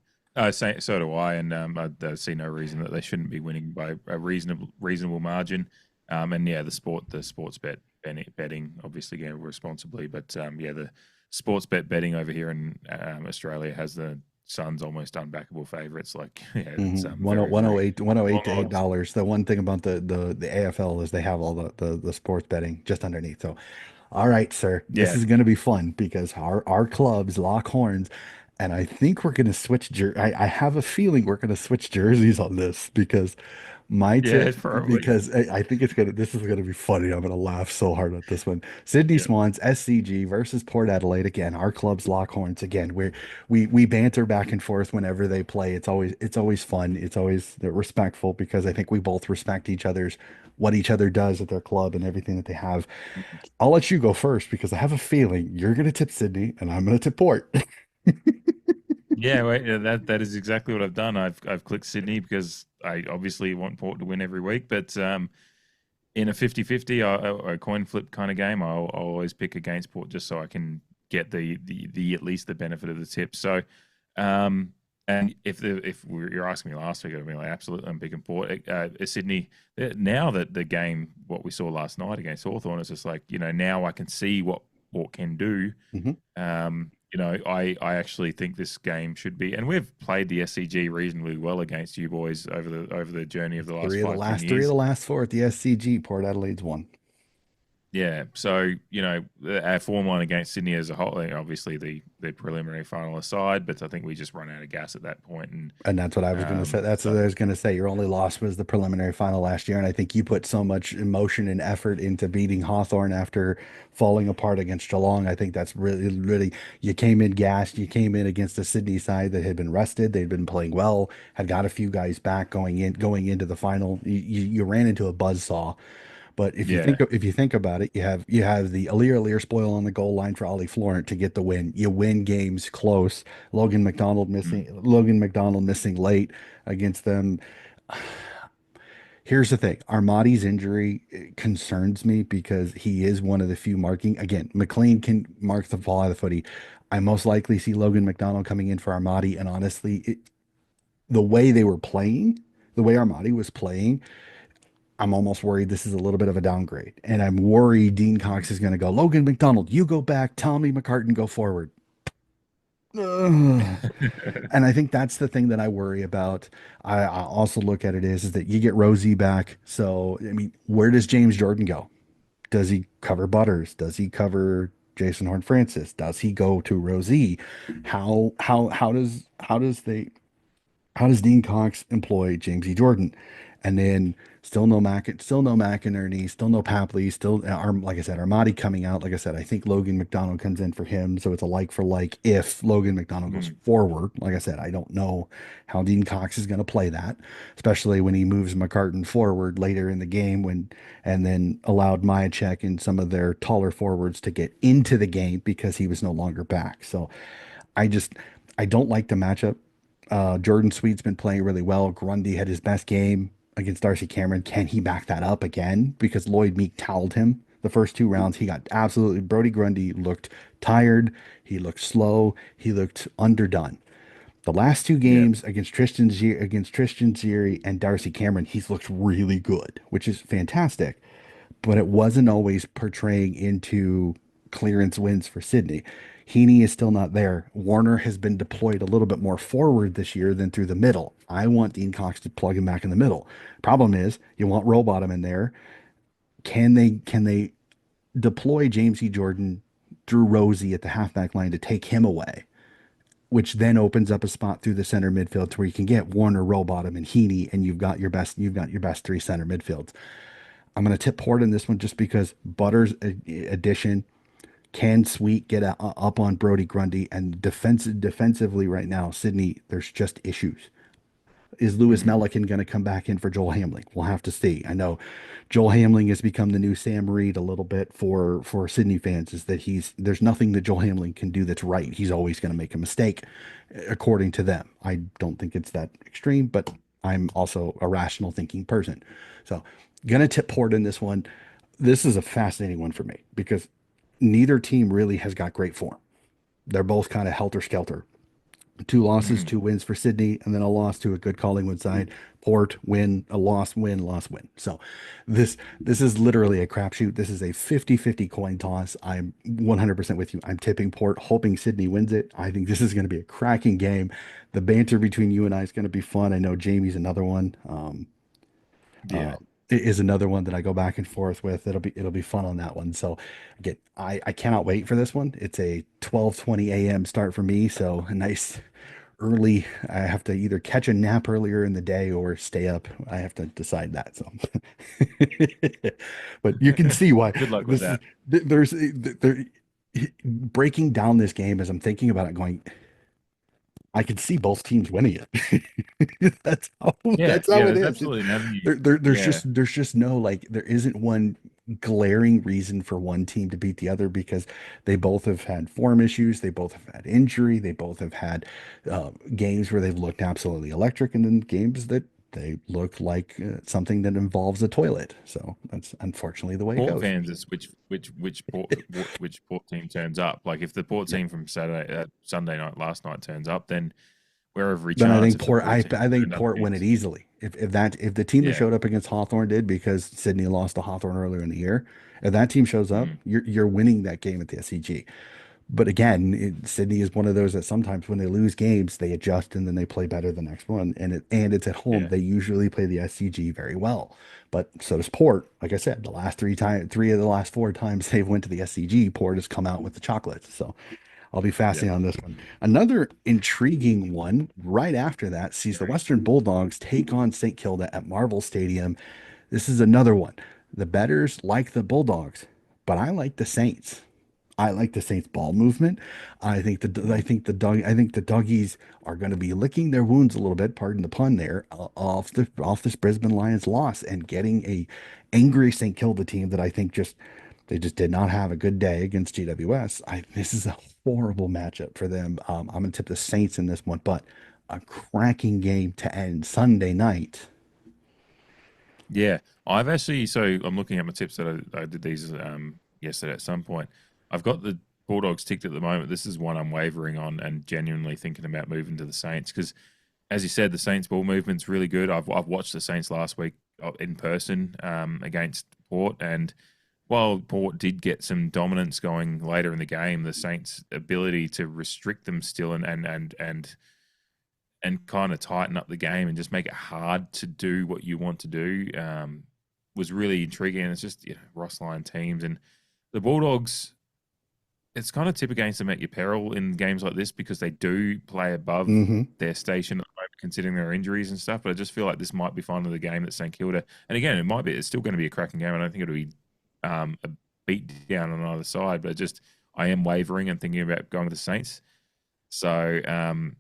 So do I, and I see no reason that they shouldn't be winning by a reasonable margin. And yeah, the sports betting, obviously gamble responsibly, but yeah, the sports betting over here in Australia has the Suns almost unbackable favourites. Like yeah, it's Mm-hmm. very very 108 long to odds. $8. The one thing about the AFL is they have all the sports betting just underneath. So all right, sir. This Yeah, is going to be fun because our clubs lock horns, and I think we're going to switch I have a feeling we're going to switch jerseys on this because my yeah, tip it's probably because I think this is going to be funny. I'm going to laugh so hard at this one. Sydney yeah. Swans SCG versus Port Adelaide again. Our clubs lock horns again. We banter back and forth whenever they play. It's always fun. It's always respectful because I think we both respect each other's what each other does at their club and everything that they have. I'll let you go first because I have a feeling you're going to tip Sydney and I'm going to tip Port. Yeah, wait, yeah, that is exactly what I've done. I've clicked Sydney because I obviously want Port to win every week, but in a 50-50 or a coin flip kind of game, I'll always pick against Port just so I can get the at least the benefit of the tip. So, and you're asking me last week, I'd be like, absolutely, I'm picking Port. Sydney. Now that the game, what we saw last night against Hawthorn, is just like now I can see what Port can do. Mhm. I actually think this game should be, and we've played the SCG reasonably well against you boys over the journey of the last five ten Three of the years. last four at the SCG. Port Adelaide's one. Yeah, so our form line against Sydney as a whole, obviously the preliminary final aside, but I think we just run out of gas at that point, and And that's what I was going to say. That's what so I was going to say. Your only loss was the preliminary final last year. And I think you put so much emotion and effort into beating Hawthorn after falling apart against Geelong. I think that's really, you came in gassed. You came in against a Sydney side that had been rested. They'd been playing well, had got a few guys back going into the final. You ran into a buzzsaw. But yeah, if you think about it, you have the Alir spoil on the goal line for Ollie Florent to get the win. You win games close. mm, Logan McDonald missing late against them. Here's the thing. Armadi's injury concerns me because he is one of the few marking. Again, McLean can mark the ball out of the footy. I most likely see Logan McDonald coming in for Armadi. And honestly, the way they were playing, the way Armadi was playing, I'm almost worried this is a little bit of a downgrade. And I'm worried Dean mm. Cox is going to go, Logan McDonald, you go back. Tommy McCartan, go forward. Ugh. And I think that's the thing that I worry about. I also look at it is that you get Rosie back. So, I mean, where does James Jordan go? Does he cover Butters? Does he cover Jason Horn Francis? Does he go to Rosie? How does Dean Cox employ James E. Jordan? And then still no McInerney, still no Papley, still like I said, Armadi coming out. Like I said, I think Logan McDonald comes in for him, so it's a like for like if Logan McDonald goes Mm, forward. Like I said, I don't know how Dean Cox is going to play that, especially when he moves McCartan forward later in the game and then allowed Myachek and some of their taller forwards to get into the game because he was no longer back. So I just I don't like the matchup. Jordan Sweet's been playing really well. Grundy had his best game against Darcy Cameron. Can he back that up again? Because Lloyd Meek toweled him the first two rounds. He got absolutely Brody Grundy looked tired. He looked slow. He looked underdone. The last two yeah, games against Tristan Ziri and Darcy Cameron, he's looked really good, which is fantastic, but it wasn't always portraying into clearance wins for Sydney. Heaney is still not there. Warner has been deployed a little bit more forward this year than through the middle. I want Dean Cox to plug him back in the middle. Problem is, you want Rowbottom in there. Can they deploy James E. Jordan Drew Rosie at the halfback line to take him away, which then opens up a spot through the center midfield to where you can get Warner, Rowbottom, and Heaney, and you've got your best three center midfields. I'm going to tip Port in this one just because Butters' addition can Sweet get up on Brody Grundy, and defensively right now, Sydney, there's just issues. Is Lewis Mm. Melican going to come back in for Joel Hamling? We'll have to see. I know Joel Hamling has become the new Sam Reed a little bit for Sydney fans. Is that there's nothing that Joel Hamling can do that's right. He's always going to make a mistake, according to them. I don't think it's that extreme, but I'm also a rational thinking person. So, gonna tip Port in this one. This is a fascinating one for me because neither team really has got great form. They're both kind of helter skelter. Two losses, Mm. two wins for Sydney, and then a loss to a good Collingwood side. Port win, a loss, win, loss, win. So this is literally a crapshoot. This is a 50-50 coin toss. I'm 100% with you. I'm tipping Port, hoping Sydney wins it. I think this is going to be a cracking game. The banter between you and I is going to be fun. I know Jamie's another one. Yeah. Is another one that I go back and forth with. It'll be fun on that one. So again, I cannot wait for this one. It's a 12:20 a.m. start for me, so a nice early. I have to either catch a nap earlier in the day or stay up. I have to decide that. So, but you can see why Good luck with this is that. there breaking down this game as I'm thinking about it, going, I could see both teams winning it. That's how Yeah, that's how yeah. it There's is. absolutely an avenue. There's Yeah, just no, like, there isn't one glaring reason for one team to beat the other because they both have had form issues, they both have had injury, they both have had games where they've looked absolutely electric, and then games that they look like something that involves a toilet. So that's unfortunately the way it Port goes. fans is which Port team turns up. Like if the Port Yeah. team from Sunday night last night turns up, then we're every Then I chance think if the Port Port I, team I think turned up Port win it against. easily. If the team that Yeah. showed up against Hawthorn did because Sydney lost to Hawthorn earlier in the year, if that team shows up, Mm. you're winning that game at the SCG. But again, Sydney is one of those that sometimes when they lose games, they adjust and then they play better the next one. And it's at home. Yeah. They usually play the SCG very well. But so does Port. Like I said, the last three of the last four times they've went to the SCG, Port has come out with the chocolates. So I'll be Yeah. fascinated on this one. Another intriguing one right after that sees the Very. Western Bulldogs take on St. Kilda at Marvel Stadium. This is another one. The betters like the Bulldogs, but I like the Saints. I like the Saints ball movement. Mm. I think the doggies are going to be licking their wounds a little bit, pardon the pun there, off this Brisbane Lions loss and getting a angry St. Kilda team that I think they just did not have a good day against GWS. This is a horrible matchup for them. I'm going to tip the Saints in this one, but a cracking game to end Sunday night. Yeah, I've actually. So I'm looking at my tips that I did these yesterday at some point. I've got the Bulldogs ticked at the moment. This is one I'm wavering on and genuinely thinking about moving to the Saints because, as you said, the Saints ball movement's really good. I've watched the Saints last week in person against Port, and while Port did get some dominance going later in the game, the Saints' ability to restrict them still and kind of tighten up the game and just make it hard to do what you want to do was really intriguing. And it's just Ross Lyon teams and the Bulldogs. It's kind of tip against them at your peril in games like this because they do play above Hmm. their station at the moment, considering their injuries and stuff. But I just feel like this might be finally the game that St Kilda. And again, it might be. It's still going to be a cracking game. I don't think it'll be a beat down on either side. But I am wavering and thinking about going with the Saints. So I'm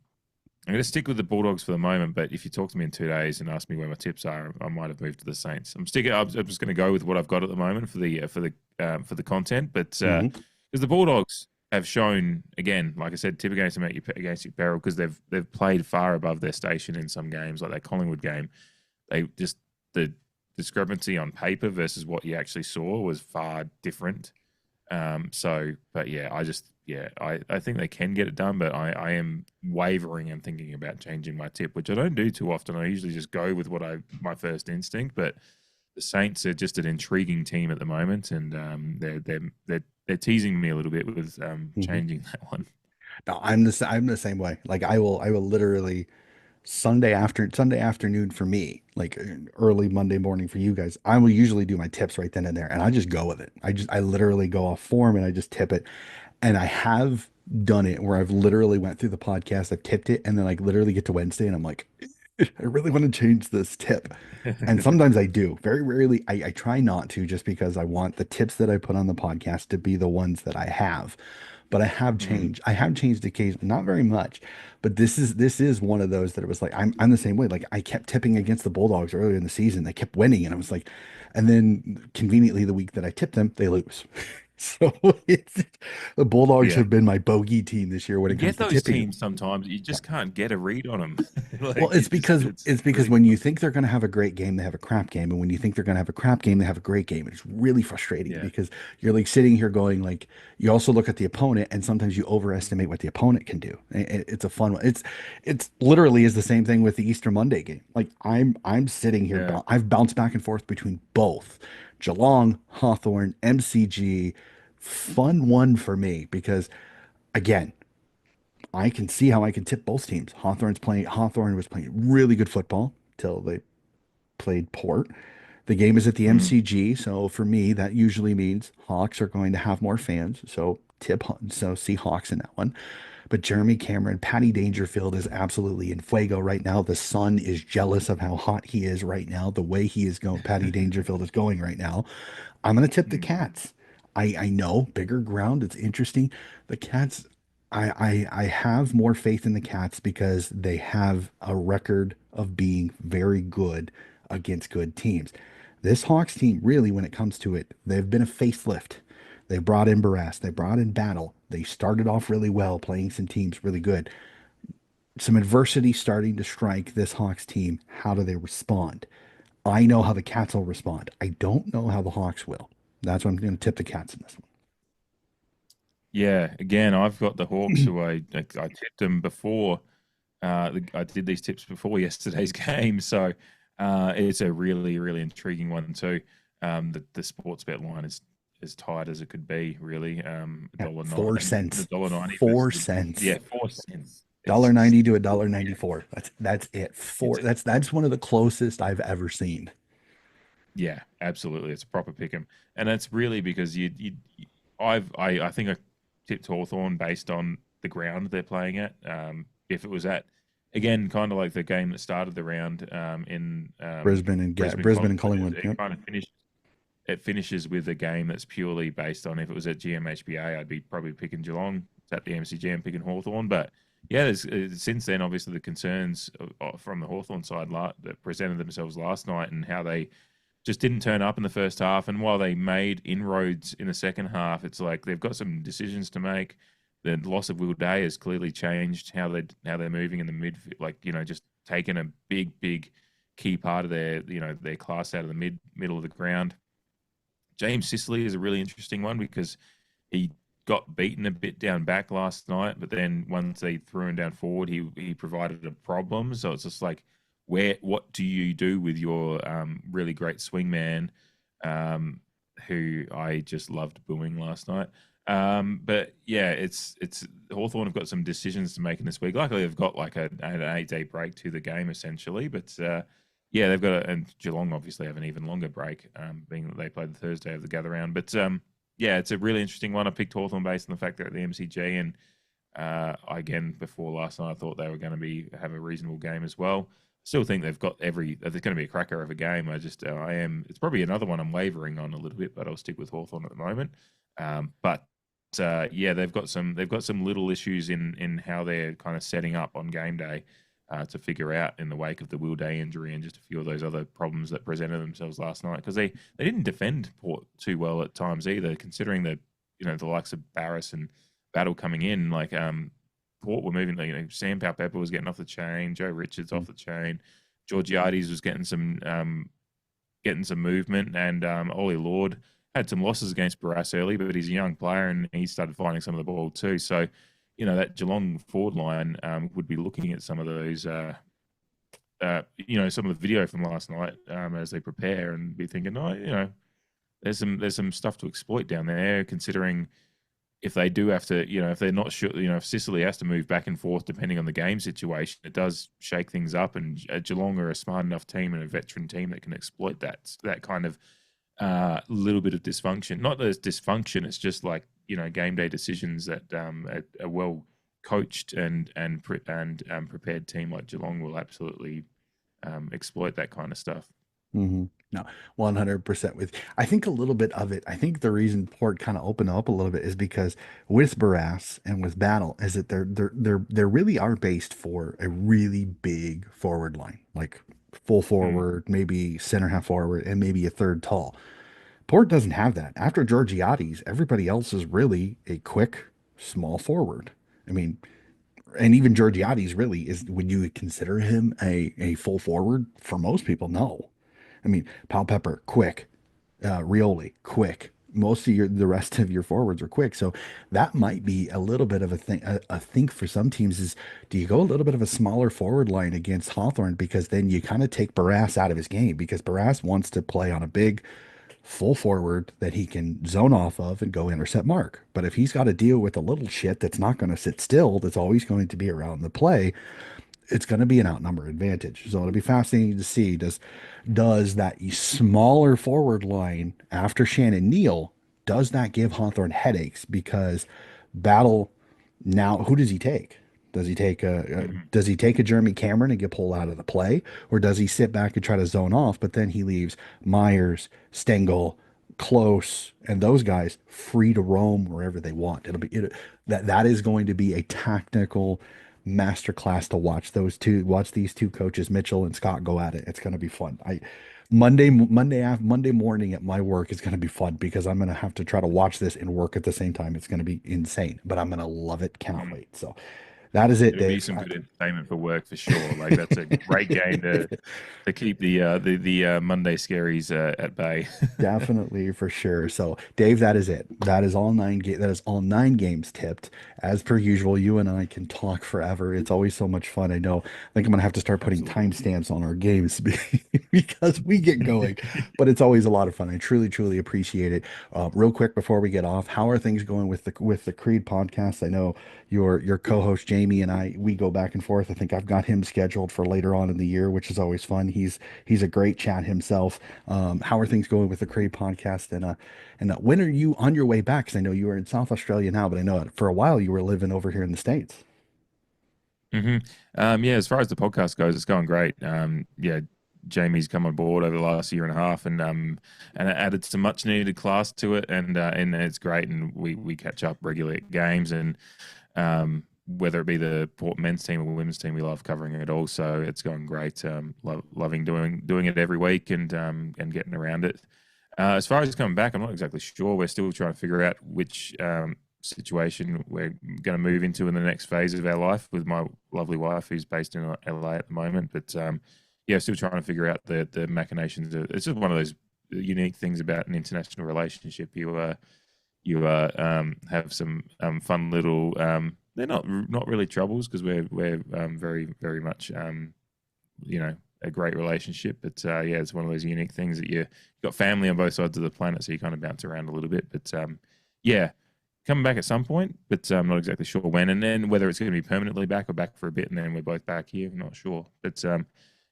going to stick with the Bulldogs for the moment, but if you talk to me in 2 days and ask me where my tips are, I might have moved to the Saints. I'm sticking. I'm just going to go with what I've got at the moment for the content, but Hmm. because the Bulldogs have shown again, like I said, tip against them against your peril because they've played far above their station in some games, like that Collingwood game. They just the discrepancy on paper versus what you actually saw was far different. But yeah, I think they can get it done, but I am wavering and thinking about changing my tip, which I don't do too often. I usually just go with my first instinct, but the Saints are just an intriguing team at the moment, and they're teasing me a little bit with Hmm. changing that one. No, I'm the same way. Like I will literally. Sunday afternoon for me, like early Monday morning for you guys, I will usually do my tips right then and there, and I just go with it. I literally go off form and I just tip it. And I have done it where I've literally went through the podcast, I've tipped it, and then like literally get to Wednesday and I'm like, I really want to change this tip. And sometimes I do. Very rarely, I try not to just because I want the tips that I put on the podcast to be the ones that I have. But I have Mm, changed. I have changed occasionally, not very much. But this is one of those that it was like I'm the same way. Like I kept tipping against the Bulldogs earlier in the season. They kept winning, and I was like, and then conveniently the week that I tipped them, they lose. So it's the Bulldogs yeah. have been my bogey team this year when You it comes get to those tipping. teams sometimes, you just can't get a read on them. Well, Like, it's because it's it's because really when you tough. think they're going to have a great game, they have a crap game, and when you think they're going to have a crap game, they have a great game. And it's really frustrating Yeah, because you're like sitting here going like you also look at the opponent, and sometimes you overestimate what the opponent can do. It's a fun one. It's literally is the same thing with the Easter Monday game. Like I'm sitting here, yeah. I've bounced back and forth between both Geelong, Hawthorn, MCG. Fun one for me because again. I can see how I can tip both teams. Hawthorn was playing really good football till they played Port. The game is at the Mm, MCG, so for me that usually means Hawks are going to have more fans. So see Hawks in that one. But Jeremy Cameron, Patty Dangerfield is absolutely in fuego right now. The sun is jealous of how hot he is right now. The way he is going, Patty Dangerfield is going right now. I'm going to tip the mm, Cats. I know bigger ground. It's interesting. The Cats, I have more faith in the Cats because they have a record of being very good against good teams. This Hawks team, really, when it comes to it, they've been a facelift. They brought in BRIS. They brought in Battle. They started off really well, playing some teams really good. Some adversity starting to strike this Hawks team. How do they respond? I know how the Cats will respond. I don't know how the Hawks will. That's why I'm going to tip the Cats in this yeah. Again, I've got the Hawks one. who I tipped them before. I did these tips before yesterday's game, so it's a really intriguing one too. The sports bet line is as tight as it could be, really. Yeah, Dollar four nine, the cents. dollar 90 versus 4 cents. 4 cents. It's just $1.90 to $1.94. That's it. it's Four. That's one of the closest I've ever seen. Yeah, absolutely. It's a proper pick 'em, and that's really because I think I tipped Hawthorn based on the ground they're playing at. If it was at again, kind of like the game that started the round in Brisbane Brisbane and Collingwood, Collingwood. it Yep. kind of finishes with a game that's purely based on if it was at GMHBA, I'd be probably picking Geelong. It's at the MCG, I'm picking Hawthorn. But yeah, since then, obviously, the concerns from the Hawthorn side that presented themselves last night and how they just didn't turn up in the first half. And while they made inroads in the second half, it's like they've got some decisions to make. The loss of Will Day has clearly changed how they're moving in the midfield. Like just taking a big key part of their class out of the middle of the ground. James Sicily is a really interesting one because he got beaten a bit down back last night, but then once they threw him down forward, he provided a problem. So it's just like, what do you do with your really great swingman, um, who I just loved booing last night. But yeah, it's Hawthorn have got some decisions to make in this week. Luckily, they've got like an 8-day break to the game essentially, but yeah, they've got and Geelong obviously have an even longer break, being that they played the Thursday of the gather round. But yeah, it's a really interesting one. I picked Hawthorn based on the fact they're at the MCG, and again before last night, I thought they were going to have a reasonable game as well. Still think they've got there's going to be a cracker of a game. I am. It's probably another one I'm wavering on a little bit, but I'll stick with Hawthorn at the moment. But yeah, they've got some little issues in how they're kind of setting up on game day to figure out in the wake of the Will Day injury and just a few of those other problems that presented themselves last night because they didn't defend Port too well at times either, considering that the likes of Barris and Battle coming in, like Port were moving. Sam Powell-Pepper was getting off the chain, Joe Richards off the chain, Georgiades was getting some movement, and Ollie Lord had some losses against Barras early, but he's a young player and he started finding some of the ball too. So, that Geelong forward line would be looking at some of those, some of the video from last night as they prepare and be thinking, oh, there's some stuff to exploit down there, considering if they do have to, if they're not sure, if Sicily has to move back and forth depending on the game situation, it does shake things up. And Geelong are a smart enough team and a veteran team that can exploit that kind of little bit of dysfunction. Not that it's dysfunction; it's just like game day decisions that a well coached and prepared team like Geelong will absolutely exploit that kind of stuff. Hmm. No, 100% with. I think a little bit of it. I think the reason Port kind of opened up a little bit is because with Barras and with Battle is that they're really are based for a really big forward line, like full Mm, forward, maybe center half forward, and maybe a third tall. Port doesn't have that. After Georgiades, everybody else is really a quick, small forward. I mean, and even Georgiades really is. Would you consider him a full forward? For most people, no. I mean, Pal Pepper, quick. Rioli, quick. Most of the rest of your forwards are quick. So that might be a little bit of a thing. A think for some teams is, do you go a little bit of a smaller forward line against Hawthorn because then you kind of take Barras out of his game because Barras wants to play on a big full forward that he can zone off of and go intercept mark. But if he's got to deal with a little shit that's not going to sit still, that's always going to be around the play, it's going to be an outnumber advantage. So it'll be fascinating to see does that smaller forward line after Shannon Neal, does that give Hawthorne headaches? Because Battle now, who does he take? mhm. Does he take a Jeremy Cameron and get pulled out of the play, or does he sit back and try to zone off? But then he leaves Myers, Stengel, Close, and those guys free to roam wherever they want. That is going to be a tactical masterclass to watch watch these two coaches, Mitchell and Scott, go at it. It's going to be fun. Monday morning at my work is going to be fun because I'm going to have to try to watch this and work at the same time. It's going to be insane, but I'm going to love it. Cannot Mm. wait. So that is it, It'll be Dave. some good entertainment for work for sure. Like that's a great game to keep the Monday scaries at bay. Definitely for sure. So, Dave, that is it. That is all nine games tipped. As per usual, you and I can talk forever. It's always so much fun. I think I'm gonna have to start putting Absolutely. timestamps on our games because we get going. But it's always a lot of fun. I truly, truly appreciate it. Real quick before we get off, how are things going with the Creed podcast? I know your co-host Jamie and I, we go back and forth. I think I've got him scheduled for later on in the year, which is always fun. He's a great chat himself. How are things going with the Crave podcast? And when are you on your way back? Because I know you are in South Australia now, but I know for a while you were living over here in the States. hmm yeah, as far as the podcast goes, it's going great. Yeah, Jamie's come on board over the last year and a half, and it added some much needed class to it, and it's great. And we catch up regularly at games, and whether it be the Port men's team or women's team, we love covering it all. So it's going great. Loving doing it every week and getting around it. As far as coming back, I'm not exactly sure. We're still trying to figure out which situation we're going to move into in the next phase of our life with my lovely wife, who's based in LA at the moment. But yeah, still trying to figure out the machinations. It's just one of those unique things about an international relationship. You have some fun little. They're not really troubles because we're very very much you know a great relationship. But yeah, it's one of those unique things that you've got family on both sides of the planet, so you kind of bounce around a little bit. But yeah, coming back at some point, but I'm not exactly sure when, and then whether it's going to be permanently back or back for a bit, and then we're both back here. I'm not sure, but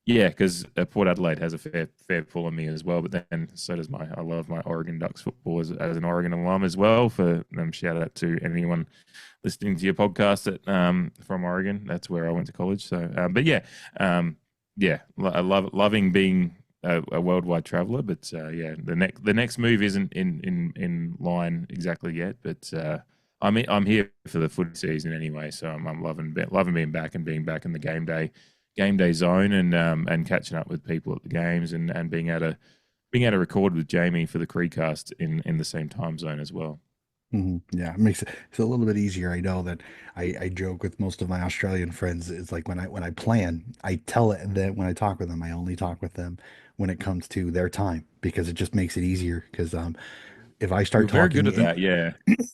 yeah, because Port Adelaide has a fair pull on me as well. But then so does I love my Oregon Ducks football as an Oregon alum as well. For shout out to anyone listening to your podcast that from Oregon. That's where I went to college. So, but yeah, yeah, I loving being a worldwide traveler. But yeah, the next move isn't in line exactly yet. But I'm here for the footy season anyway. So I'm loving being back and being back in the game day zone and catching up with people at the games and being able to record with Jamie for the Creedcast in the same time zone as well. Yeah, it makes it's a little bit easier. I know that I joke with most of my Australian friends. It's like when I plan, I tell it that when I talk with them, I only talk with them when it comes to their time because it just makes it easier. Because if I start You're very talking good at in that, yeah.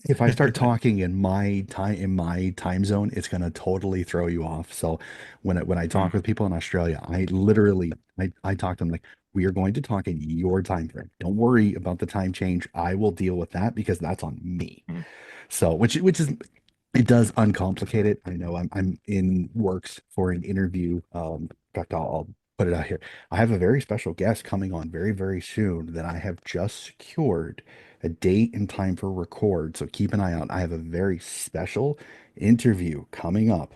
if I start talking in my time zone, it's gonna totally throw you off. So when I talk Mm, with people in Australia, I literally I talk to them like we are going to talk in your time frame. Don't worry about the time change. I will deal with that because that's on me. mm. So, which is it does uncomplicate it. I know I'm in works for an interview. In fact, I'll put it out here. I have a very special guest coming on very, very soon that I have just secured a date and time for record. So keep an eye out. I have a very special interview coming up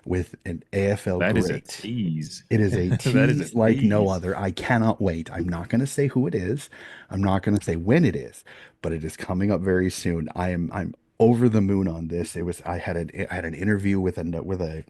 with an AFL That is a great. tease. It is a That is a tease like no tease. other. I cannot wait. I'm not going to say who it is. I'm not going to say when it is, but it is coming up very soon. I'm over the moon on this. It was I had an interview with another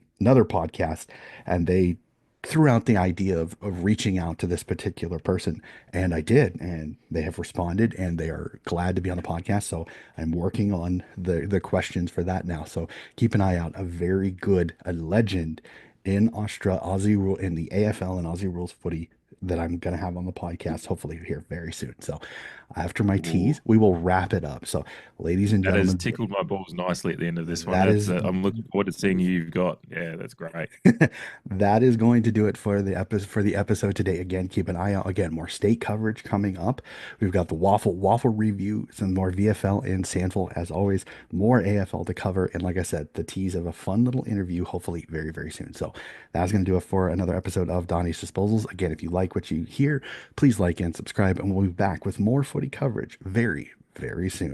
podcast, and they threw out the idea of reaching out to this particular person, and I did, and they have responded, and they are glad to be on the podcast. So I'm working on the questions for that now. So keep an eye out. A very good, a legend in Aussie rule in the AFL and Aussie rules footy that I'm gonna have on the podcast, hopefully here very soon. So after my Ooh, tease, we will wrap it up. So, ladies and that has gentlemen, tickled my balls nicely at the end of this one. that That's is I'm looking forward to seeing who you've got. Yeah, that's great. that is going to do it for the episode today. Again, keep an eye out. Again, more state coverage coming up. We've got the waffle review, some more VFL in Sandville, as always, more AFL to cover, and like I said, the tease of a fun little interview, hopefully very, very soon. So that's going to do it for another episode of Donnie's Disposals. Again, if you like what you hear, please like and subscribe, and we'll be back with more footy coverage very, very soon.